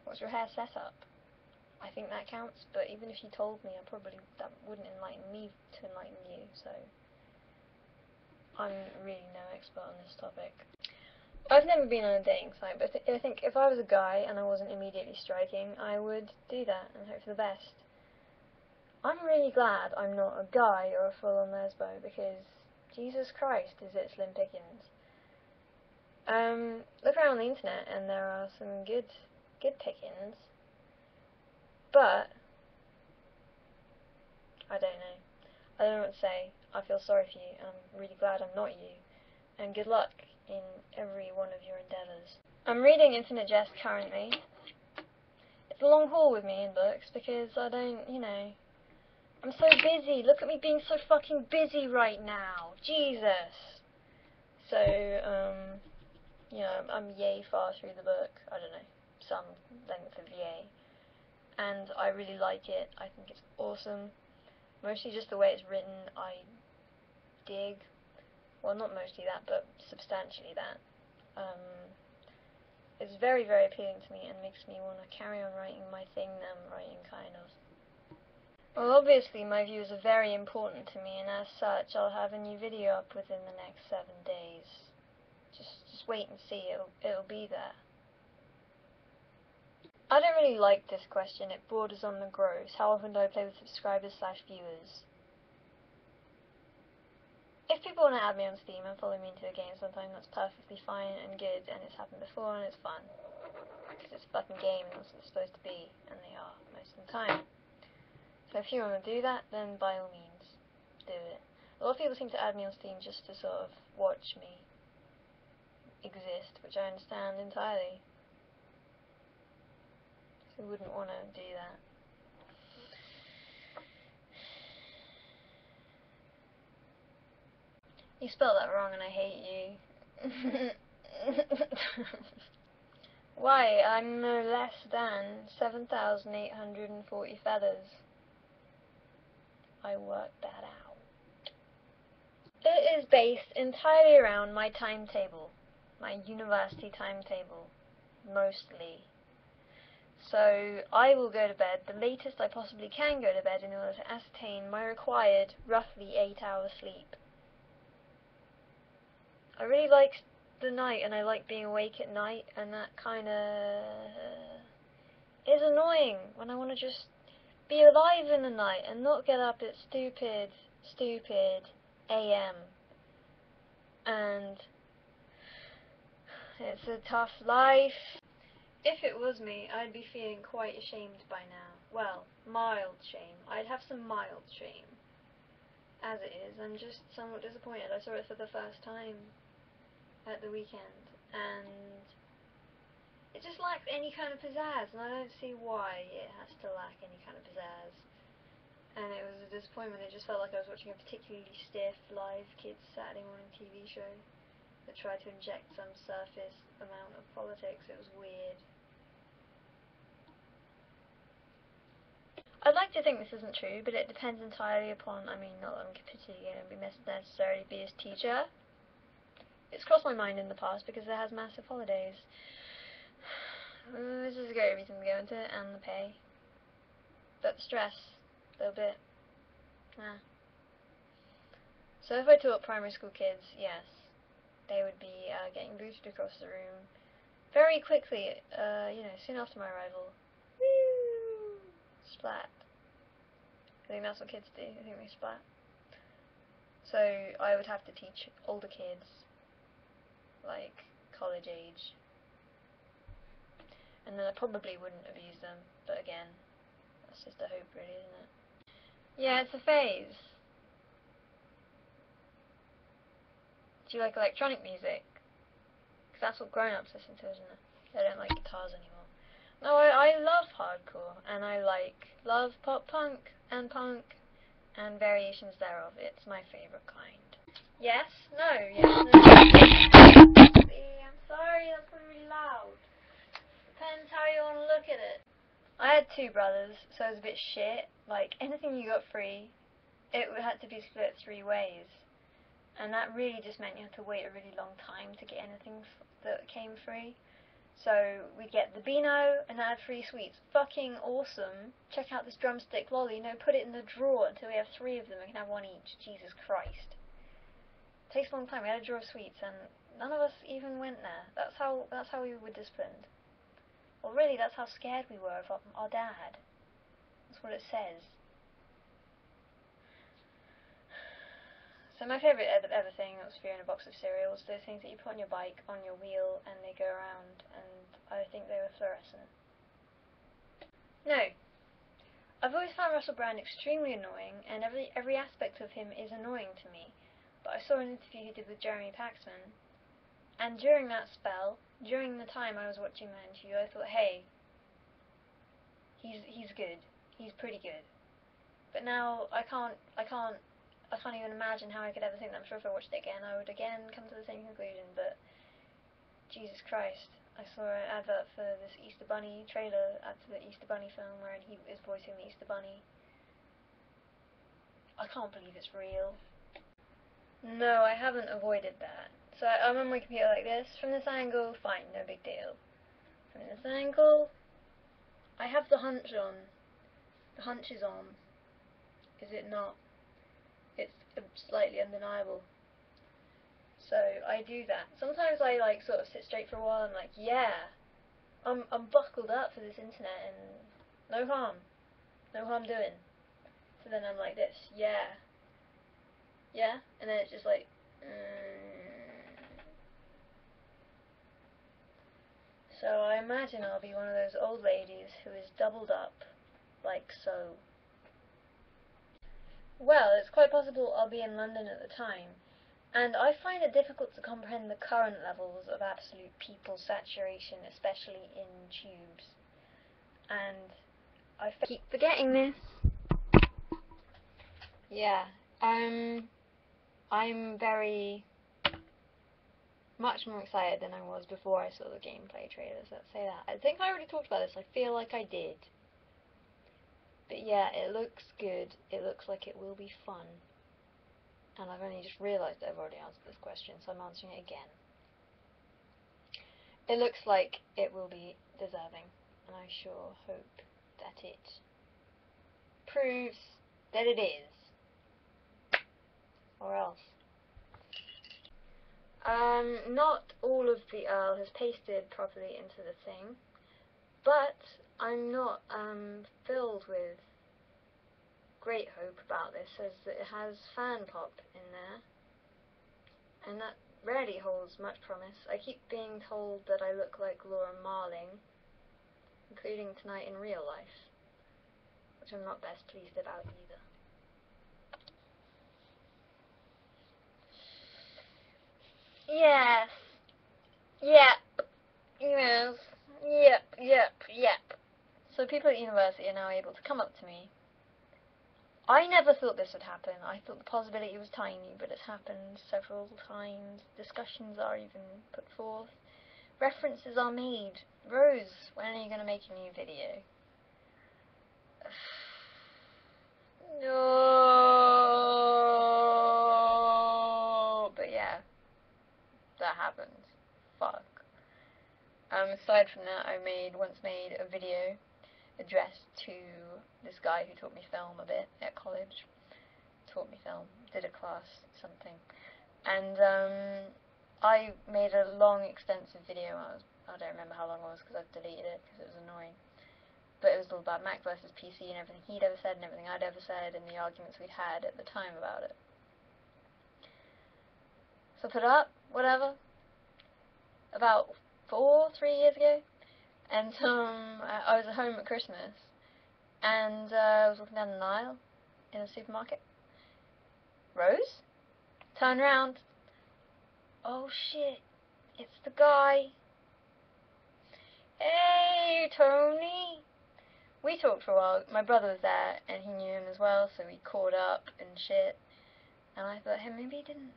What's your hair setup? I think that counts, but even if you told me, that wouldn't enlighten me to enlighten you, so I'm really no expert on this topic. I've never been on a dating site, but I think if I was a guy and I wasn't immediately striking, I would do that and hope for the best. I'm really glad I'm not a guy or a full-on lesbo, because Jesus Christ, is it slim pickings. Look around the internet and there are some good pickings, but I don't know. I don't know what to say. I feel sorry for you, and I'm really glad I'm not you, and good luck in every one of your endeavours. I'm reading Infinite Jest currently. It's a long haul with me in books, because I don't, you know, I'm so busy. Look at me being so fucking busy right now. Jesus. So, you know, I'm yay far through the book. I don't know, some length of yay. And I really like it. I think it's awesome. Mostly just the way it's written, I dig. Well, not mostly that, but substantially that. It's very, very appealing to me and makes me want to carry on writing my thing that I'm writing, kind of. Well, obviously my views are very important to me, and as such I'll have a new video up within the next 7 days. Just wait and see, it'll be there. I don't really like this question, it borders on the gross. How often do I play with subscribers/viewers? If people want to add me on Steam and follow me into a game sometime, that's perfectly fine and good, and it's happened before and it's fun. Because it's a fucking game and that's what it's supposed to be, and they are most of the time. So if you want to do that, then by all means, do it. A lot of people seem to add me on Steam just to sort of watch me exist, which I understand entirely. So I wouldn't want to do that. You spelled that wrong and I hate you. Why? I'm no less than 7,840 feathers. I worked that out. It is based entirely around my timetable. My university timetable. Mostly. So I will go to bed the latest I possibly can go to bed in order to ascertain my required roughly 8 hours sleep. I really like the night, and I like being awake at night, and that kind of is annoying when I want to just be alive in the night and not get up at stupid AM. And it's a tough life. If it was me, I'd be feeling quite ashamed by now. Well, mild shame. I'd have some mild shame. As it is, I'm just somewhat disappointed. I saw it for the first time at the weekend, and it just lacks any kind of pizzazz, and I don't see why it has to lack any kind of pizzazz. And it was a disappointment. It just felt like I was watching a particularly stiff live kids Saturday morning TV show that tried to inject some surface amount of politics. It was weird. I'd like to think this isn't true, but it depends entirely upon, not that I'm particularly going to be necessarily be his teacher. It's crossed my mind in the past because it has massive holidays. This is a great reason to go into it, and the pay. But the stress, a little bit. So if I taught primary school kids, yes, they would be getting booted across the room very quickly, soon after my arrival. Woo! Splat. I think that's what kids do. I think they splat. So I would have to teach older kids, like college age. And then I probably wouldn't abuse them, but again, that's just a hope really, isn't it? Yeah, it's a phase. Do you like electronic music? Because that's what grown-ups listen to, isn't it? They don't like guitars anymore. No, I love hardcore, and I love pop-punk and variations thereof. It's my favourite kind. Yes? No? Yes? No? I'm sorry, that's really loud. Depends how you want to look at it. I had two brothers, so it was a bit shit. Like, anything you got free, it had to be split 3 ways. And that really just meant you had to wait a really long time to get anything that came free. So we'd get the Beano and add 3 sweets. Fucking awesome. Check out this drumstick lolly. No, put it in the drawer until we have 3 of them. We can have 1 each. Jesus Christ. It takes a long time. We had a drawer of sweets and none of us even went there. That's how we were disciplined. Well, really, that's how scared we were of our dad. That's what it says. So my favourite ever thing that was free in a box of cereal was those things that you put on your bike, on your wheel, and they go around, and I think they were fluorescent. No. I've always found Russell Brand extremely annoying, and every aspect of him is annoying to me. But I saw an interview he did with Jeremy Paxman, and during that spell, during the time I was watching that interview, I thought, hey, he's good. He's pretty good. But now I can't even imagine how I could ever think that. I'm sure if I watched it again, I would again come to the same conclusion, but Jesus Christ. I saw an advert for this Easter Bunny trailer after the Easter Bunny film where he is voicing the Easter Bunny. I can't believe it's real. No, I haven't avoided that. So I'm on my computer like this. From this angle, fine, no big deal. From this angle, I have the hunch on. The hunch is on. Is it not? It's slightly undeniable. So I do that. Sometimes I sort of sit straight for a while and yeah, I'm buckled up for this internet and no harm doing. So then I'm like this, yeah, and then it's just like, So I imagine I'll be one of those old ladies who is doubled up, like so. Well, it's quite possible I'll be in London at the time, and I find it difficult to comprehend the current levels of absolute people saturation, especially in tubes. And I keep forgetting this. Yeah, I'm very much more excited than I was before I saw the gameplay trailers, let's say that. I think I already talked about this, I feel like I did. But yeah, it looks good, it looks like it will be fun. And I've only just realised I've already answered this question, so I'm answering it again. It looks like it will be deserving, and I sure hope that it proves that it is. Or else. Not all of the Earl has pasted properly into the thing, but I'm not filled with great hope about this, as it has fan pop in there, and that rarely holds much promise. I keep being told that I look like Laura Marling, including tonight in real life, which I'm not best pleased about either. Yes. Yep. Yes. Yep. So people at university are now able to come up to me. I never thought this would happen. I thought the possibility was tiny, but it's happened several times. Discussions are even put forth. References are made. Rose, when are you going to make a new video? No. But yeah, that happened. Fuck. Aside from that, I once made a video addressed to this guy who taught me film a bit at college. Taught me film, did a class, something. And I made a long, extensive video. I don't remember how long it was because I've deleted it because it was annoying. But it was all about Mac versus PC and everything he'd ever said and everything I'd ever said and the arguments we'd had at the time about it. So I put it up, whatever, about 3 years ago, and I was at home at Christmas, and I was walking down the aisle in a supermarket. Rose? Turn around. Oh shit, it's the guy. Hey, Tony. We talked for a while. My brother was there, and he knew him as well, so we caught up and shit. And I thought, hey, maybe he didn't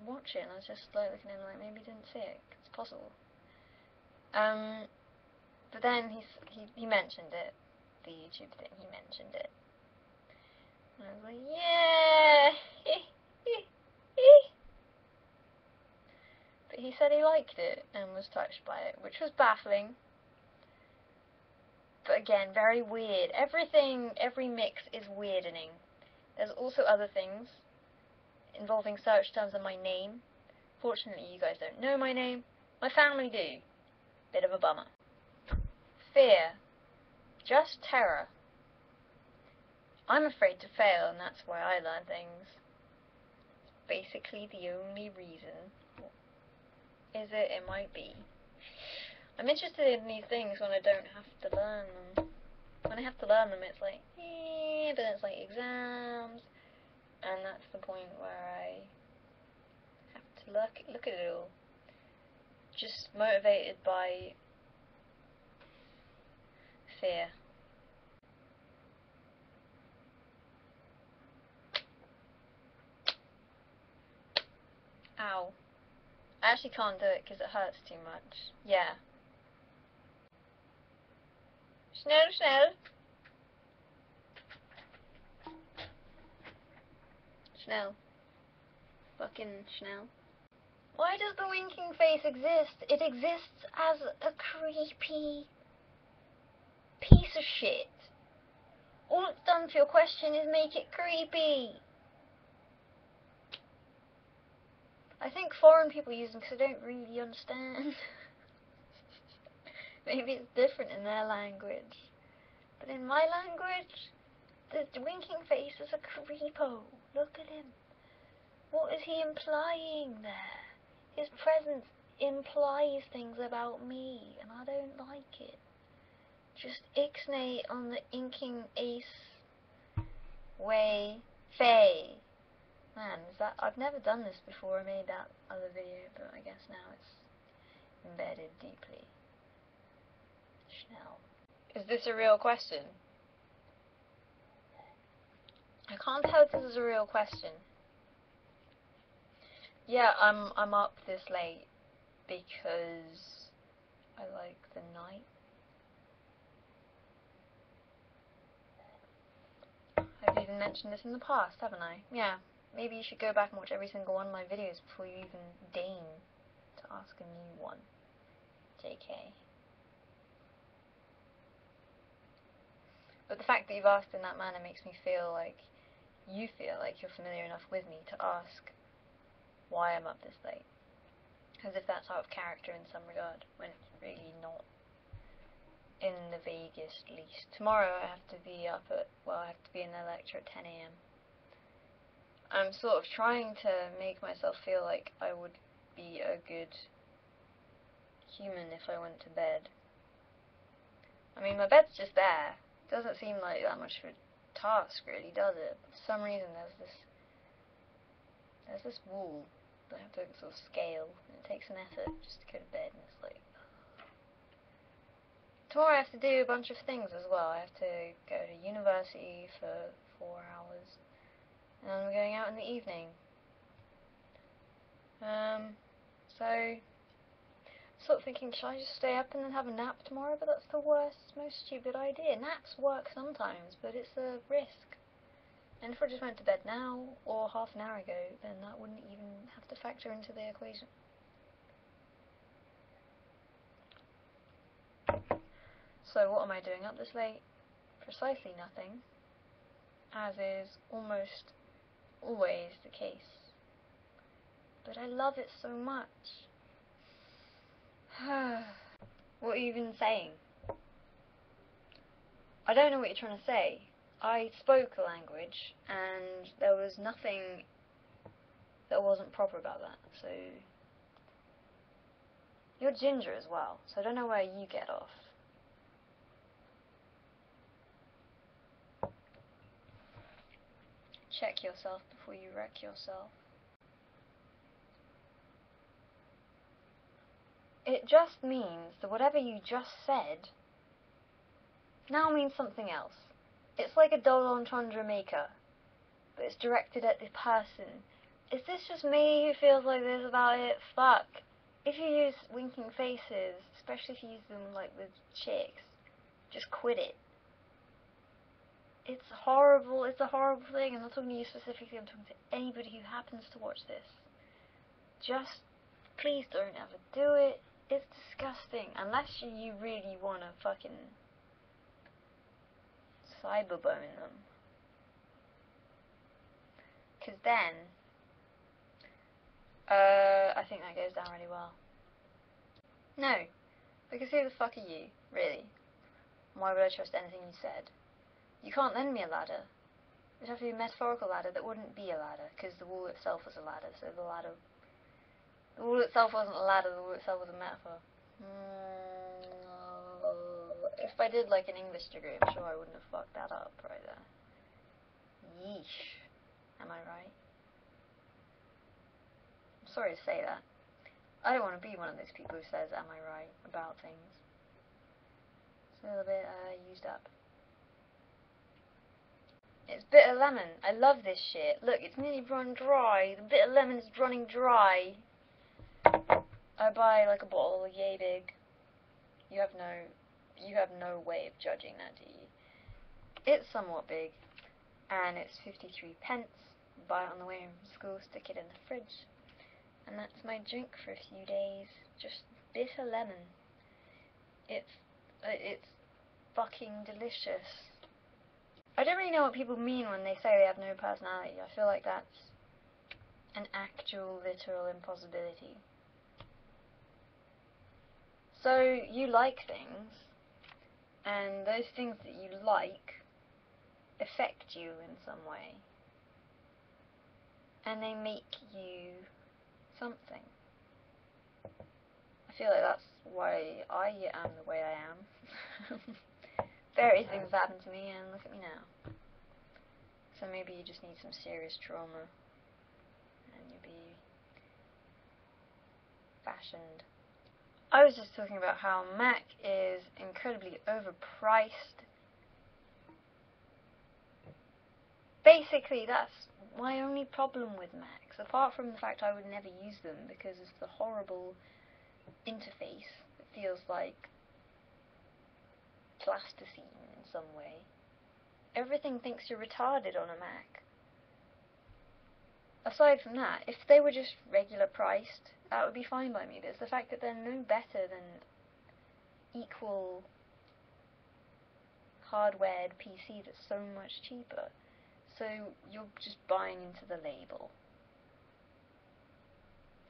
watch it. And I was just like looking at him like, maybe he didn't see it. It's possible. But then he mentioned it, the YouTube thing. He mentioned it, and I was like, yeah. But he said he liked it and was touched by it, which was baffling. But again, very weird. Every mix is weirding. There's also other things involving search terms and my name. Fortunately, you guys don't know my name. My family do. Bit of a bummer. Fear. Just terror. I'm afraid to fail, and that's why I learn things. Basically the only reason. Is it? It might be. I'm interested in these things when I don't have to learn them. When I have to learn them, it's like, but it's like exams, and that's the point where I have to look at it all. Just motivated by fear. Ow. I actually can't do it because it hurts too much. Yeah. Schnell. Schnell. Fucking Schnell. Why does the winking face exist? It exists as a creepy piece of shit. All it's done for your question is make it creepy. I think foreign people use them because they don't really understand. Maybe it's different in their language. But in my language, the winking face is a creepo. Look at him. What is he implying there? His presence implies things about me, and I don't like it. Just ixnay on the inking ace way fey. Man, I've never done this before I made that other video, but I guess now it's embedded deeply. Schnell. Is this a real question? I can't tell if this is a real question. Yeah, I'm up this late because I like the night. I've even mentioned this in the past, haven't I? Yeah. Maybe you should go back and watch every single one of my videos before you even deign to ask a new one. JK. But the fact that you've asked in that manner makes me feel like you feel like you're familiar enough with me to ask why I'm up this late. As if that's out of character in some regard, when it's really not. in the vaguest least. Tomorrow I have to be up at, well, I have to be in the lecture at 10 AM. I'm sort of trying to make myself feel like I would be a good human if I went to bed. I mean, my bed's just there. It doesn't seem like that much of a task, really, does it? But for some reason, there's this wall that I have to sort of scale, and it takes an effort just to go to bed, and it's like... Tomorrow I have to do a bunch of things as well. I have to go to university for 4 hours, and I'm going out in the evening. So, sort of thinking, should I just stay up and then have a nap tomorrow? But that's the worst, most stupid idea. Naps work sometimes, but it's a risk. And if I just went to bed now, or half an hour ago, then that wouldn't even have to factor into the equation. So what am I doing up this late? Precisely nothing, as is almost always the case. But I love it so much. What are you even saying? I don't know what you're trying to say. I spoke a language, and there was nothing that wasn't proper about that, so... You're ginger as well, so I don't know where you get off. Check yourself before you wreck yourself. It just means that whatever you just said now means something else. It's like a double entendre maker, but it's directed at the person. Is this just me who feels like this about it? Fuck. If you use winking faces, especially if you use them like with chicks, just quit it. It's horrible, it's a horrible thing. I'm not talking to you specifically, I'm talking to anybody who happens to watch this. Just, please don't ever do it. It's disgusting. Unless you really want to fucking cyberbone them. Because then, I think that goes down really well. No. Because who the fuck are you, really? Why would I trust anything you said? You can't lend me a ladder. It'd have to be a metaphorical ladder that wouldn't be a ladder, because the wall itself was a ladder, so the wall itself wasn't a ladder, the wall itself was a metaphor. If I did like an English degree, I'm sure I wouldn't have fucked that up right there. Yeesh. Am I right? I'm sorry to say that. I don't want to be one of those people who says, am I right, about things. It's a little bit used up. It's bitter lemon. I love this shit. Look, it's nearly run dry. The bitter lemon's running dry. I buy like a bottle, yay big. You have no way of judging that, do you? It's somewhat big, and it's 53 pence. Buy it on the way home from school, stick it in the fridge, and that's my drink for a few days. Just bitter lemon. It's fucking delicious. I don't really know what people mean when they say they have no personality. I feel like that's an actual, literal impossibility. So, you like things, and those things that you like affect you in some way, and they make you something. I feel like that's why I am the way I am. Various things happen to me, and look at me now. So maybe you just need some serious trauma, and you'll be fashioned. I was just talking about how Mac is incredibly overpriced. Basically, that's my only problem with Macs, apart from the fact I would never use them because of the horrible interface that feels like plasticine in some way. Everything thinks you're retarded on a Mac. Aside from that, if they were just regular priced, that would be fine by me, but it's the fact that they're no better than equal hardwared PC that's so much cheaper. So you're just buying into the label.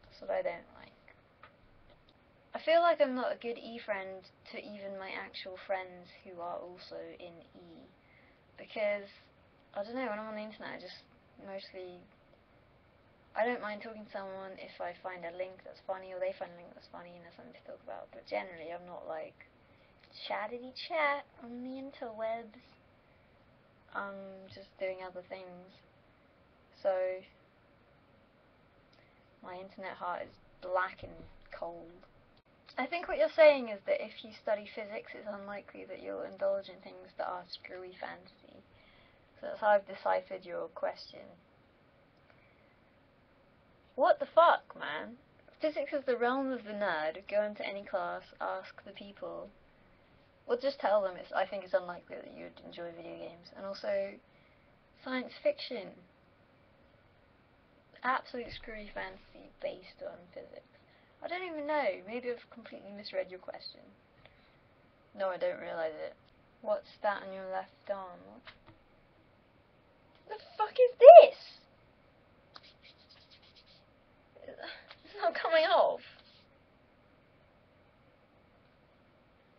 That's what I don't like. I feel like I'm not a good E-friend to even my actual friends who are also in E, because, I don't know, when I'm on the internet I just mostly, I don't mind talking to someone if I find a link that's funny, or they find a link that's funny and there's something to talk about, but generally I'm not like, chattity chat on the interwebs. I'm just doing other things, so my internet heart is black and cold. I think what you're saying is that if you study physics, it's unlikely that you'll indulge in things that are screwy fantasy. So that's how I've deciphered your question. What the fuck, man? Physics is the realm of the nerd. Go into any class, ask the people. Well, just tell them I think it's unlikely that you'd enjoy video games. And also, science fiction. Absolute screwy fantasy based on physics. I don't even know. Maybe I've completely misread your question. No, I don't realise it. What's that on your left arm? What the fuck is this? It's not coming off.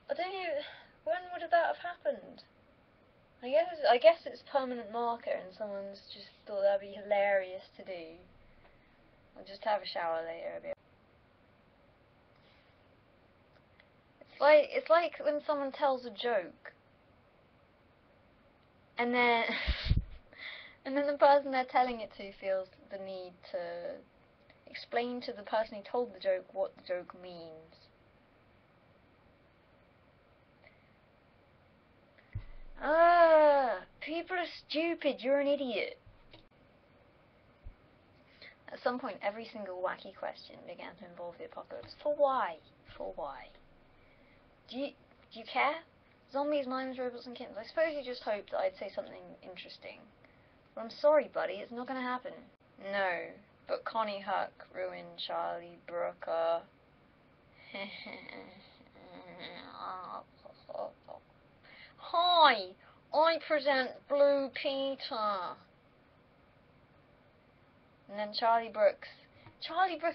I don't know. When would that have happened? I guess it's permanent marker and someone's just thought that'd be hilarious to do. I'll just have a shower later. It's like when someone tells a joke, and then and then the person they're telling it to feels the need to explain to the person who told the joke what the joke means. People are stupid, you're an idiot. At some point, every single wacky question began to involve the apocalypse. For why? For why? Do you care? Zombies, mimes, robots, and kittens. I suppose you just hoped that I'd say something interesting. But I'm sorry, buddy, it's not gonna happen. No, but Connie Huck ruined Charlie Brooker. Hi, I present Blue Peter. And then Charlie Brooks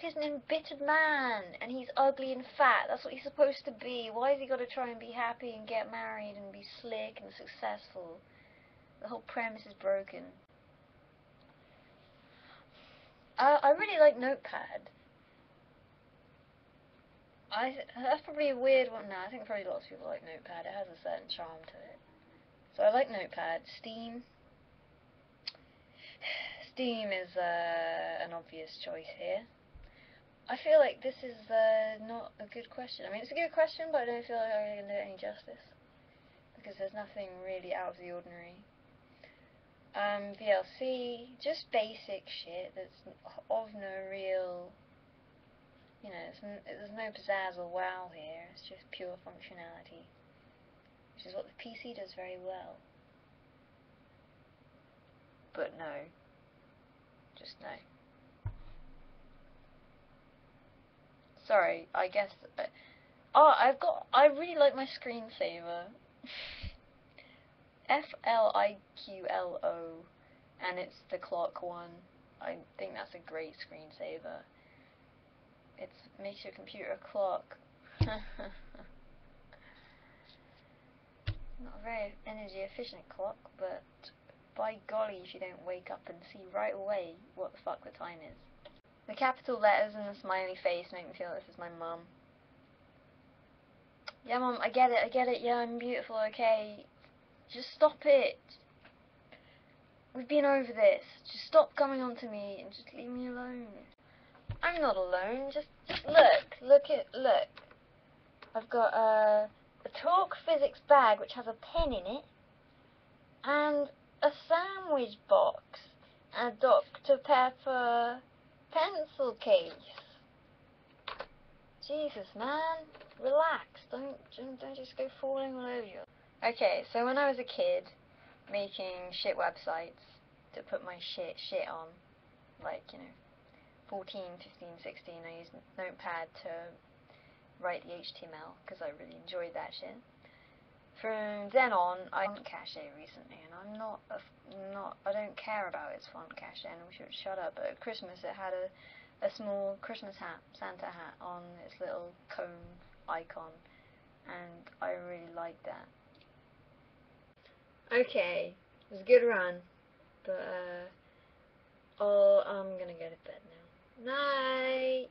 is an embittered man, and he's ugly and fat. That's what he's supposed to be. Why has he got to try and be happy and get married and be slick and successful? The whole premise is broken. I really like Notepad. That's probably a weird one now. I think probably lots of people like Notepad. It has a certain charm to it. So I like Notepad. Steam is an obvious choice here. I feel like this is not a good question. I mean, it's a good question, but I don't feel like I can do it any justice, because there's nothing really out of the ordinary. VLC, just basic shit that's of no real, you know, there's no pizzazz or wow here. It's just pure functionality, which is what the PC does very well. But no. Just no. Sorry, I guess. I really like my screensaver. FLIQLO, and it's the clock one. I think that's a great screensaver. It makes your computer a clock. Not a very energy efficient clock, but by golly if you don't wake up and see right away what the fuck the time is. The capital letters and the smiley face make me feel like this is my mum. Yeah, Mum, I get it, yeah, I'm beautiful, okay. Just stop it. We've been over this. Just stop coming on to me and just leave me alone. I'm not alone, just look. I've got a talk physics bag which has a pen in it, and a sandwich box, and a Dr. Pepper pencil case. Jesus, man, relax. Don't just go falling all over you. Okay, so when I was a kid, making shit websites to put my shit on, like, you know, 14, 15, 16, I used Notepad to write the HTML because I really enjoyed that shit. From then on, I font cache recently, and I don't care about its font cache, and we should shut up. But at Christmas, it had a a small Christmas hat, Santa hat, on its little cone icon, and I really like that. Okay, it was a good run, but I'm gonna go to bed now. Night!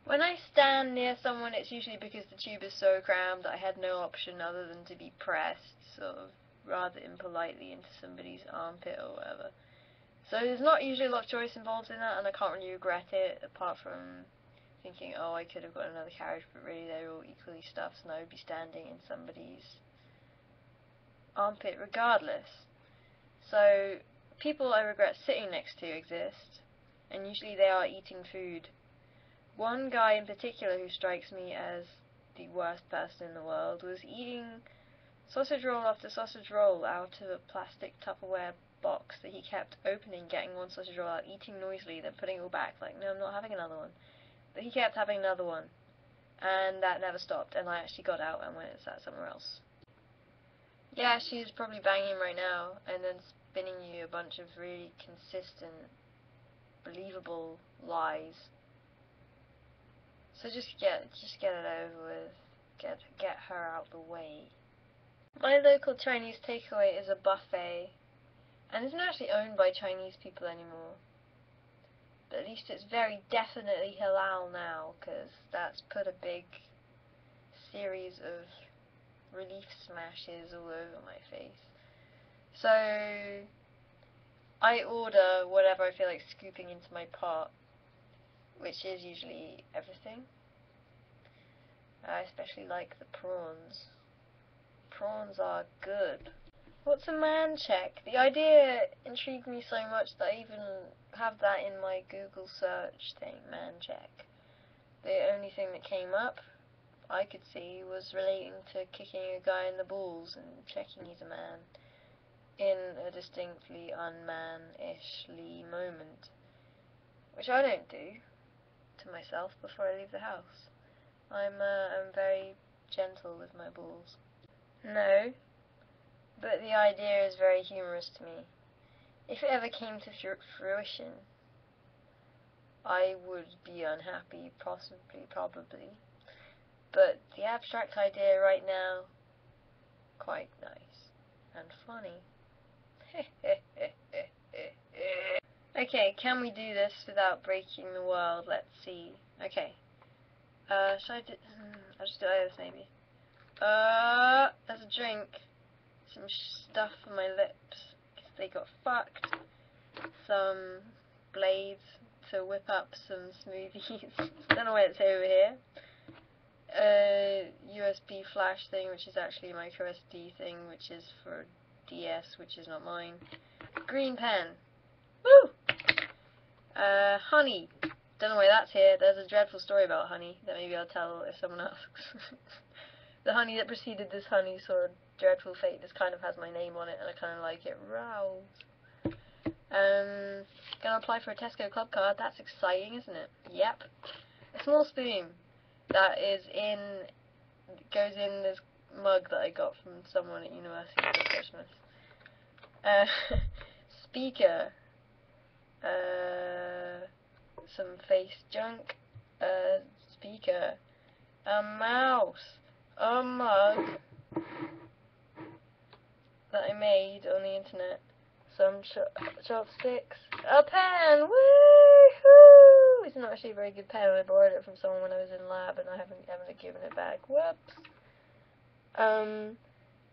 When I stand near someone, it's usually because the tube is so crammed that I had no option other than to be pressed, sort of, rather impolitely into somebody's armpit or whatever. So there's not usually a lot of choice involved in that, and I can't really regret it, apart from thinking, oh, I could have got another carriage, but really they're all equally stuffed, and I would be standing in somebody's armpit regardless. So, people I regret sitting next to exist, and usually they are eating food. One guy in particular who strikes me as the worst person in the world was eating sausage roll after sausage roll out of a plastic Tupperware box that he kept opening, getting one sausage roll out, eating noisily, then putting it all back, like, no, I'm not having another one. But he kept having another one, and that never stopped, and I actually got out and went and sat somewhere else. Yeah, she's probably banging right now, and then spinning you a bunch of really consistent, believable lies. So just get it over with. Get her out the way. My local Chinese takeaway is a buffet, and it's not actually owned by Chinese people anymore. But at least it's very definitely halal now, because that's put a big series of relief smashes all over my face. So I order whatever I feel like scooping into my pot, which is usually everything. I especially like the prawns. Prawns are good. What's a man check? The idea intrigued me so much that I even have that in my Google search thing, man check. The only thing that came up I could see was relating to kicking a guy in the balls and checking he's a man in a distinctly unman-ishly moment, which I don't do to myself before I leave the house. I'm very gentle with my balls. No, but the idea is very humorous to me. If it ever came to fruition, I would be unhappy, probably. But the abstract idea right now, quite nice and funny. Okay, can we do this without breaking the world? Let's see. Okay. Should I do... I'll just do this maybe. There's a drink. Some stuff on my lips, because they got fucked. Some blades to whip up some smoothies. Don't know why it's over here. USB flash thing, which is actually a micro SD thing, which is for DS, which is not mine. Green pen. Woo! Honey. Don't know why that's here. There's a dreadful story about honey that maybe I'll tell if someone asks. The honey that preceded this honey saw a dreadful fate. This kind of has my name on it, and I kind of like it. Rouse. Gonna apply for a Tesco club card. That's exciting, isn't it? Yep. A small spoon that goes in this mug that I got from someone at university for Christmas. Speaker. Some face junk. Speaker. A mouse. A mug that I made on the internet. Some chopsticks. A pen! Woohoo! It's not actually a very good pen. I borrowed it from someone when I was in lab and I haven't ever given it back. Whoops.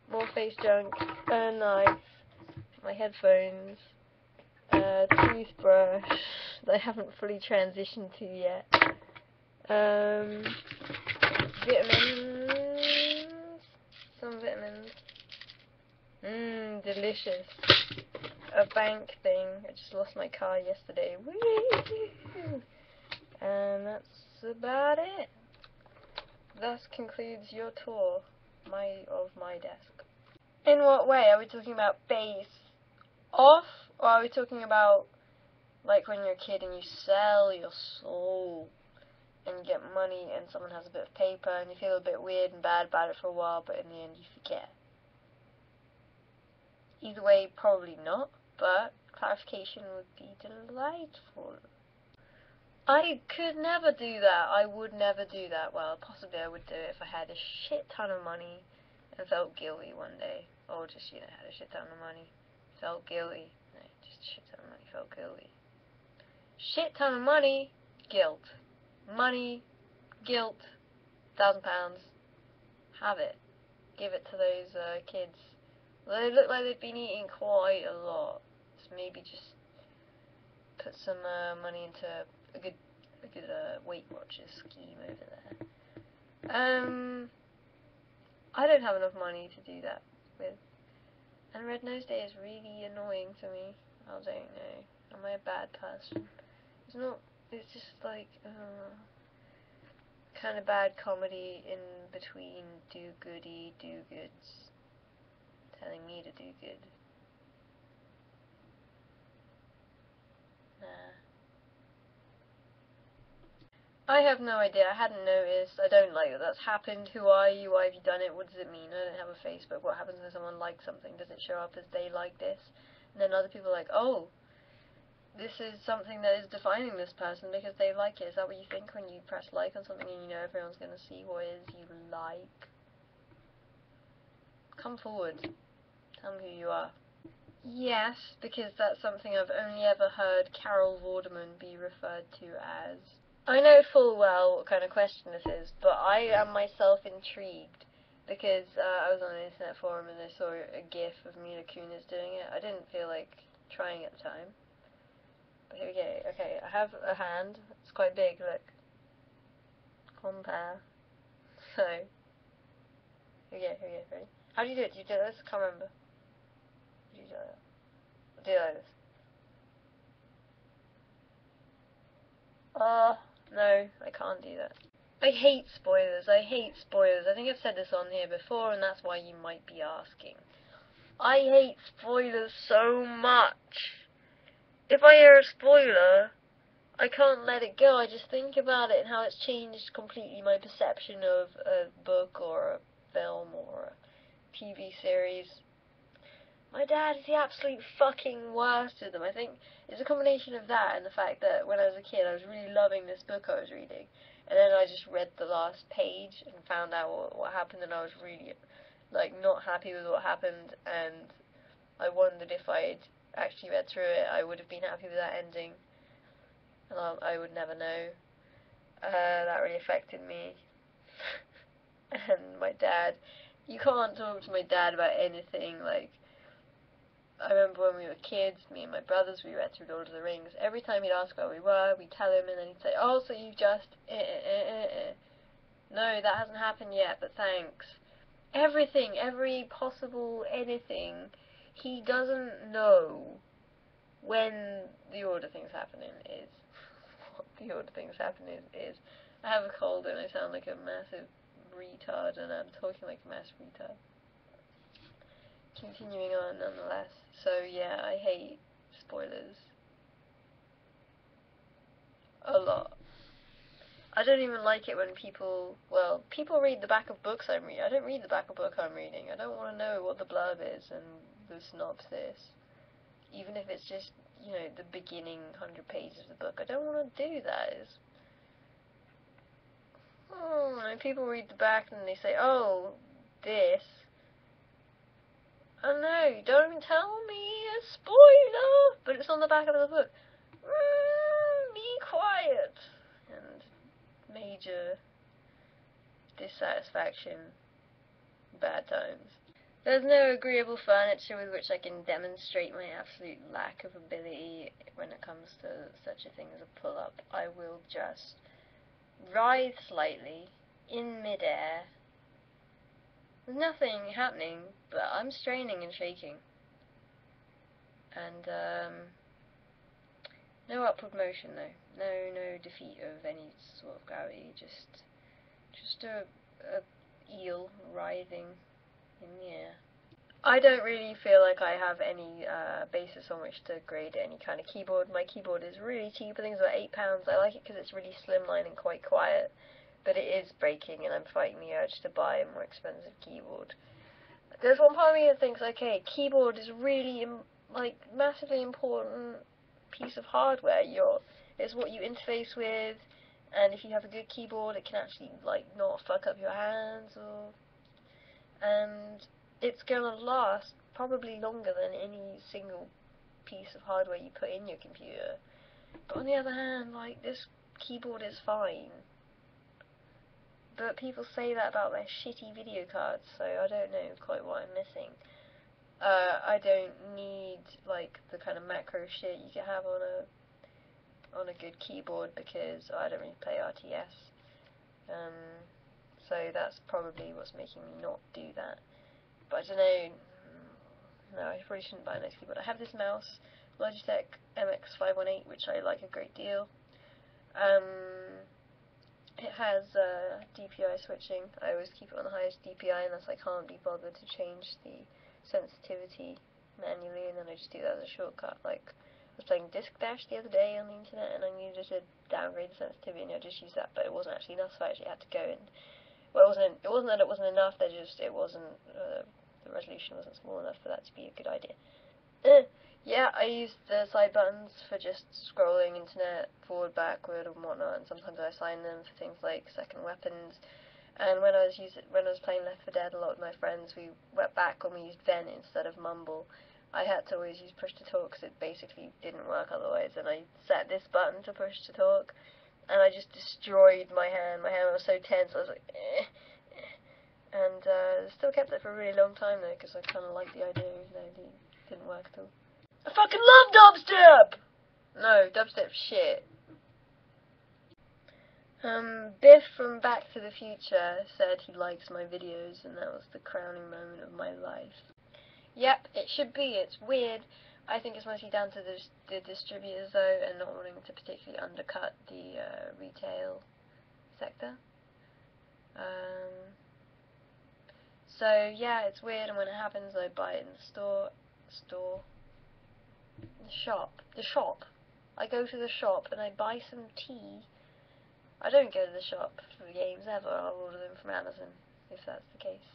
More face junk. A knife. My headphones. A toothbrush that I haven't fully transitioned to yet. Vitamins. Some vitamins. Delicious. A bank thing. I just lost my car yesterday. Whee! And that's about it. Thus concludes your tour of my desk. In what way? Are we talking about base off? Or are we talking about like when you're a kid and you sell your soul and you get money and someone has a bit of paper and you feel a bit weird and bad about it for a while, but in the end you forget? Either way, probably not, but clarification would be delightful. I could never do that. I would never do that. Well, possibly I would do it if I had a shit ton of money and felt guilty one day. Or just, had a shit ton of money, felt guilty. No, just a shit ton of money, felt guilty. Shit ton of money, guilt. Money, guilt, £1,000. Have it. Give it to those kids. Well, they look like they've been eating quite a lot. So maybe just put some money into a good Weight Watchers scheme over there. I don't have enough money to do that with. And Red Nose Day is really annoying to me. I don't know. Am I a bad person? It's not. It's just like kind of bad comedy in between do-goods telling me to do good. Nah. I have no idea. I hadn't noticed. I don't like that that's happened. Who are you? Why have you done it? What does it mean? I don't have a Facebook. What happens when someone likes something? Does it show up as they like this? And then other people are like, oh, this is something that is defining this person because they like it. Is that what you think when you press like on something and you know everyone's going to see what it is you like? Come forward. Tell me who you are. Yes, because that's something I've only ever heard Carol Vorderman be referred to as. I know full well what kind of question this is, but I am myself intrigued because I was on an internet forum and I saw a gif of Mila Kunis doing it. I didn't feel like trying at the time. But here we go. Okay, I have a hand. It's quite big, look. Compare. So, here we go, ready? How do you do it? Do you do this? I can't remember. Do you do that? Do it like this. No, I can't do that. I hate spoilers. I think I've said this on here before, and that's why you might be asking. I hate spoilers so much. If I hear a spoiler, I can't let it go. I just think about it and how it's changed completely my perception of a book or a film or a TV series. My dad is the absolute fucking worst of them. I think it's a combination of that and the fact that when I was a kid I was really loving this book I was reading, and then I just read the last page and found out what happened, and I was really not happy with what happened, and I wondered if I'd actually read through it I would have been happy with that ending, and I would never know. That really affected me. And my dad, you can't talk to my dad about anything I remember when we were kids, me and my brothers, we read through Lord of the Rings. Every time he'd ask where we were, we'd tell him, and then he'd say, "Oh, so you've just No, that hasn't happened yet, but thanks." Everything, every possible anything, he doesn't know when the order things happening is. What the order things happening is. I have a cold and I sound like a massive retard, and I'm talking like a massive retard. Continuing on, nonetheless. So yeah, I hate spoilers a lot. I don't even like it when people read the back of books I'm reading. I don't read the back of book I'm reading. I don't want to know what the blurb is and the synopsis. Even if it's just, the beginning 100 pages of the book. I don't want to do that. And people read the back and they say, "Oh, this." Oh no, don't even tell me a spoiler! But it's on the back of the book. Be quiet! And major dissatisfaction, bad times. There's no agreeable furniture with which I can demonstrate my absolute lack of ability when it comes to such a thing as a pull-up. I will just writhe slightly in mid-air. There's nothing happening, but I'm straining and shaking. And, no upward motion though. No defeat of any sort of gravity. Just a eel writhing in the air. I don't really feel like I have any basis on which to grade any kind of keyboard. My keyboard is really cheap. I think it's about £8. I like it because it's really slimline and quite quiet. But it is breaking, and I'm fighting the urge to buy a more expensive keyboard. There's one part of me that thinks, okay, keyboard is really, massively important piece of hardware. It's what you interface with, and if you have a good keyboard, it can actually, not fuck up your hands, and it's gonna last probably longer than any single piece of hardware you put in your computer. But on the other hand, this keyboard is fine. But people say that about their shitty video cards, so I don't know quite what I'm missing. I don't need, the kind of macro shit you can have on a good keyboard, because I don't really play RTS. So that's probably what's making me not do that. But I don't know, no, I probably shouldn't buy a nice keyboard. I have this mouse, Logitech MX518, which I like a great deal. It has DPI switching. I always keep it on the highest DPI unless I can't be bothered to change the sensitivity manually, and then I just do that as a shortcut. I was playing Disc Dash the other day on the internet, and I needed to downgrade the sensitivity, and I just used that, but it wasn't actually enough, so I actually had to go and, it wasn't that it wasn't enough, it wasn't, the resolution wasn't small enough for that to be a good idea. Yeah, I use the side buttons for just scrolling internet, forward, backward, and whatnot, and sometimes I assign them for things like second weapons. And when I was playing Left 4 Dead, a lot of my friends, we went back when we used Vent instead of Mumble. I had to always use push to talk because it basically didn't work otherwise, and I set this button to push to talk, and I just destroyed my hand. My hand was so tense, I was like, and still kept it for a really long time though, because I kind of liked the idea, even though it didn't work at all. I fucking love dubstep! No, dubstep's shit. Biff from Back to the Future said he likes my videos, and that was the crowning moment of my life. Yep, it should be. It's weird. I think it's mostly down to the distributors, though, and not wanting to particularly undercut the retail sector. So, yeah, it's weird, and when it happens, I buy it in the the shop. I go to the shop and I buy some tea. I don't go to the shop for games ever. I'll order them from Amazon, if that's the case.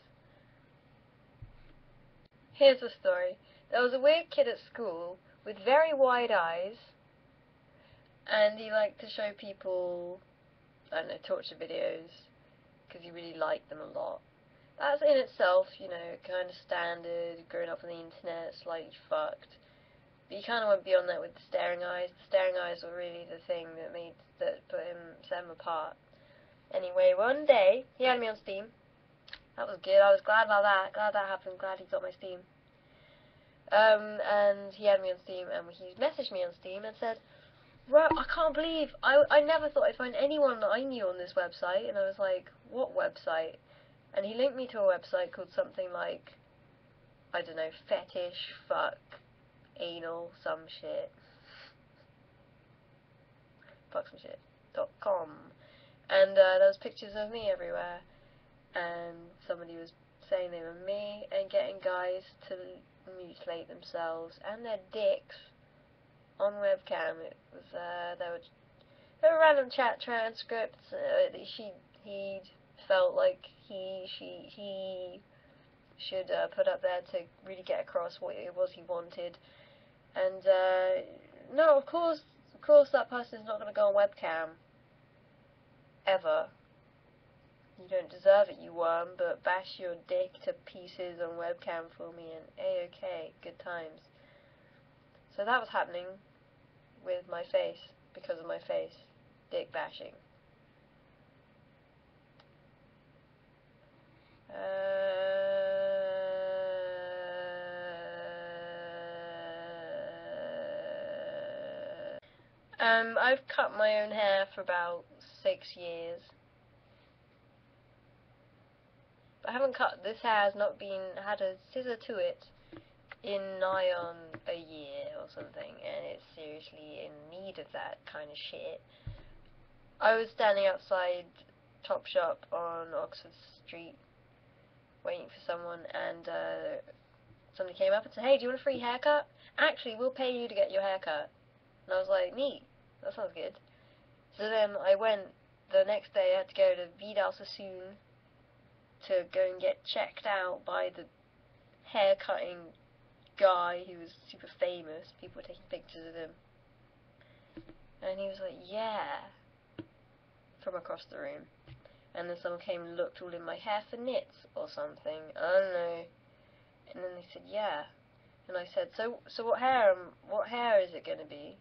Here's the story. There was a weird kid at school with very wide eyes, and he liked to show people, I don't know, torture videos, because he really liked them a lot. That's in itself, kind of standard, growing up on the internet, slightly fucked. But you kind of went beyond that with the staring eyes. The staring eyes were really the thing that set him apart. Anyway, one day, he had me on Steam. That was good. I was glad about that. Glad that happened. Glad he got my Steam. And he had me on Steam, and he messaged me on Steam and said, "Bro, I can't believe, I never thought I'd find anyone that I knew on this website." And I was like, "What website?" And he linked me to a website called something like, I don't know, fetish, fuck, anal, some shit. Fuck some shit. .com. And there was pictures of me everywhere. And somebody was saying they were me and getting guys to mutilate themselves and their dicks on webcam. It was there were random chat transcripts. He felt like he should put up there to really get across what it was he wanted. And no, of course that person's not going to go on webcam ever. You don't deserve it, you worm, but bash your dick to pieces on webcam for me and A-OK, good times. So that was happening with my face, because of my face, dick bashing. I've cut my own hair for about 6 years. I haven't cut, this hair has not had a scissor to it in nigh on a year or something, and it's seriously in need of that kind of shit. I was standing outside Topshop on Oxford Street waiting for someone, and somebody came up and said, "Hey, do you want a free haircut? Actually, we'll pay you to get your haircut." And I was like, "Neat, that sounds good." So then I went, the next day I had to go to Vidal Sassoon to go and get checked out by the hair-cutting guy who was super famous. People were taking pictures of him. And he was like, "Yeah," from across the room. And then someone came and looked all in my hair for nits or something. I don't know. And then they said, "Yeah." And I said, so what hair is it going to be?"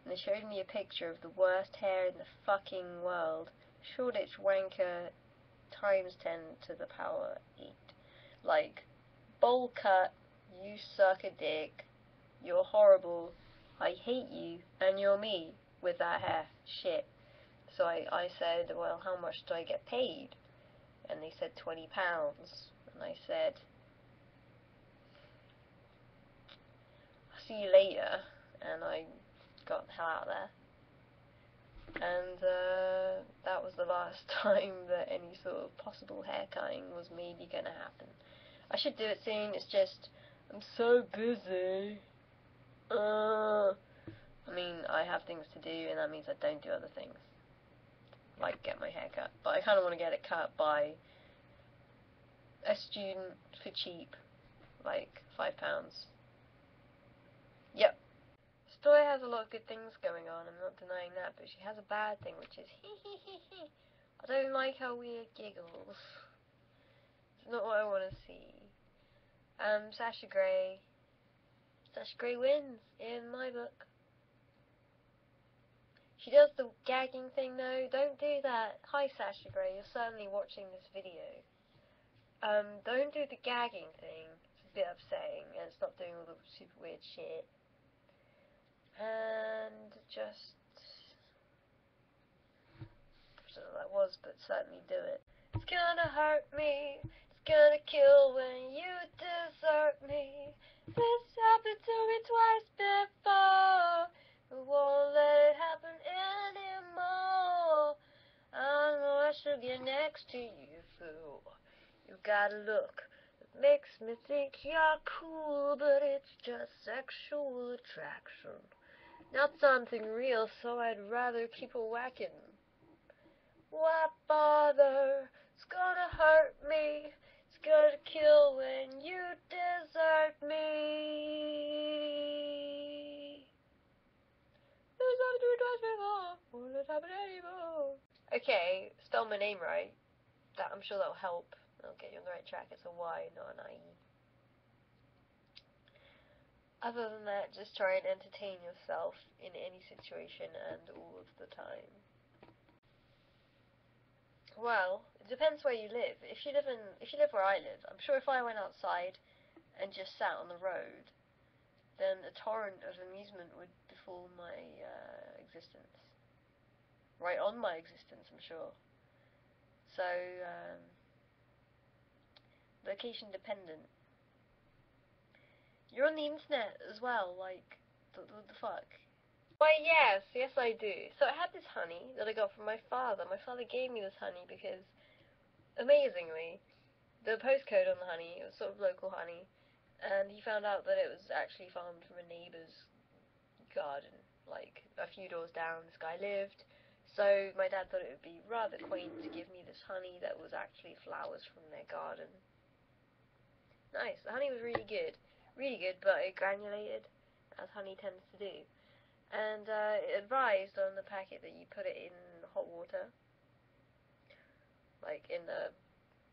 And they showed me a picture of the worst hair in the fucking world. Shoreditch wanker times 10 to the power 8. Like, bowl cut, you suck a dick, you're horrible, I hate you, and you're me with that hair. Shit. So I said, "Well, how much do I get paid?" And they said £20. And I said, "I'll see you later." And I got the hell out of there. And that was the last time that any sort of possible hair cutting was maybe going to happen. I should do it soon, it's just, I'm so busy. I mean, I have things to do, and that means I don't do other things. Like get my hair cut. But I kind of want to get it cut by a student for cheap. Like £5. Yep. Story has a lot of good things going on, I'm not denying that, but she has a bad thing, which is hee. I don't like her weird giggles. It's not what I want to see. Sasha Grey wins in my book. She does the gagging thing though. Don't do that. Hi Sasha Grey, you're certainly watching this video. Don't do the gagging thing. It's a bit upsetting, and stop doing all the super weird shit. And just, I don't know what that was, but certainly do it. It's gonna hurt me. It's gonna kill when you desert me. This happened to me twice before. I won't let it happen anymore. I know I should get next to you, fool. You got a look that makes me think you're cool, but it's just sexual attraction. Not something real, so I'd rather keep a whacking. Why bother? It's gonna hurt me. It's gonna kill when you desert me. This happened to me twice before. Won't it happen anymore? Okay, spell my name right. I'm sure that'll help. That'll get you on the right track. It's a Y, not an I-E. Other than that, just try and entertain yourself in any situation and all of the time. Well, it depends where you live. If you live where I live, I'm sure if I went outside and just sat on the road, then a torrent of amusement would befall my existence. Right on my existence, I'm sure. So, location dependent. You're on the internet as well, like, the fuck? Why, yes I do. So I had this honey that I got from my father. My father gave me this honey because, amazingly, the postcode on the honey, it was sort of local honey, and he found out that it was actually farmed from a neighbour's garden, like, a few doors down this guy lived. So my dad thought it would be rather quaint to give me this honey that was actually flowers from their garden. Nice. The honey was really good, but it granulated, as honey tends to do. And it advised on the packet that you put it in hot water, like in a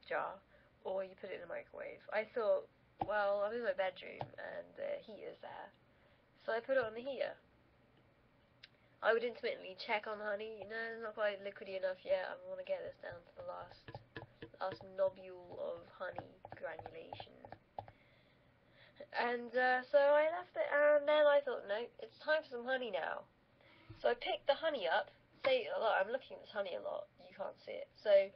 jar, or you put it in a microwave. I thought, well, I'm in my bedroom and the heater's there, so I put it on the heater. I would intermittently check on the honey. You know, it's not quite liquidy enough yet. I want to get this down to the last nobule of honey granulation. And so I left it, and then I thought, no, it's time for some honey now. So I picked the honey up. I'm looking at this honey a lot. You can't see it. So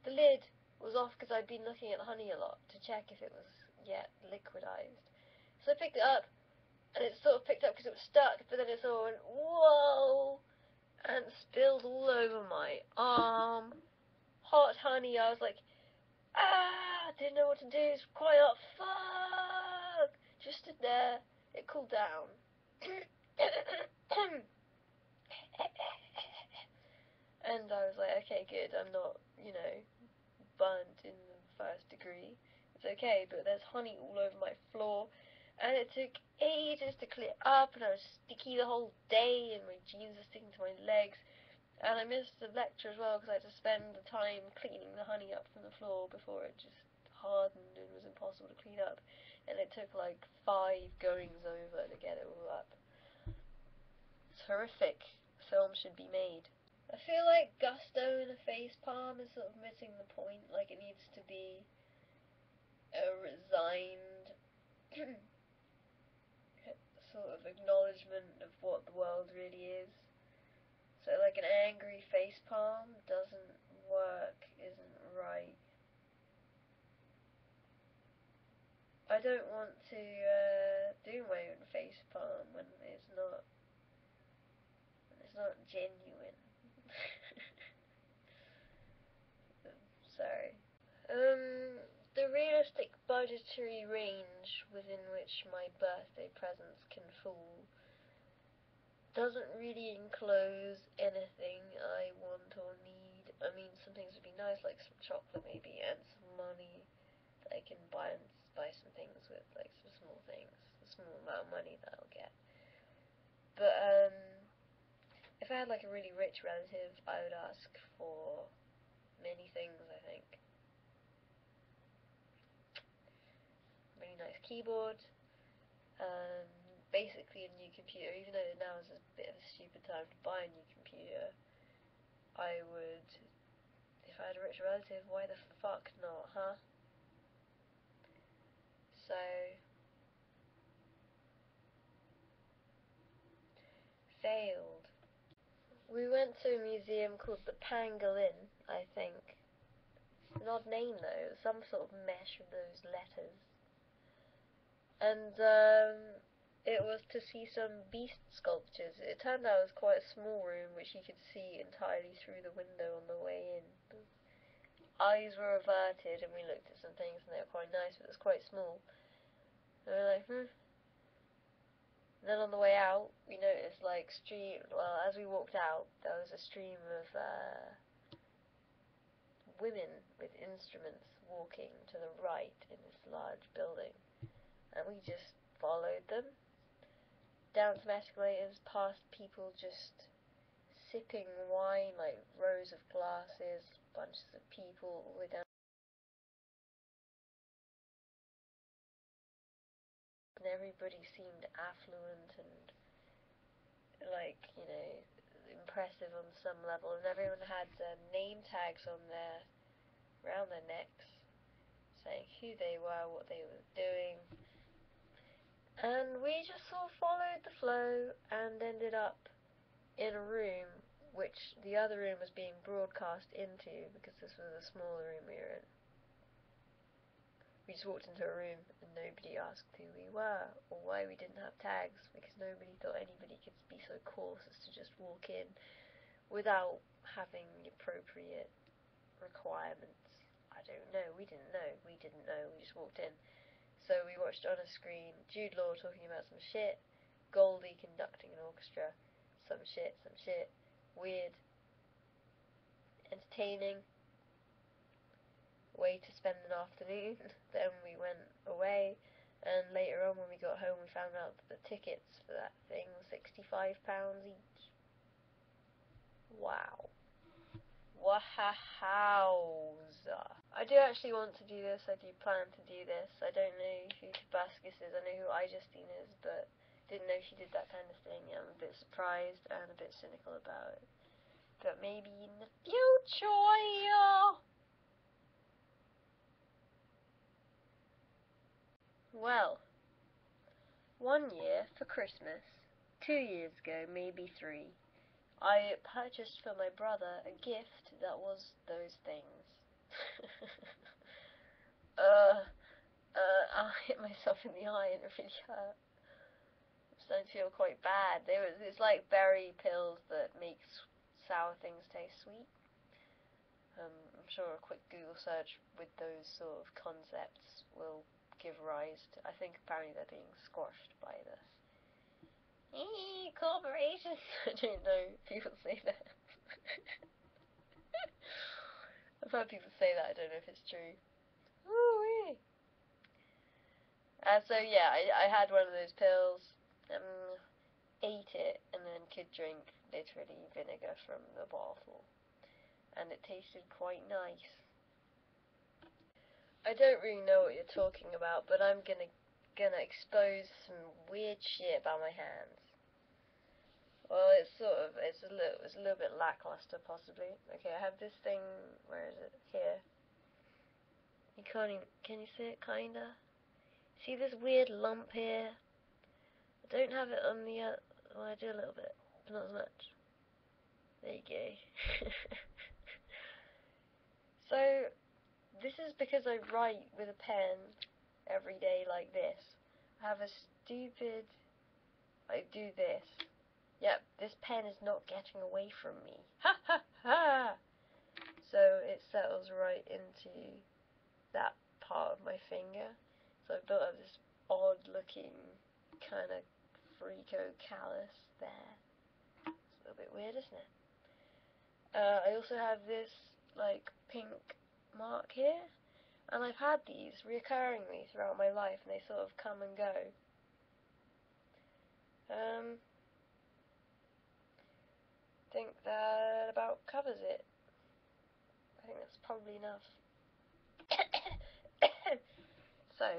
the lid was off because I'd been looking at the honey a lot to check if it was yet liquidized. So I picked it up, and it sort of picked up because it was stuck, but then it sort of went, whoa, and spilled all over my arm. Hot honey. I was like, didn't know what to do. It's quite hot. Fuck. Just stood there. It cooled down. And I was like, okay, good. I'm not, burnt in the first degree. It's okay, but there's honey all over my floor. And it took ages to clear up, and I was sticky the whole day, and my jeans were sticking to my legs. And I missed the lecture as well, because I had to spend the time cleaning the honey up from the floor before it just hardened and was impossible to clean up. And it took like 5 goings over to get it all up. It's horrific. A film should be made. I feel like gusto in a face palm is sort of missing the point. Like, it needs to be a resigned sort of acknowledgement of what the world really is. So, like, an angry face palm doesn't work, isn't right. I don't want to do my own face palm when it's not genuine. Sorry. The realistic budgetary range within which my birthday presents can fall doesn't really enclose anything I want or need. I mean, some things would be nice, like some chocolate maybe, and some money that I can buy some things with, like some small things, a small amount of money that I'll get. But, if I had like a really rich relative, I would ask for many things, I think. Really nice keyboard, basically a new computer. Even though now is a bit of a stupid time to buy a new computer, I would, if I had a rich relative, why the fuck not, huh? So, failed. We went to a museum called the Pangolin, I think. An odd name though, some sort of mesh of those letters. And it was to see some beast sculptures. It turned out it was quite a small room which you could see entirely through the window on the way in. The eyes were averted and we looked at some things and they were quite nice, but it was quite small. And we were like, And then on the way out, we noticed like as we walked out, there was a stream of women with instruments walking to the right in this large building. And we just followed them down some escalators, past people just sipping wine, like rows of glasses, bunches of people all the way down. And everybody seemed affluent and, like, impressive on some level. And everyone had name tags around their necks, saying who they were, what they were doing. And we just sort of followed the flow and ended up in a room which the other room was being broadcast into because this was a smaller room we were in. We just walked into a room and nobody asked who we were or why we didn't have tags, because nobody thought anybody could be so coarse as to just walk in without having the appropriate requirements. I don't know, we didn't know, we just walked in. So we watched on a screen Jude Law talking about some shit, Goldie conducting an orchestra, some shit, weird, entertaining way to spend an afternoon. Then we went away, and later on when we got home we found out that the tickets for that thing were £65 each. Wow. Wowza. I do actually want to do this, I do plan to do this. I don't know who Tabascus is, I know who iJustine is, but didn't know she did that kind of thing. I'm a bit surprised and a bit cynical about it. But maybe in the future. Well, one year for Christmas, 2 years ago, maybe 3, I purchased for my brother a gift that was those things. I hit myself in the eye and it really hurt. I'm starting to feel quite bad. It's like berry pills that make sour things taste sweet. I'm sure a quick Google search with those sort of concepts will give rise to, I think apparently they're being squashed by this. Corporations! I don't know, people say that. I've heard people say that, I don't know if it's true. Ooh-wee. So yeah, I had one of those pills, ate it, and then could drink literally vinegar from the bottle. And it tasted quite nice. I don't really know what you're talking about, but I'm gonna expose some weird shit about my hands. Well, it's a little bit lackluster, possibly. Okay, I have this thing. Where is it? Here. You can't even. Can you see it? Kinda. See this weird lump here? I don't have it on the. Well, I do a little bit, but not as much. There you go. So, this is because I write with a pen every day like this. I have a stupid... I do this. Yep, this pen is not getting away from me. Ha ha ha! So it settles right into that part of my finger. So I've built up this odd looking kind of freako callus there. It's a little bit weird, isn't it? I also have this like pink mark here, and I've had these reoccurringly throughout my life, and they sort of come and go. I think that about covers it. I think that's probably enough. So,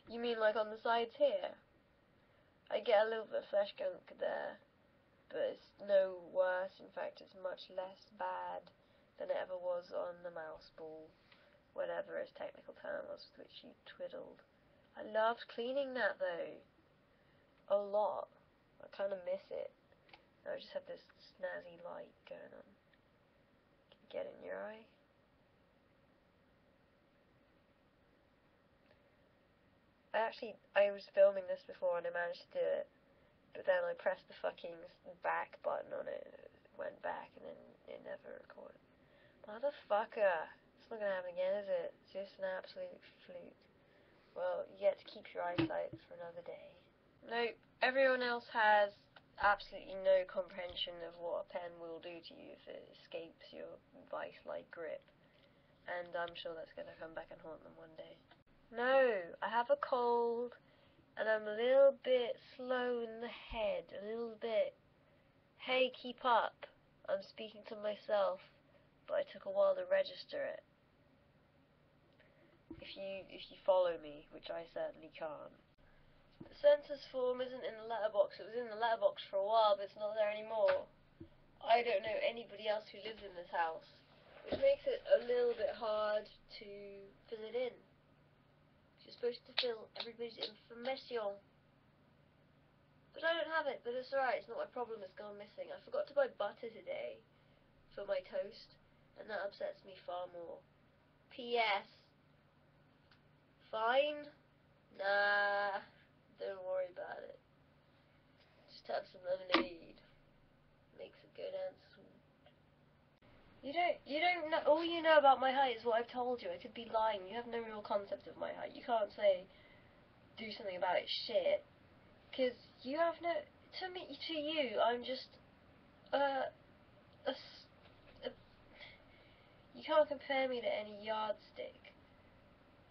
you mean like on the sides here? I get a little bit of flesh gunk there, but it's no worse. In fact, it's much less bad than it ever was on the mouse ball, whatever its technical term was with which you twiddled. I loved cleaning that though, a lot. I kind of miss it. Now I just have this snazzy light going on. Can you get it in your eye? I was filming this before and I managed to do it, but then I pressed the fucking back button on it and it went back and then it never recorded. Motherfucker! It's not gonna happen again, is it? It's just an absolute fluke. Well, you get to keep your eyesight for another day. Nope, everyone else has absolutely no comprehension of what a pen will do to you if it escapes your vice-like grip. And I'm sure that's gonna come back and haunt them one day. No, I have a cold, and I'm a little bit slow in the head, a little bit. Hey, keep up. I'm speaking to myself, but I took a while to register it. If you follow me, which I certainly can't. The census form isn't in the letterbox. It was in the letterbox for a while, but it's not there anymore. I don't know anybody else who lives in this house, which makes it a little bit hard to fill it in. Just supposed to fill everybody's information. But I don't have it, but it's alright, it's not my problem, it's gone missing. I forgot to buy butter today for my toast, and that upsets me far more. P.S. Fine? Nah, don't worry about it. Just have some lemonade. Makes a good and sweet. You don't know, all you know about my height is what I've told you. I could be lying. You have no real concept of my height. You can't say, do something about it, shit. Because you have no, to you, I'm just, you can't compare me to any yardstick.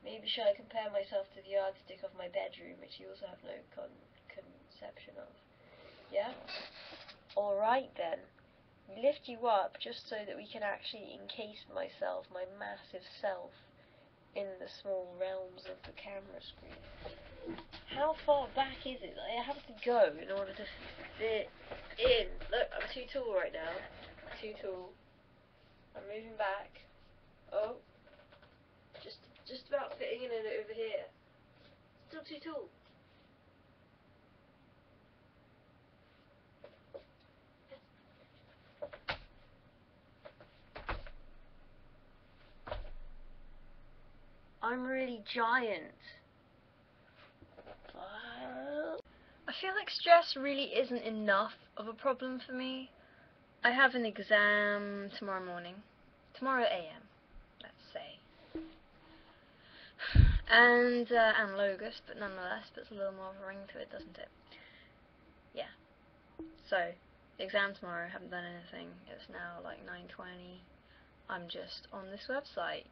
Maybe should I compare myself to the yardstick of my bedroom, which you also have no conception of. Yeah? Alright then. Lift you up just so that we can actually encase myself, my massive self, in the small realms of the camera screen. How far back is it? I have to go in order to fit in. Look, I'm too tall right now. Too tall. I'm moving back. Oh. Just about fitting in it over here. Still too tall. I'm really giant. I feel like stress really isn't enough of a problem for me. I have an exam tomorrow morning. Tomorrow AM, let's say. And analogous, but nonetheless puts a little more of a ring to it, doesn't it? Yeah. So, exam tomorrow, haven't done anything. It's now like 9:20. I'm just on this website.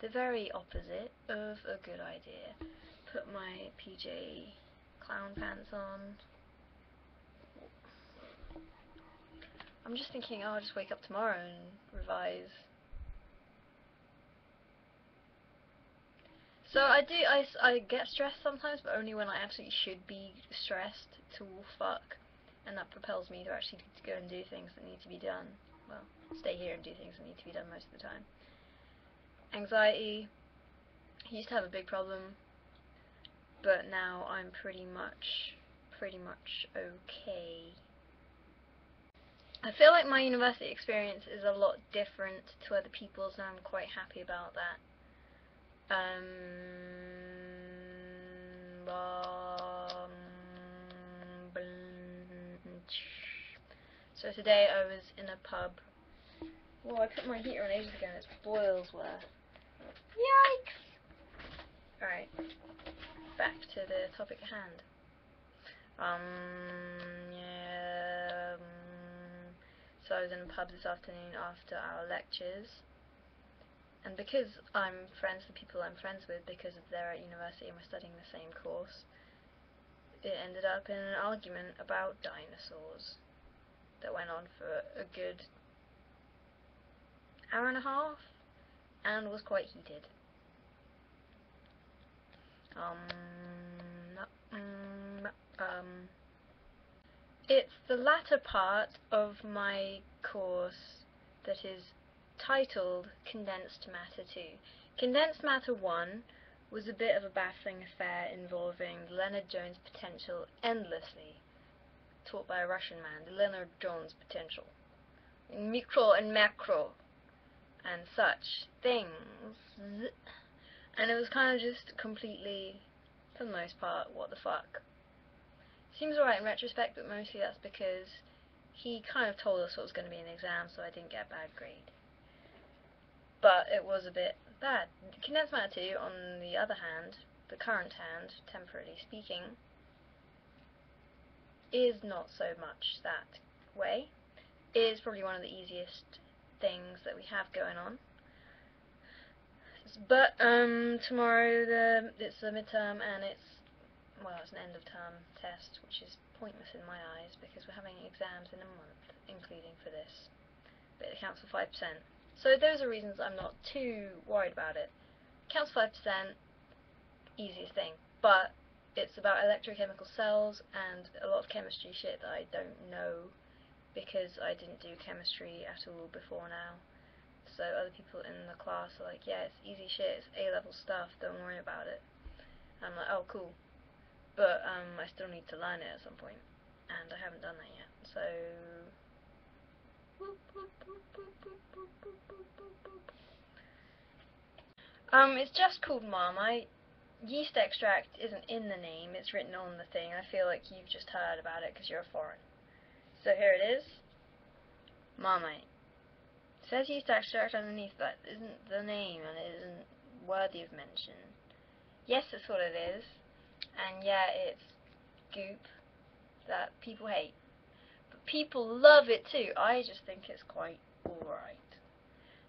The very opposite of a good idea. Put my PJ clown pants on. I'm just thinking, I'll just wake up tomorrow and revise. So I get stressed sometimes, but only when I absolutely should be stressed to fuck, and that propels me to actually go and do things that need to be done. Well, stay here and do things that need to be done most of the time. Anxiety. I used to have a big problem, but now I'm pretty much okay. I feel like my university experience is a lot different to other people's, and I'm quite happy about that. So today I was in a pub. Well, I put my heater on ages ago and its boils were. Yikes! Alright, back to the topic at hand. So I was in a pub this afternoon after our lectures, and because I'm friends with people I'm friends with because they're at university and we're studying the same course, it ended up in an argument about dinosaurs that went on for a good hour and a half and was quite heated. It's the latter part of my course that is titled Condensed Matter 2. Condensed Matter 1 was a bit of a baffling affair involving Lennard-Jones potential endlessly, taught by a Russian man, the Lennard-Jones potential, micro and macro, and such things. And it was kind of just completely, for the most part, what the fuck. Seems alright in retrospect, but mostly that's because he kind of told us what was going to be an exam, so I didn't get a bad grade. But it was a bit bad. Condensed Matter 2, on the other hand, the current hand, temporarily speaking, is not so much that way. It is probably one of the easiest things that we have going on. But tomorrow it's the midterm and it's an end of term test, which is pointless in my eyes because we're having exams in a month, including for this. But it counts for 5%. So those are reasons I'm not too worried about it. Counts 5%, easiest thing. But it's about electrochemical cells and a lot of chemistry shit that I don't know because I didn't do chemistry at all before now. So so other people in the class are like, yeah, it's easy shit, it's A-level stuff, don't worry about it. I'm like, oh, cool. But I still need to learn it at some point, and I haven't done that yet, so... It's just called Marmite. Yeast extract isn't in the name, it's written on the thing. I feel like you've just heard about it because you're a foreign. So here it is. Marmite. It says yeast extract underneath, but isn't the name and it isn't worthy of mention. Yes, that's what it is. And yeah, it's goop that people hate. But people love it too. I just think it's quite alright.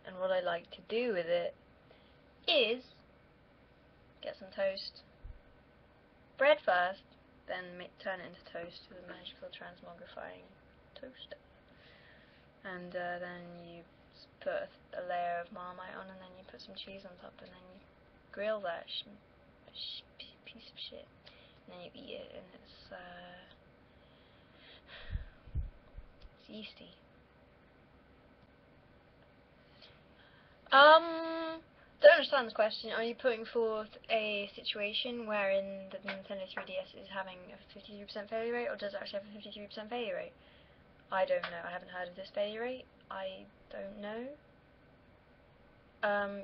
And what I like to do with it is get some toast. Bread first, then turn it into toast with a magical transmogrifying toaster. And then you put a layer of Marmite on, and then you put some cheese on top, and then you grill that piece of shit. And then you eat it, and it's yeasty. Don't understand the question. Are you putting forth a situation wherein the Nintendo 3DS is having a 53% failure rate, or does it actually have a 53% failure rate? I don't know. I haven't heard of this failure rate. I don't know.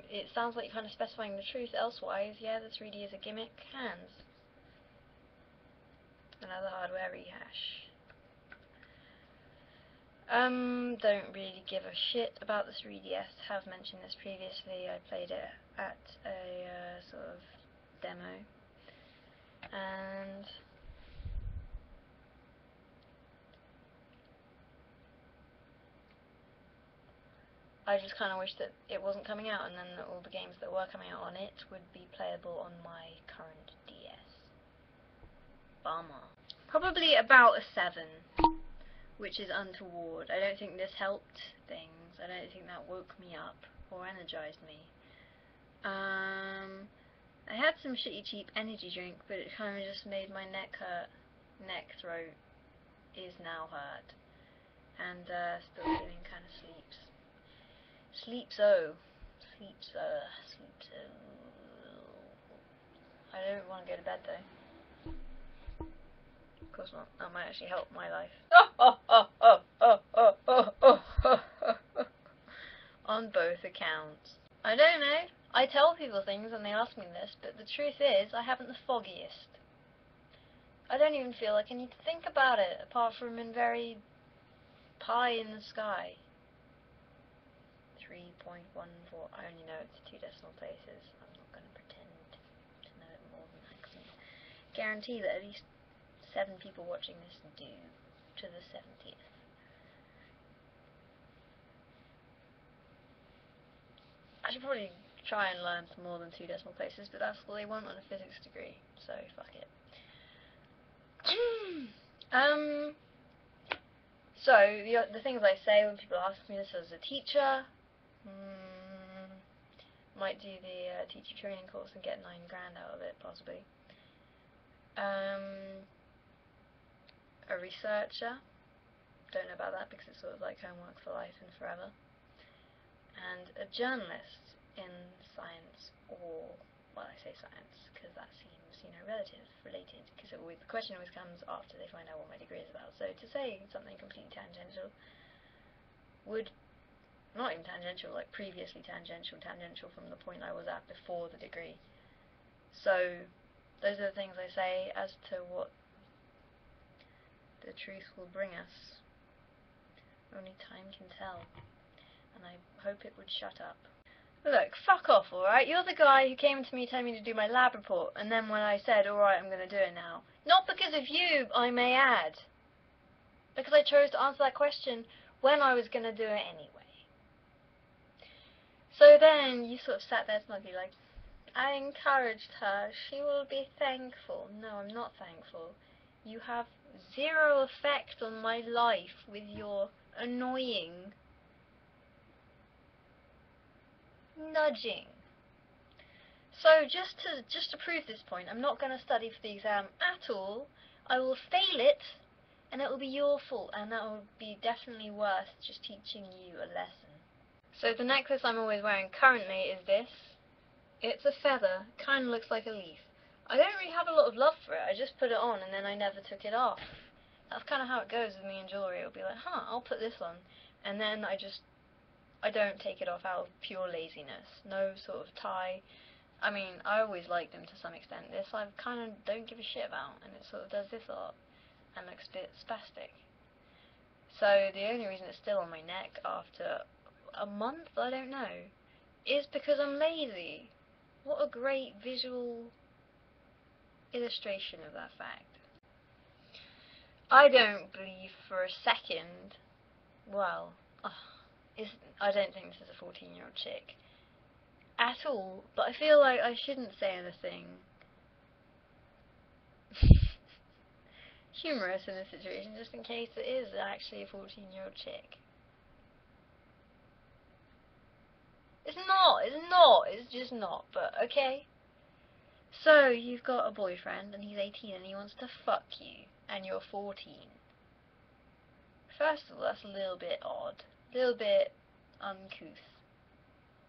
It sounds like you're kind of specifying the truth. Elsewise, yeah, the 3D is a gimmick. Hands. Another hardware rehash. Don't really give a shit about the 3DS. Have mentioned this previously. I played it at a sort of demo, and I just kind of wish that it wasn't coming out, and then that all the games that were coming out on it would be playable on my current DS. Bummer. Probably about a 7. Which is untoward. I don't think this helped things. I don't think that woke me up or energized me. I had some shitty cheap energy drink, but it kind of just made my neck hurt. Neck throat is now hurt. And still feeling kind of sleeps. Sleeps-o. Sleeps-o. I don't want to go to bed though. Of course not. That might actually help my life. On both accounts. I don't know. I tell people things and they ask me this, but the truth is, I haven't the foggiest. I don't even feel like I need to think about it, apart from in very pie in the sky. 3.14. I only know it's 2 decimal places. I'm not going to pretend to know it more than that, 'cause I guarantee that at least 7 people watching this do to the 70th. I should probably try and learn some more than 2 decimal places, but that's all they want on a physics degree, so fuck it. So, the things I say when people ask me this as a teacher, might do the teacher training course and get 9 grand out of it, possibly. A researcher, don't know about that because it's sort of like homework for life and forever. And a journalist in science, or, well, I say science because that seems, related, because the question always comes after they find out what my degree is about. So to say something completely tangential would, not even tangential, like previously tangential from the point I was at before the degree. So those are the things I say as to what the truth will bring us. Only time can tell. And I hope it would shut up. Look, fuck off, alright? You're the guy who came to me telling me to do my lab report, and then when I said, alright, I'm going to do it now. Not because of you, I may add. Because I chose to answer that question when I was going to do it anyway. So then you sort of sat there smugly like, I encouraged her, she will be thankful. No, I'm not thankful. You have 0 effect on my life with your annoying nudging. So just to prove this point, I'm not going to study for the exam at all. I will fail it, and it will be your fault, and that will be definitely worth just teaching you a lesson. So the necklace I'm always wearing currently is this. It's a feather, kind of looks like a leaf. I don't really have a lot of love for it. I just put it on and then I never took it off. That's kind of how it goes with me and jewellery. It'll be like, I'll put this on. And then I don't take it off out of pure laziness. No sort of tie. I mean, I always like them to some extent. This I kind of don't give a shit about, and it sort of does this a lot, and looks a bit spastic. So the only reason it's still on my neck after a month, I don't know, is because I'm lazy. What a great visual illustration of that fact. I don't believe for a second, well, I don't think this is a 14-year-old chick at all, but I feel like I shouldn't say anything humorous in this situation, just in case it is actually a 14-year-old chick. It's just not, but okay. So, you've got a boyfriend, and he's 18, and he wants to fuck you, and you're 14. First of all, that's a little bit odd, a little bit uncouth.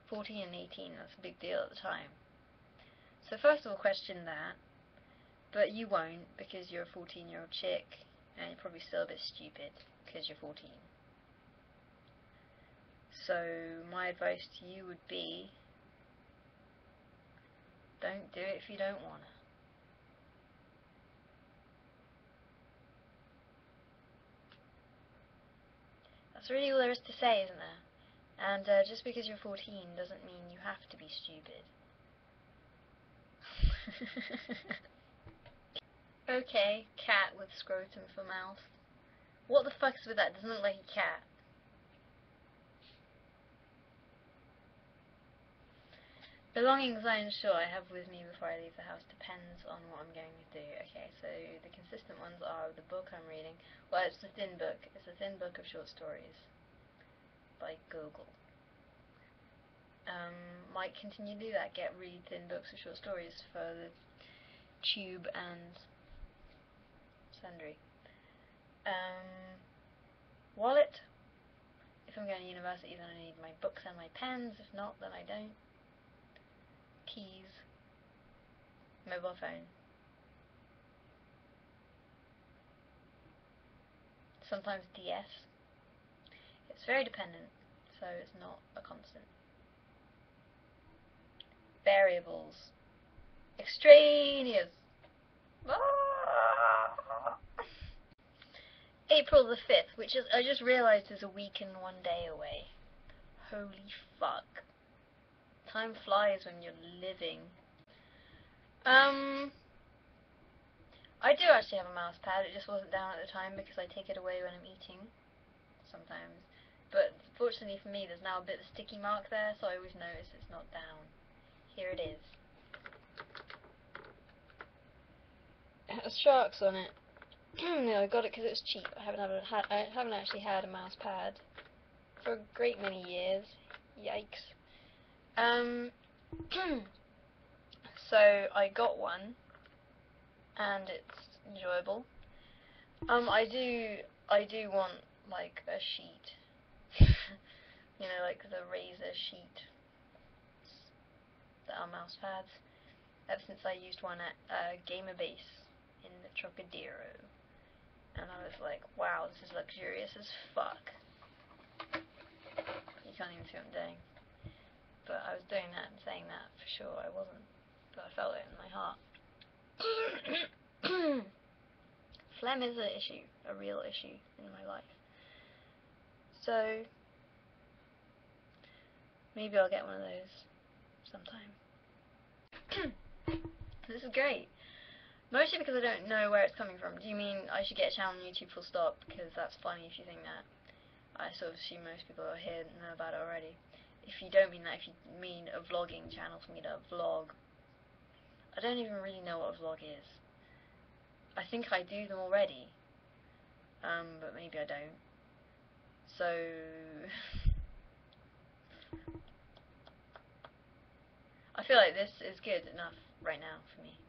14 and 18, that's a big deal at the time. So first of all, question that, but you won't, because you're a 14-year-old chick, and you're probably still a bit stupid, because you're 14. So, my advice to you would be, don't do it if you don't want to. That's really all there is to say, isn't there? And just because you're 14 doesn't mean you have to be stupid. Okay, cat with scrotum for mouth. What the fuck is with that? Doesn't look like a cat. Belongings I ensure I have with me before I leave the house depends on what I'm going to do. Okay, so the consistent ones are the book I'm reading. Well, it's a thin book. It's a thin book of short stories by Google. Might continue to do that. Get really thin books of short stories for the tube and sundry. Wallet. If I'm going to university, then I need my books and my pens. If not, then I don't. Keys. Mobile phone. Sometimes DS. It's very dependent, so it's not a constant. Variables. Extraneous. April the 5th, which is, I just realised, is a week and 1 day away. Holy fuck. Time flies when you're living. I do actually have a mouse pad, it just wasn't down at the time because I take it away when I'm eating, sometimes. But fortunately for me, there's now a bit of a sticky mark there, so I always notice it's not down. Here it is. It has sharks on it. No, I got it because it was cheap. I haven't actually had a mouse pad for a great many years. Yikes. So I got one, and it's enjoyable. I do want like a sheet, you know, like the Razer sheet that are mouse pads. Ever since I used one at Gamer Base in the Trocadero, and I was like, wow, this is luxurious as fuck. You can't even see what I'm doing. But I was doing that and saying that for sure. I wasn't, but I felt it in my heart. Phlegm is an issue, a real issue in my life. So maybe I'll get one of those sometime. This is great. Mostly because I don't know where it's coming from. Do you mean I should get a channel on YouTube full stop? Because that's funny if you think that. I sort of assume most people are here know about it already. If you don't mean that, if you mean a vlogging channel for me to vlog, I don't even really know what a vlog is. I think I do them already, but maybe I don't. So, I feel like this is good enough right now for me.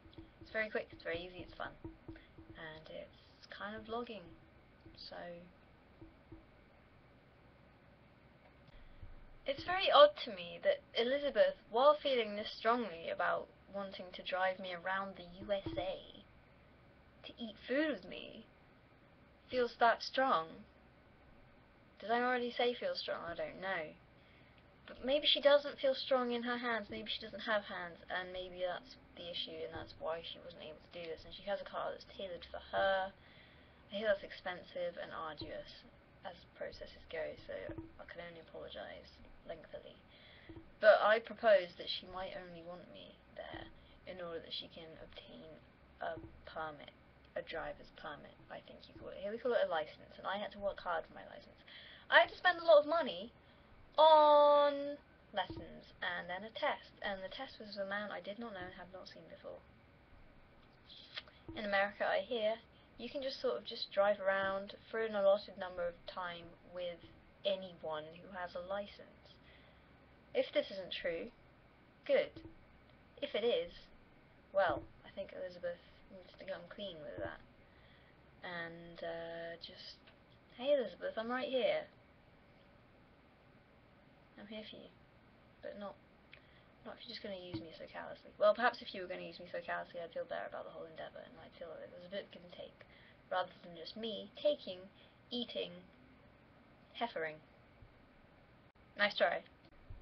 It's very quick, it's very easy, it's fun, and it's kind of vlogging, so It's very odd to me that Elizabeth, while feeling this strongly about wanting to drive me around the USA to eat food with me, feels that strong. Did I already say feel strong? I don't know. But maybe she doesn't feel strong in her hands, maybe she doesn't have hands, and maybe that's the issue, and that's why she wasn't able to do this. And she has a car that's tailored for her. I hear that's expensive and arduous as processes go, so I can only apologise lengthily. But I propose that she might only want me there in order that she can obtain a permit, a driver's permit, I think you call it. Here we call it a licence, and I had to work hard for my licence. I had to spend a lot of money on lessons and then a test, and the test was with a man I did not know and had not seen before. In America, I hear, you can just sort of just drive around for an allotted number of time with anyone who has a license. If this isn't true, good. If it is, well, I think Elizabeth needs to come clean with that. And just, hey Elizabeth, I'm right here. I'm here for you. But not if you're just going to use me so callously. Well, perhaps if you were going to use me so callously, I'd feel better about the whole endeavour, and I'd feel that it was a bit of give and take, rather than just me taking, eating, heifering. Nice try.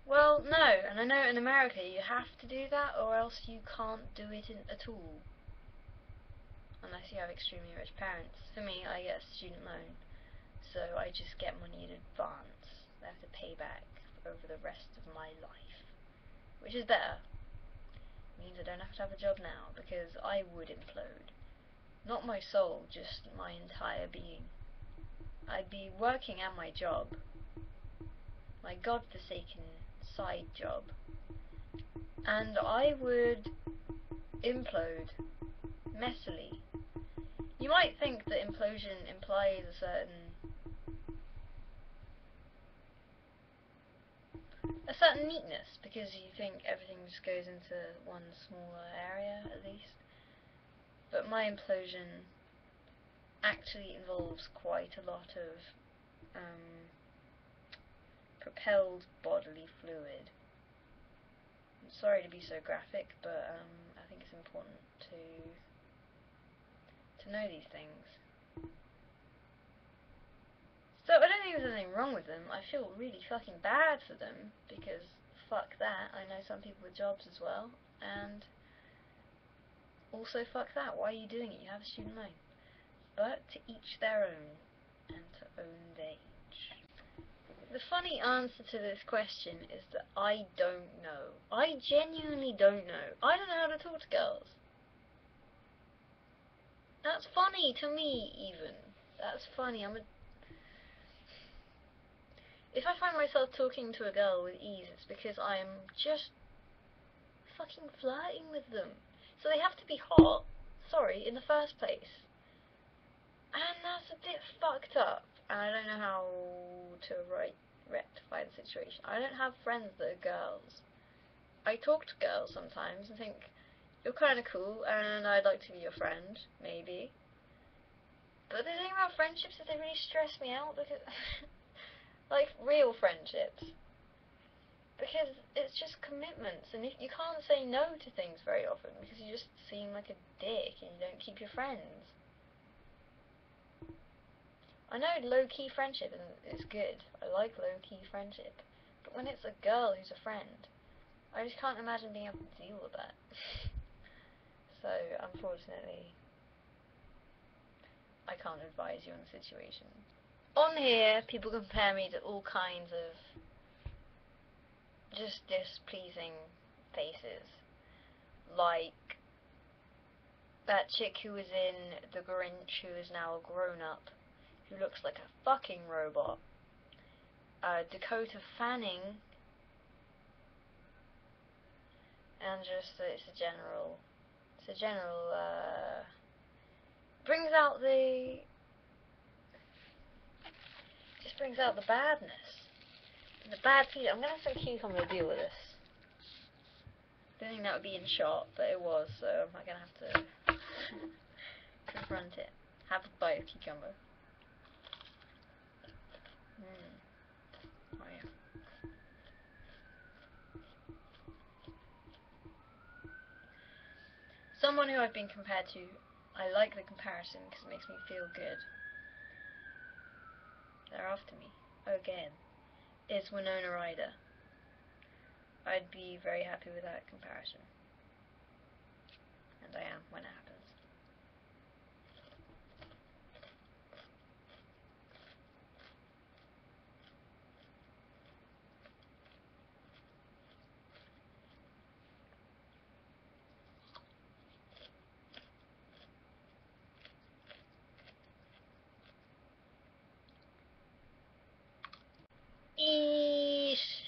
Well, no, and I know in America you have to do that, or else you can't do it at all. Unless you have extremely rich parents. For me, I get a student loan, so I just get money in advance. I have to pay back over the rest of my life, which is better. It means I don't have to have a job now, because I would implode. Not my soul, just my entire being. I'd be working at my job, my godforsaken side job, and I would implode messily. You might think that implosion implies a certain neatness, because you think everything just goes into one smaller area, at least. But my implosion actually involves quite a lot of propelled bodily fluid. I'm sorry to be so graphic, but I think it's important to know these things. So I don't think there's anything wrong with them. I feel really fucking bad for them, because fuck that. I know some people with jobs as well, and also fuck that. Why are you doing it? You have a student loan. But to each their own, and to own their each. The funny answer to this question is that I don't know. I genuinely don't know. I don't know how to talk to girls. That's funny to me, even. That's funny. If I find myself talking to a girl with ease, it's because I'm just fucking flirting with them. So they have to be hot, in the first place. And that's a bit fucked up. And I don't know how to rectify the situation. I don't have friends that are girls. I talk to girls sometimes and think, you're kind of cool and I'd like to be your friend, maybe. But the thing about friendships is they really stress me out, because like real friendships, because it's just commitments, and you can't say no to things very often because you just seem like a dick and you don't keep your friends. I know low-key friendship is good. I like low-key friendship, but when it's a girl who's a friend, I just can't imagine being able to deal with that. So unfortunately, I can't advise you on the situation. On here, people compare me to all kinds of just displeasing faces. Like that chick who was in The Grinch, who is now a grown-up, who looks like a fucking robot. Dakota Fanning. And just, it's a general, brings out the badness. The bad feeling. I'm going to have some cucumber to deal with this. Didn't think that would be in shot, but it was, so I'm not going to have to confront it. Have a bite of cucumber. Oh yeah. someone who I've been compared to, I like the comparison because it makes me feel good. They're after me again. Is Winona Ryder. I'd be very happy with that comparison. And I am when it happens.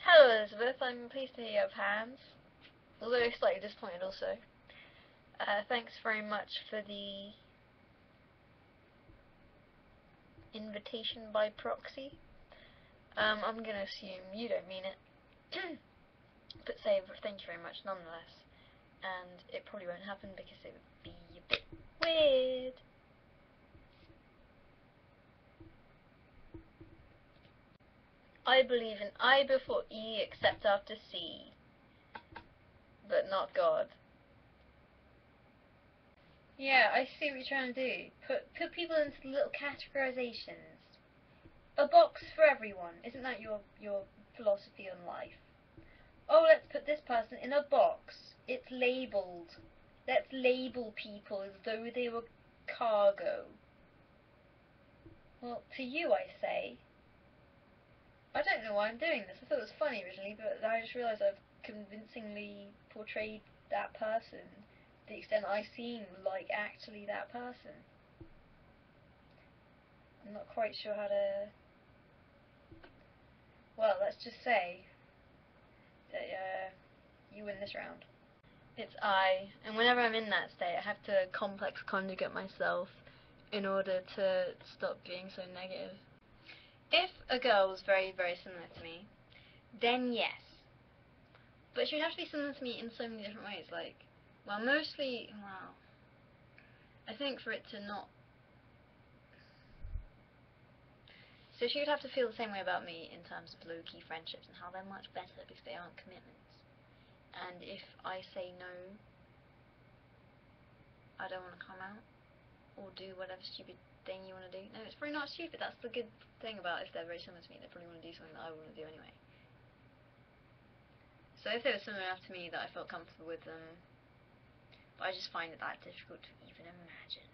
Hello Elizabeth, I'm pleased to hear you have hands, although slightly disappointed also. Thanks very much for the invitation by proxy. I'm going to assume you don't mean it, but say thank you very much nonetheless, and it probably won't happen because it would be a bit weird. I believe in I before E except after C, but not God. Yeah, I see what you're trying to do. Put people into little categorizations. A box for everyone. Isn't that your philosophy on life? Oh, let's put this person in a box. It's labelled. Let's label people as though they were cargo. Well, to you I say, I don't know why I'm doing this. I thought it was funny originally, but I just realised I've convincingly portrayed that person to the extent I seem like actually that person. I'm not quite sure how to... Well, let's just say that you win this round. It's I, and whenever I'm in that state, I have to complex conjugate myself in order to stop being so negative. If a girl was very, very similar to me, then yes. But she would have to be similar to me in so many different ways, like, well, mostly, well, I think for it to not... So she would have to feel the same way about me in terms of low-key friendships and how they're much better because they aren't commitments. And if I say no, I don't want to come out or do whatever stupid thing you want to do. No, it's probably not stupid. That's the good thing about if they're very similar to me. They probably want to do something that I want to do anyway. So if they were similar enough to me that I felt comfortable with them, but I just find it that difficult to even imagine.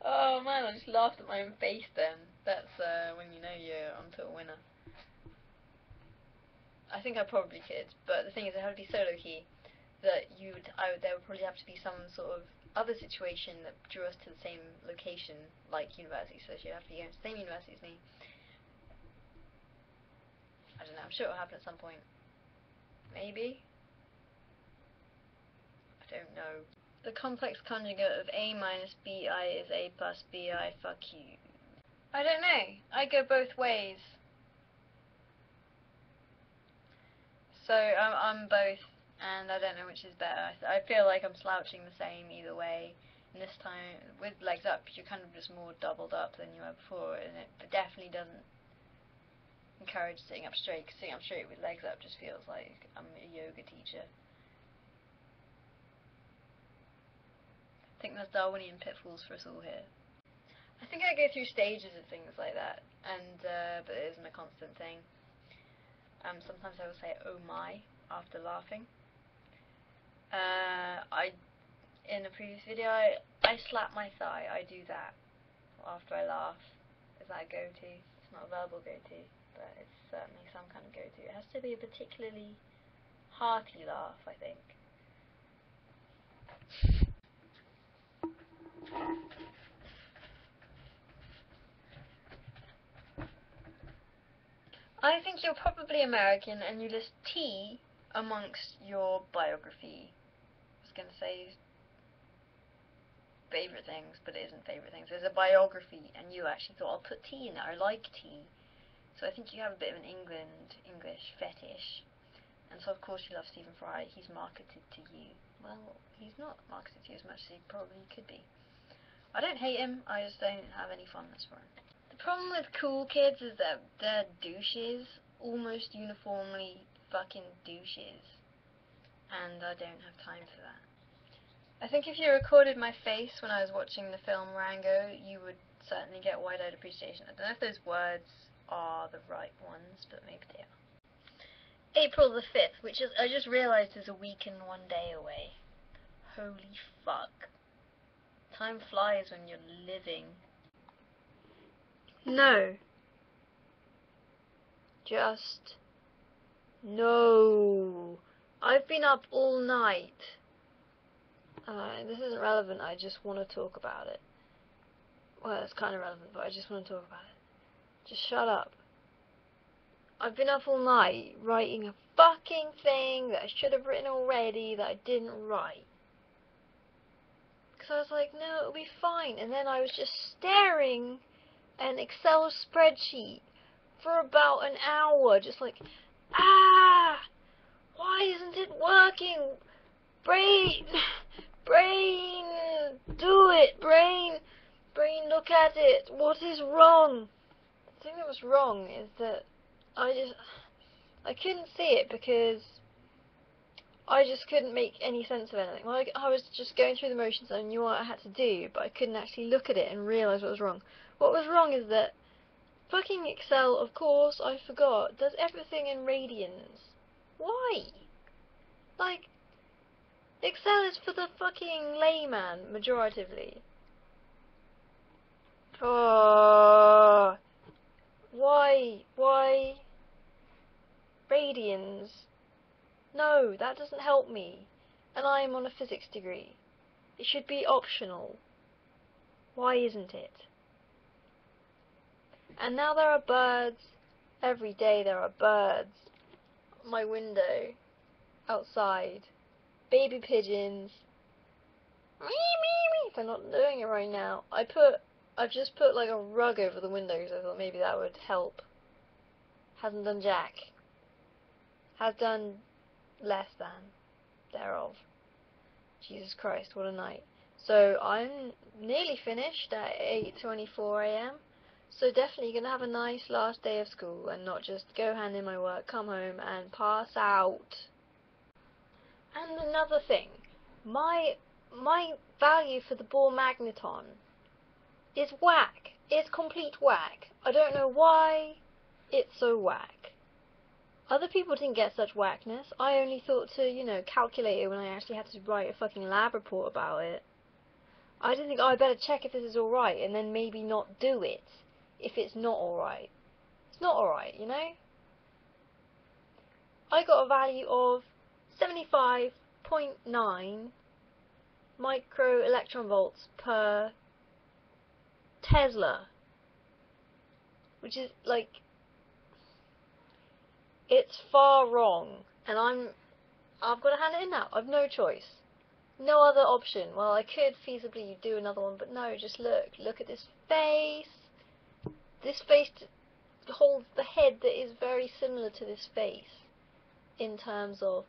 Oh man, I just laughed at my own face then. That's when you know you're onto a winner. I think I probably could, but the thing is, it had to be so low key that there would probably have to be some sort of other situation that drew us to the same location, like university. So she'd have to be going to the same university as me. I don't know. I'm sure it'll happen at some point. Maybe. I don't know. The complex conjugate of A minus BI is A plus BI. Fuck you. I don't know. I go both ways. So I'm both, and I don't know which is better. I feel like I'm slouching the same either way. And this time, with legs up, you're kind of just more doubled up than you were before, and it definitely doesn't encourage sitting up straight, because sitting up straight with legs up just feels like I'm a yoga teacher. I think there's Darwinian pitfalls for us all here. I think I go through stages of things like that, and but it isn't a constant thing. Sometimes I will say "oh my" after laughing. In a previous video, I slap my thigh. I do that after I laugh. Is that a go-to? It's not a verbal go-to, but it's certainly some kind of go-to. It has to be a particularly hearty laugh, I think. I think you're probably American, and you list tea amongst your biography. I was going to say favourite things, but it isn't favourite things. There's a biography, and you actually thought, I'll put tea in there. I like tea. So I think you have a bit of an English fetish. And so of course you love Stephen Fry. He's marketed to you. Well, he's not marketed to you as much as he probably could be. I don't hate him, I just don't have any fondness for him. The problem with cool kids is that they're douches, almost uniformly fucking douches. And I don't have time for that. I think if you recorded my face when I was watching the film Rango, you would certainly get wide-eyed appreciation. I don't know if those words are the right ones, but maybe they are. April the 5th, which is, I just realised, is a week and 1 day away. Holy fuck. Time flies when you're living. No. Just no. I've been up all night. This isn't relevant, I just want to talk about it. Well, it's kind of relevant, but I just want to talk about it. Just shut up. I've been up all night writing a fucking thing that I should have written already that I didn't write. Because I was like, no, it'll be fine. And then I was just staring at an Excel spreadsheet for about an hour, just like, why isn't it working? Brain, do it, brain, look at it. What is wrong? The thing that was wrong is that I couldn't see it because I just couldn't make any sense of anything. Like, I was just going through the motions and I knew what I had to do, but I couldn't actually look at it and realise what was wrong. What was wrong is that fucking Excel, of course, I forgot, does everything in radians. Why? Like, Excel is for the fucking layman, majoritively. Oh, why? Radians? No, that doesn't help me. And I am on a physics degree. It should be optional. Why isn't it? And now there are birds. Every day there are birds. My window. Outside. Baby pigeons. They're not doing it right now. I've just put like a rug over the window because I thought maybe that would help. Hasn't done jack. Has done less than thereof. Jesus Christ, what a night. So I'm nearly finished at 8:24 AM. So definitely gonna have a nice last day of school and not just go hand in my work, come home and pass out. And another thing, my value for the Bohr magneton is whack. It's complete whack. I don't know why it's so whack. Other people didn't get such whackness. I only thought to, calculate it when I actually had to write a fucking lab report about it. I didn't think, I better check if this is alright and then maybe not do it if it's not alright. It's not alright, I got a value of 75.9 micro electron volts per Tesla, which is like, it's far wrong, and I've got to hand it in now. I've no choice, no other option. Well, I could feasibly do another one, but no, just look at this face. This face holds the head that is very similar to this face in terms of,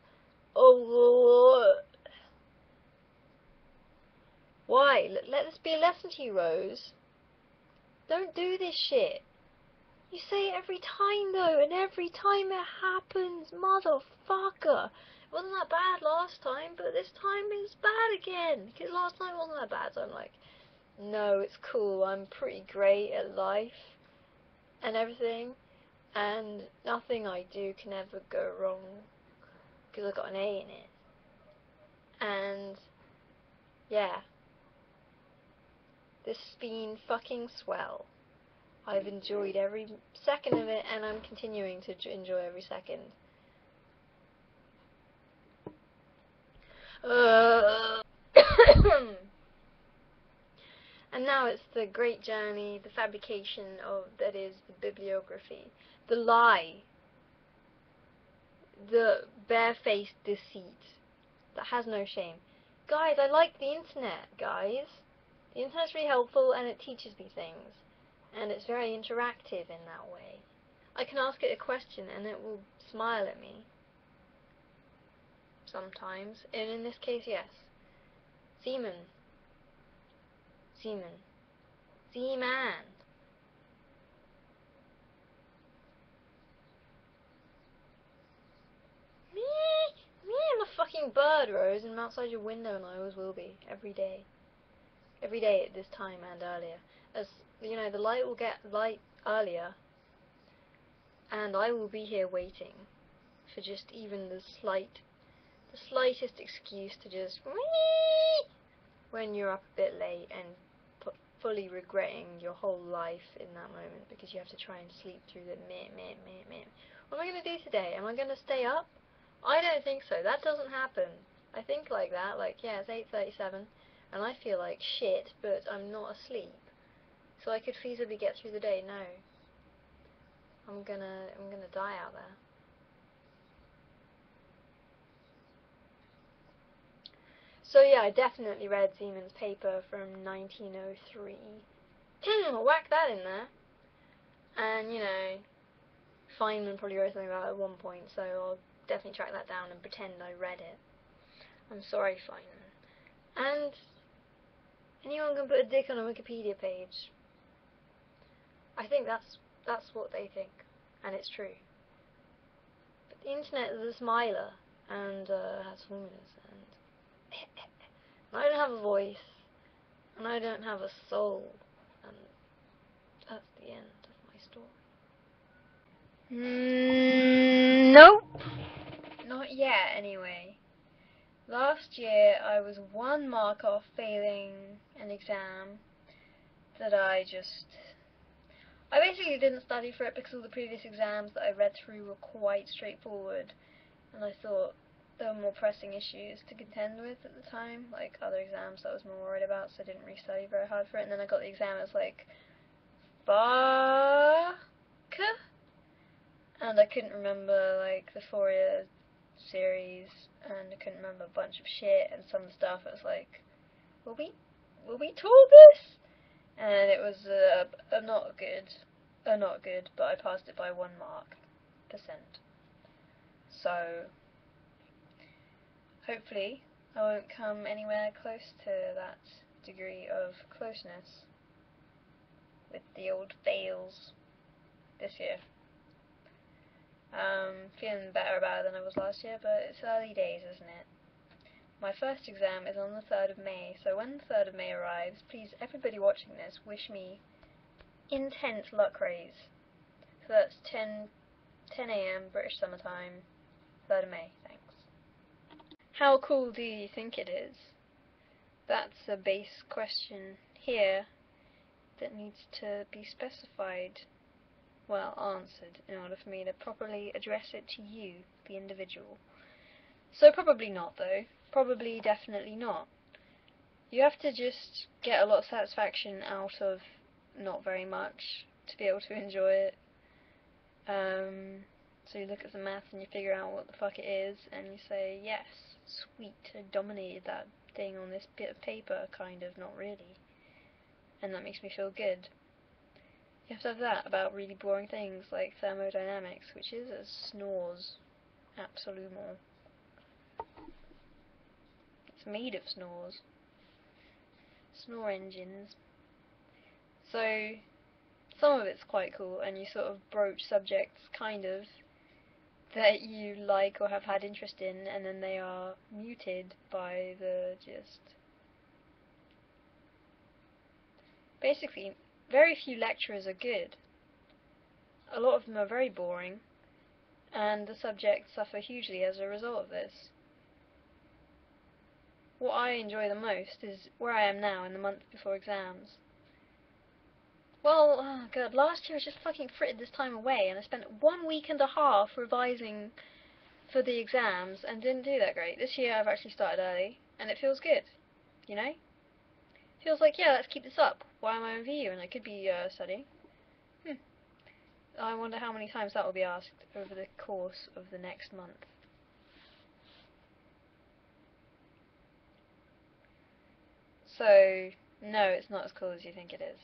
why? Let this be a lesson to you, Rose. Don't do this shit. You say it every time though, and every time it happens, motherfucker. It wasn't that bad last time, but this time it's bad again. Because last time wasn't that bad, so I'm like, no, it's cool, I'm pretty great at life and everything, and nothing I do can ever go wrong, because I got an A in it. And, yeah. This has been fucking swell. I've enjoyed every second of it, and I'm continuing to enjoy every second. And now it's the great journey, the fabrication that is the bibliography, the lie, the barefaced deceit that has no shame. Guys, I like the internet, guys. The internet's really helpful and it teaches me things. And it's very interactive in that way. I can ask it a question and it will smile at me. Sometimes. And in this case, yes. Seaman. I'm a fucking bird, Rose, and I'm outside your window, and I always will be, every day. Every day at this time and earlier. As, you know, the light will get light earlier, and I will be here waiting for just even the slightest excuse to just when you're up a bit late and fully regretting your whole life in that moment because you have to try and sleep through the meh. What am I going to do today? Am I going to stay up? I don't think so. That doesn't happen. I think like that, like, yeah, it's 8:37 and I feel like shit, but I'm not asleep. So I could feasibly get through the day. No. I'm gonna die out there. So yeah, I definitely read Siemens' paper from 1903. Whack that in there. And, you know, Feynman probably wrote something about it at one point, so I'll definitely track that down and pretend I read it. I'm sorry, Feynman. And anyone can put a dick on a Wikipedia page. I think that's what they think, and it's true. But the internet is a smiler, and has formulas, and I don't have a voice, and I don't have a soul, and that's the end of my story. Nope. Not yet, anyway. Last year, I was 1 mark off failing an exam that I basically didn't study for it because all the previous exams that I read through were quite straightforward, and I thought there were more pressing issues to contend with at the time, like other exams that I was more worried about, so I didn't really study very hard for it, and then I got the exam, it was like, fuck, and I couldn't remember, like, the Fourier series, and I couldn't remember a bunch of shit, and some stuff, it was like, will we taught this? And it was not good, but I passed it by 1 mark percent. So hopefully I won't come anywhere close to that degree of closeness with the old fails this year. Feeling better about it than I was last year, but it's early days, isn't it? My first exam is on the 3rd of May, so when the 3rd of May arrives, please, everybody watching this, wish me intense luck rays. So that's 10 AM British Summer Time, 3rd of May, thanks. How cool do you think it is? That's a base question here that needs to be specified, well, answered, in order for me to properly address it to you, the individual. So probably not, though. Probably definitely not. You have to just get a lot of satisfaction out of not very much to be able to enjoy it. So you look at the math and you figure out what the fuck it is, and you say, yes, sweet, I dominated that thing on this bit of paper, kind of, not really. And that makes me feel good. You have to have that about really boring things like thermodynamics, which is a snores, absolument. It's made of snores. Snore engines. So, some of it's quite cool, and you sort of broach subjects, kind of, that you like or have had interest in, and then they are muted by the just... Basically, very few lecturers are good. A lot of them are very boring, and the subjects suffer hugely as a result of this. What I enjoy the most is where I am now in the month before exams. Well, oh god, last year I just fucking frittered this time away, and I spent 1.5 weeks revising for the exams and didn't do that great. This year I've actually started early, and it feels good, you know? Feels like, yeah, let's keep this up. Why am I on VU and I could be studying? I wonder how many times that will be asked over the course of the next month. So, no, it's not as cool as you think it is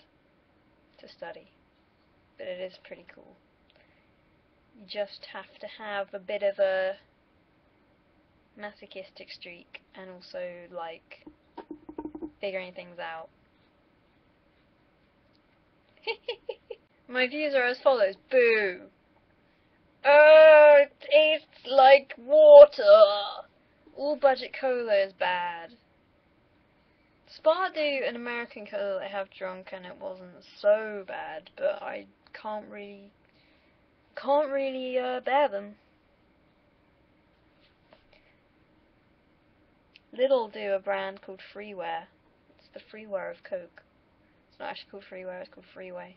to study, but it is pretty cool. You just have to have a bit of a masochistic streak and also like figuring things out. My views are as follows. Boo! It tastes like water. All budget cola is bad. Spa do an American cola that I have drunk and it wasn't so bad, but I can't really bear them. Lidl do a brand called Freeware. It's the freeware of Coke. It's not actually called Freeware, it's called Freeway.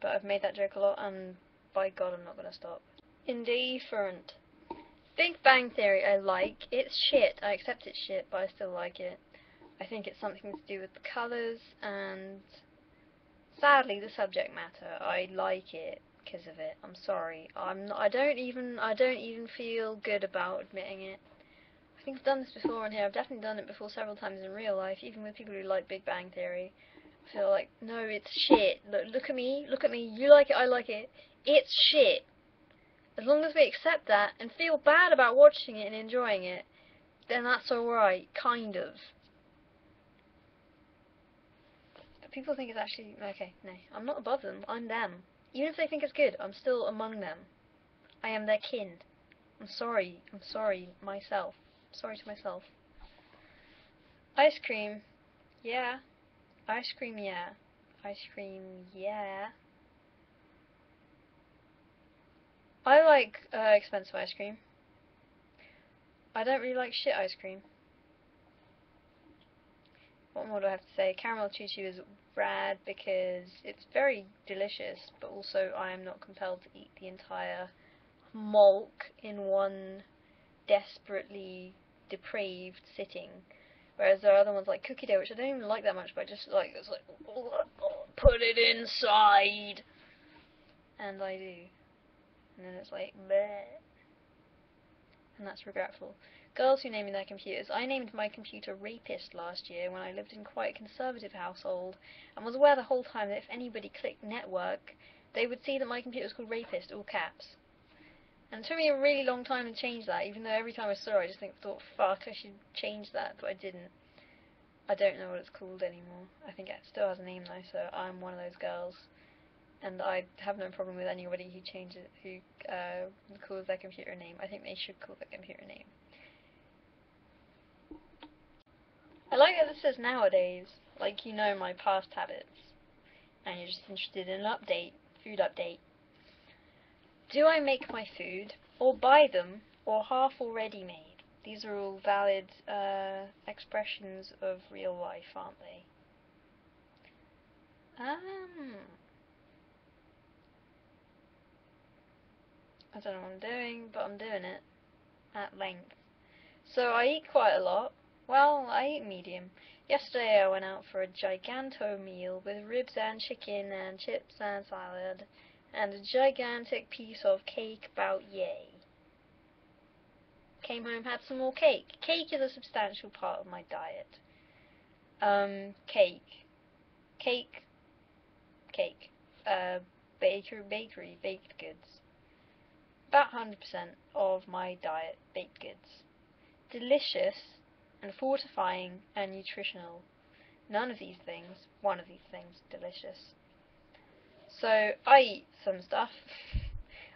But I've made that joke a lot, and by God, I'm not gonna stop. Indifferent. Big Bang Theory I like. It's shit. I accept it's shit, but I still like it. I think it's something to do with the colours, and sadly the subject matter. I like it because of it. I'm sorry. I don't even feel good about admitting it. I think I've done this before on here. I've definitely done it before several times in real life, even with people who like Big Bang Theory. I feel like, no, it's shit. Look at me. You like it, I like it. It's shit. As long as we accept that and feel bad about watching it and enjoying it, then that's alright, kind of. But people think it's actually, okay, no, I'm not above them, I'm them. Even if they think it's good, I'm still among them. I am their kin. I'm sorry myself. Sorry to myself. Ice cream, yeah. Ice cream, yeah. Ice cream, yeah. I like expensive ice cream. I don't really like shit ice cream. What more do I have to say? Caramel Choo Choo is rad because it's very delicious, but also I am not compelled to eat the entire mulk in one desperately depraved sitting. Whereas there are other ones like Cookie Dough, which I don't even like that much, but I just like, it's like, put it inside! And I do. And then it's like, bleh. And that's regretful. Girls who name their computers. I named my computer Rapist last year when I lived in quite a conservative household, and was aware the whole time that if anybody clicked network, they would see that my computer was called Rapist, all caps. And it took me a really long time to change that, even though every time I saw it I just thought, fuck, I should change that, but I didn't. I don't know what it's called anymore. I think it still has a name though, so I'm one of those girls. And I have no problem with anybody who calls their computer a name. I think they should call their computer a name. I like that this says nowadays, like you know my past habits, and you're just interested in an update, food update. Do I make my food, or buy them, or half already made? These are all valid expressions of real life, aren't they? I don't know what I'm doing, but I'm doing it at length. So I eat quite a lot. Well, I eat medium. Yesterday I went out for a giganto meal with ribs and chicken and chips and salad and a gigantic piece of cake about yay. Came home, had some more cake. Cake is a substantial part of my diet. Cake. Bakery, baked goods. About 100% of my diet, baked goods. Delicious and fortifying and nutritional. None of these things, one of these things, delicious. So I eat some stuff.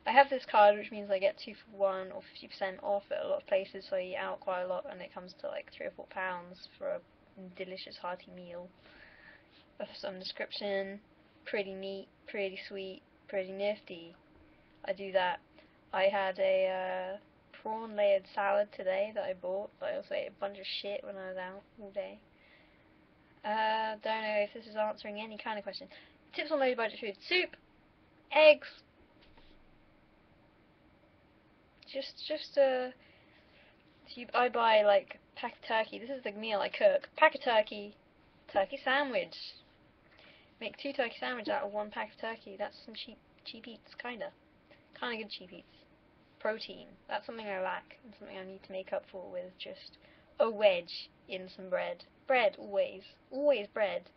I have this card which means I get 2 for 1 or 50% off at a lot of places, so I eat out quite a lot and it comes to like £3 or £4 for a delicious hearty meal of some description. Pretty neat, pretty sweet, pretty nifty. I do that. I had a prawn layered salad today that I bought, but I also ate a bunch of shit when I was out all day. Don't know if this is answering any kind of question. Tips on low budget food. Soup, eggs, I buy like pack of turkey. This is the meal I cook. Pack of turkey, turkey sandwich. Make 2 turkey sandwiches out of 1 pack of turkey. That's some cheap eats, kinda good cheap eats. Protein. That's something I lack, and something I need to make up for with just a wedge in some bread. Bread, always. Always bread.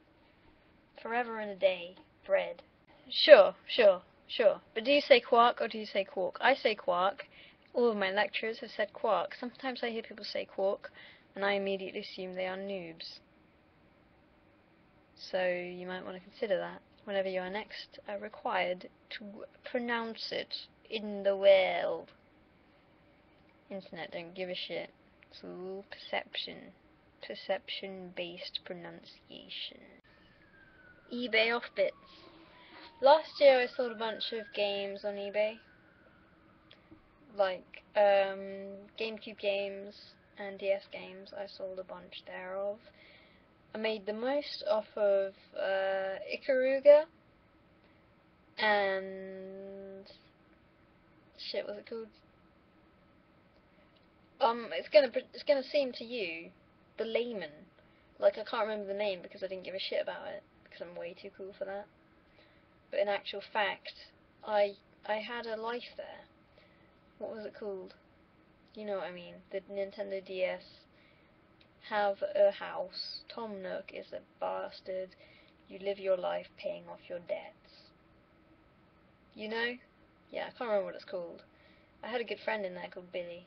Forever and a day, bread. Sure. But do you say quark or do you say quark? I say quark. All of my lecturers have said quark. Sometimes I hear people say quark, and I immediately assume they are noobs. So you might want to consider that whenever you are next required to pronounce it in the world. Internet don't give a shit. It's all perception. Perception-based pronunciation. eBay off bits. Last year I sold a bunch of games on eBay. Like, GameCube games and DS games. I sold a bunch thereof. I made the most off of Ikaruga and shit, what's it called? It's gonna seem to you, the layman, like I can't remember the name because I didn't give a shit about it because I'm way too cool for that. But in actual fact, I had a life there. What was it called? You know what I mean? The Nintendo DS. Have a house. Tom Nook is a bastard. You live your life paying off your debts. You know? Yeah, I can't remember what it's called. I had a good friend in there called Billy,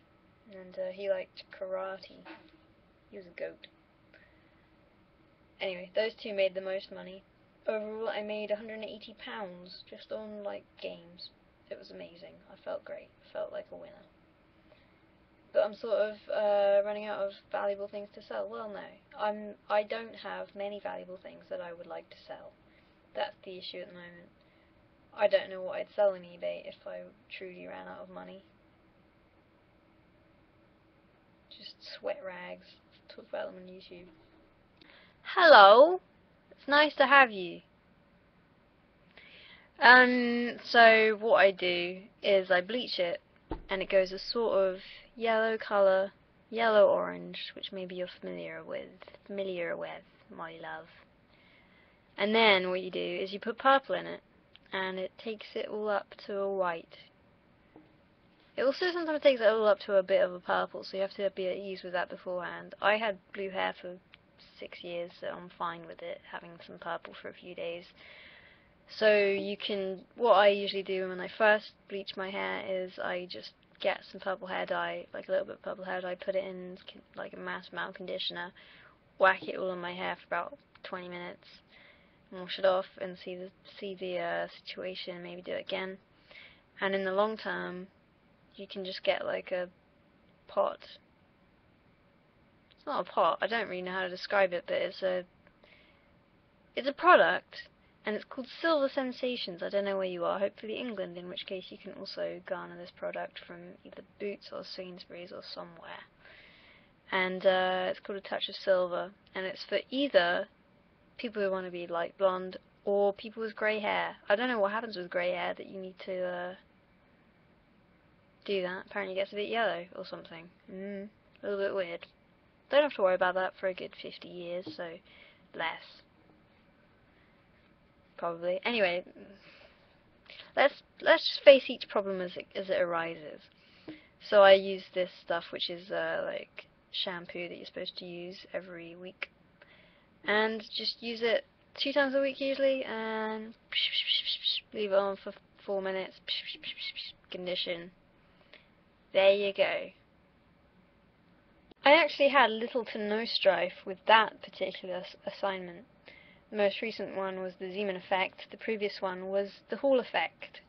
and he liked karate. He was a goat. Anyway, those two made the most money. Overall, I made £180 just on, like, games. It was amazing. I felt great. I felt like a winner. But I'm sort of running out of valuable things to sell. Well, no. I don't have many valuable things that I would like to sell. That's the issue at the moment. I don't know what I'd sell on eBay if I truly ran out of money. Just sweat rags. Talk about them on YouTube. Hello. It's nice to have you. So what I do is I bleach it, and it goes a sort of yellow colour, yellow-orange, which maybe you're familiar with, my love. And then what you do is you put purple in it, and it takes it all up to a white. It also sometimes takes it all up to a bit of a purple, so you have to be at ease with that beforehand. I had blue hair for 6 years, so I'm fine with it, having some purple for a few days. So you can, what I usually do when I first bleach my hair is I just get some purple hair dye, like a little bit of purple hair dye, put it in like a mass amount of conditioner, whack it all on my hair for about 20 minutes, wash it off and see the situation, maybe do it again. And in the long term, you can just get like a pot. It's not a pot, I don't really know how to describe it, but it's a product. And it's called Silver Sensations. I don't know where you are, hopefully England, in which case you can also garner this product from either Boots or Sainsbury's or somewhere. And it's called A Touch of Silver, and it's for either people who want to be light blonde or people with grey hair. I don't know what happens with grey hair that you need to do that. Apparently it gets a bit yellow or something. A little bit weird. Don't have to worry about that for a good 50 years, so less. Probably. Anyway, let's just face each problem as it arises. So I use this stuff, which is like shampoo that you're supposed to use every week, and just use it 2 times a week usually, and leave it on for 4 minutes. Condition. There you go. I actually had little to no strife with that particular assignment. The most recent one was the Zeeman effect. The previous one was the Hall effect.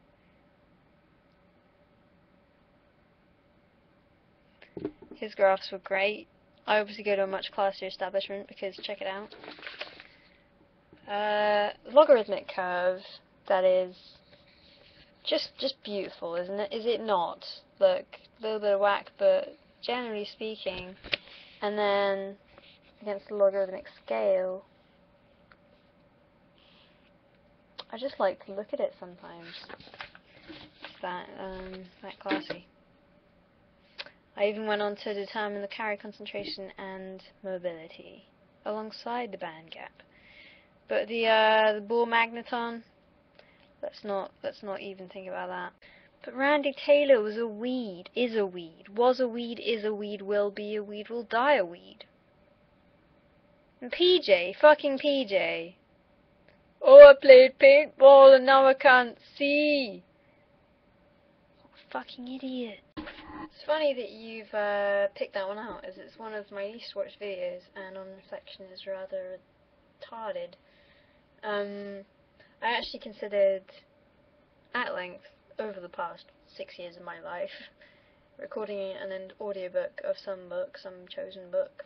His graphs were great. I obviously go to a much classier establishment because check it out. Logarithmic curve, that is just beautiful, isn't it? Is it not? Look, a little bit of whack, but generally speaking, and then against the logarithmic scale, I just like to look at it sometimes. It's that classy. I even went on to determine the carry concentration and mobility alongside the band gap. But the Bohr magneton, let's not even think about that. But Randy Taylor was a weed, is a weed, was a weed, is a weed, will be a weed, will die a weed. And PJ, fucking PJ. Oh, I played paintball and now I can't see. What a fucking idiot. It's funny that you've picked that one out, as it's one of my least watched videos, and on reflection is rather retarded. I actually considered, at length, over the past 6 years of my life, recording an audiobook of some book, some chosen book,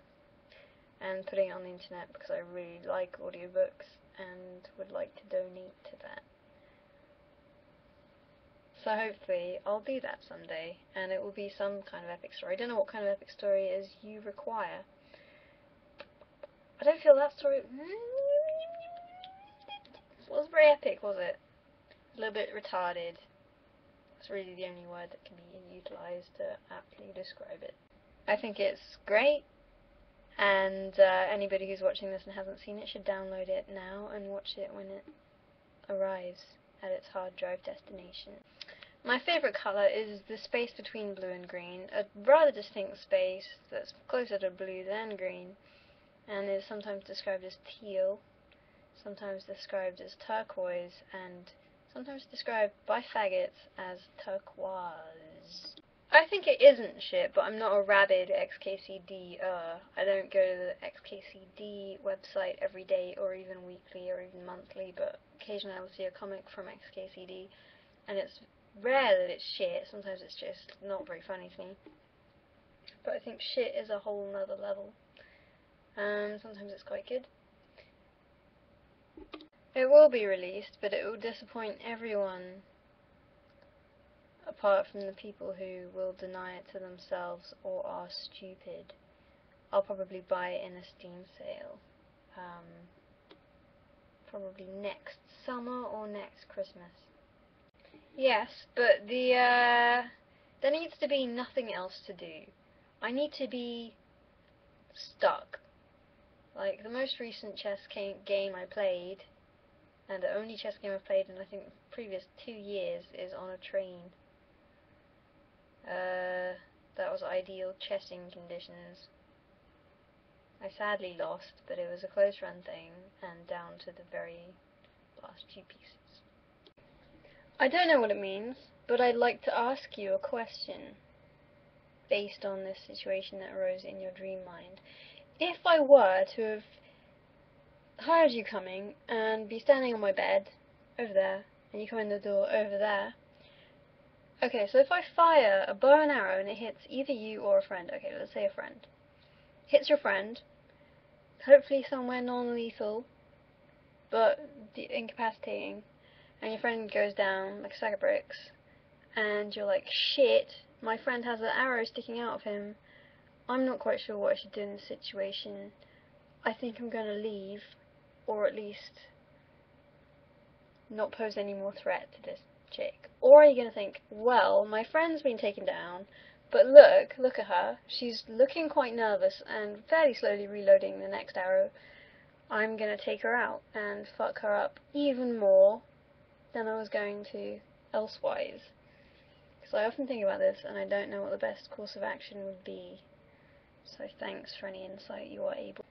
and putting it on the internet because I really like audiobooks and would like to donate to that. So hopefully I'll do that someday, and it will be some kind of epic story. I don't know what kind of epic story it is you require. I don't feel that story was very epic, was it? A little bit retarded. That's really the only word that can be utilised to aptly describe it. I think it's great, and anybody who's watching this and hasn't seen it should download it now and watch it when it arrives at its hard drive destination. My favourite colour is the space between blue and green, a rather distinct space that's closer to blue than green, and is sometimes described as teal, sometimes described as turquoise, and sometimes described by faggots as turquoise. I think it isn't shit, but I'm not a rabid XKCD-er. I don't go to the XKCD website every day, or even weekly, or even monthly, but occasionally I will see a comic from XKCD, and it's rare that it's shit. Sometimes it's just not very funny to me. But I think shit is a whole nother level. Sometimes it's quite good. It will be released, but it will disappoint everyone, apart from the people who will deny it to themselves or are stupid. I'll probably buy it in a Steam sale. Probably next summer or next Christmas. Yes, but there needs to be nothing else to do. I need to be stuck. Like, the most recent chess game I played, and the only chess game I've played in I think the previous 2 years, is on a train. That was ideal chessing conditions. I sadly lost, but it was a close run thing, and down to the very last few pieces. I don't know what it means, but I'd like to ask you a question based on this situation that arose in your dream mind. If I were to have hired you coming and be standing on my bed over there, and you come in the door over there, okay, so if I fire a bow and arrow and it hits either you or a friend, okay, let's say a friend, hits your friend, hopefully somewhere non-lethal, but incapacitating, and your friend goes down like a sack of bricks, and you're like, shit, my friend has an arrow sticking out of him, I'm not quite sure what I should do in this situation, I think I'm going to leave, or at least not pose any more threat to this chick. Or are you going to think, well, my friend's been taken down, but look at her, she's looking quite nervous and fairly slowly reloading the next arrow, I'm going to take her out and fuck her up even more than I was going to elsewise. Because I often think about this and I don't know what the best course of action would be. So thanks for any insight you are able.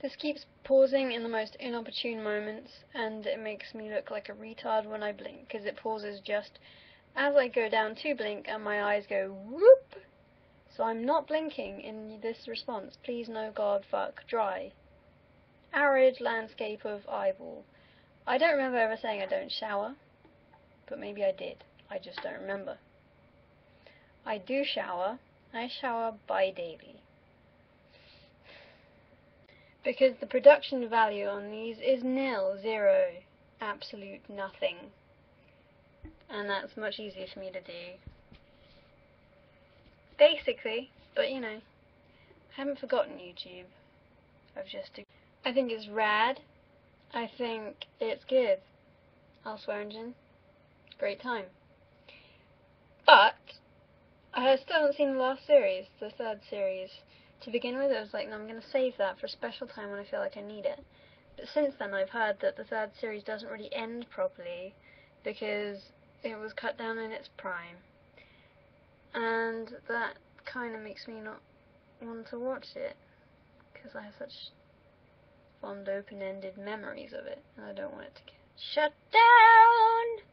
This keeps pausing in the most inopportune moments, and it makes me look like a retard when I blink, because it pauses just as I go down to blink and my eyes go whoop. So I'm not blinking in this response. Please no god fuck dry. Arid landscape of eyeball. I don't remember ever saying I don't shower, but maybe I did. I just don't remember. I do shower. I shower bi-daily. Because the production value on these is nil, zero, absolute nothing. And that's much easier for me to do. Basically, but you know, I haven't forgotten YouTube. I think it's rad. I think it's good. I'll swear engine. Great time. But I still haven't seen the last series, the third series. To begin with, I was like, no, I'm going to save that for a special time when I feel like I need it. But since then, I've heard that the third series doesn't really end properly because it was cut down in its prime. And that kind of makes me not want to watch it, because I have such fond open-ended memories of it, and I don't want it to get shut down!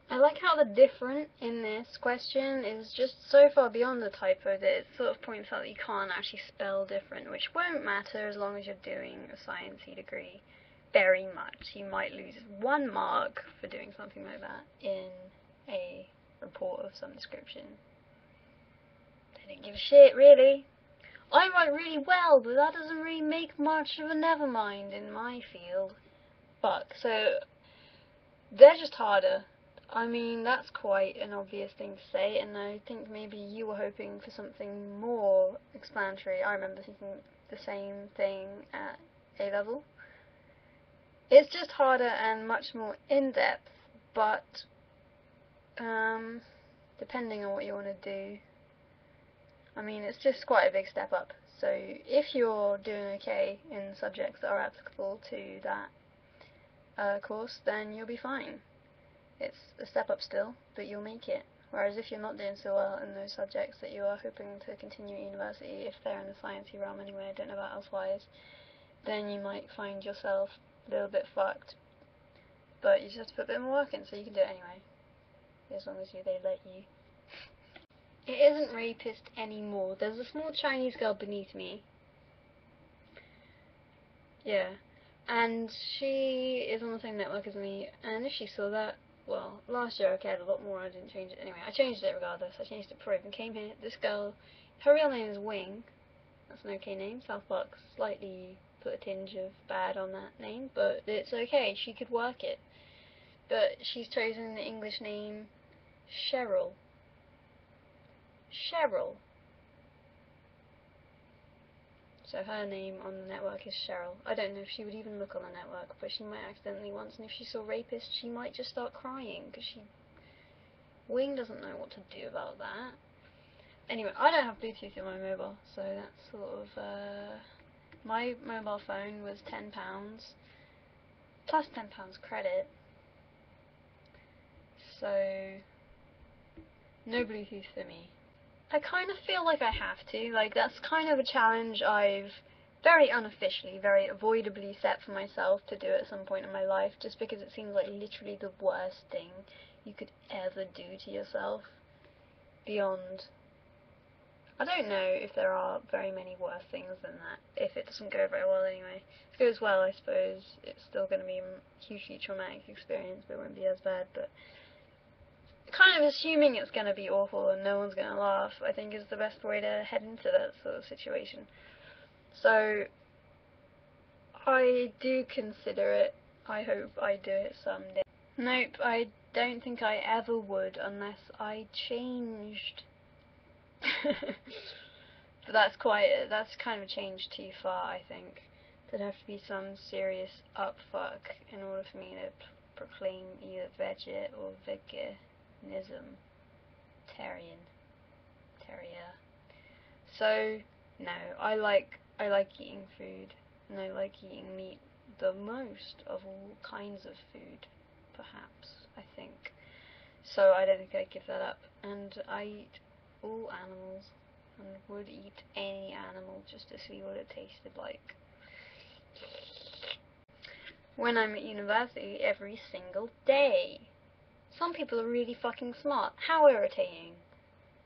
I like how the different in this question is just so far beyond the typo that it sort of points out that you can't actually spell different, which won't matter as long as you're doing a sciencey degree very much. You might lose 1 mark for doing something like that in a report of some description. They didn't give a shit, really. I write really well, but that doesn't really make much of a nevermind in my field. Fuck, so they're just harder. I mean, that's quite an obvious thing to say, and I think maybe you were hoping for something more explanatory. I remember thinking the same thing at A-level. It's just harder and much more in-depth, but depending on what you want to do, I mean, it's just quite a big step up. So if you're doing okay in subjects that are applicable to that course, then you'll be fine. It's a step up still, but you'll make it. Whereas if you're not doing so well in those subjects that you are hoping to continue at university, if they're in the sciencey realm anyway, I don't know about elsewise, then you might find yourself a little bit fucked. But you just have to put a bit more work in, so you can do it anyway. As long as they let you. It isn't rapist anymore. There's a small Chinese girl beneath me. Yeah. And she is on the same network as me, and if she saw that, well, last year I cared a lot more, I didn't change it. Anyway, I changed it regardless. I changed it before I even came here. This girl, her real name is Wing. That's an okay name. South Park slightly put a tinge of bad on that name, but it's okay. She could work it. But she's chosen the English name Cheryl. Cheryl. So her name on the network is Cheryl. I don't know if she would even look on the network, but she might accidentally once, and if she saw rapist, she might just start crying, because Wing doesn't know what to do about that. Anyway, I don't have Bluetooth in my mobile, so that's sort of, my mobile phone was £10, plus £10 credit, so no Bluetooth for me. I kind of feel like I have to, like that's kind of a challenge I've very unofficially, very avoidably set for myself to do at some point in my life, just because it seems like literally the worst thing you could ever do to yourself, beyond, I don't know if there are very many worse things than that, if it doesn't go very well anyway. If it goes well, I suppose it's still going to be a hugely traumatic experience, but it won't be as bad, but kind of assuming it's going to be awful and no one's going to laugh, I think is the best way to head into that sort of situation. So, I do consider it. I hope I do it someday. Nope, I don't think I ever would unless I changed. But that's kind of a change too far, I think. There'd have to be some serious upfuck in order for me to proclaim either veget or veganism. Terrier. So, no, I like eating food, and I like eating meat the most of all kinds of food, perhaps, I think. So I don't think I'd give that up, and I eat all animals, and would eat any animal just to see what it tasted like. When I'm at university, every single day. Some people are really fucking smart. How irritating.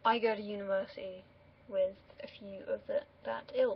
I go to university with a few of that ilk.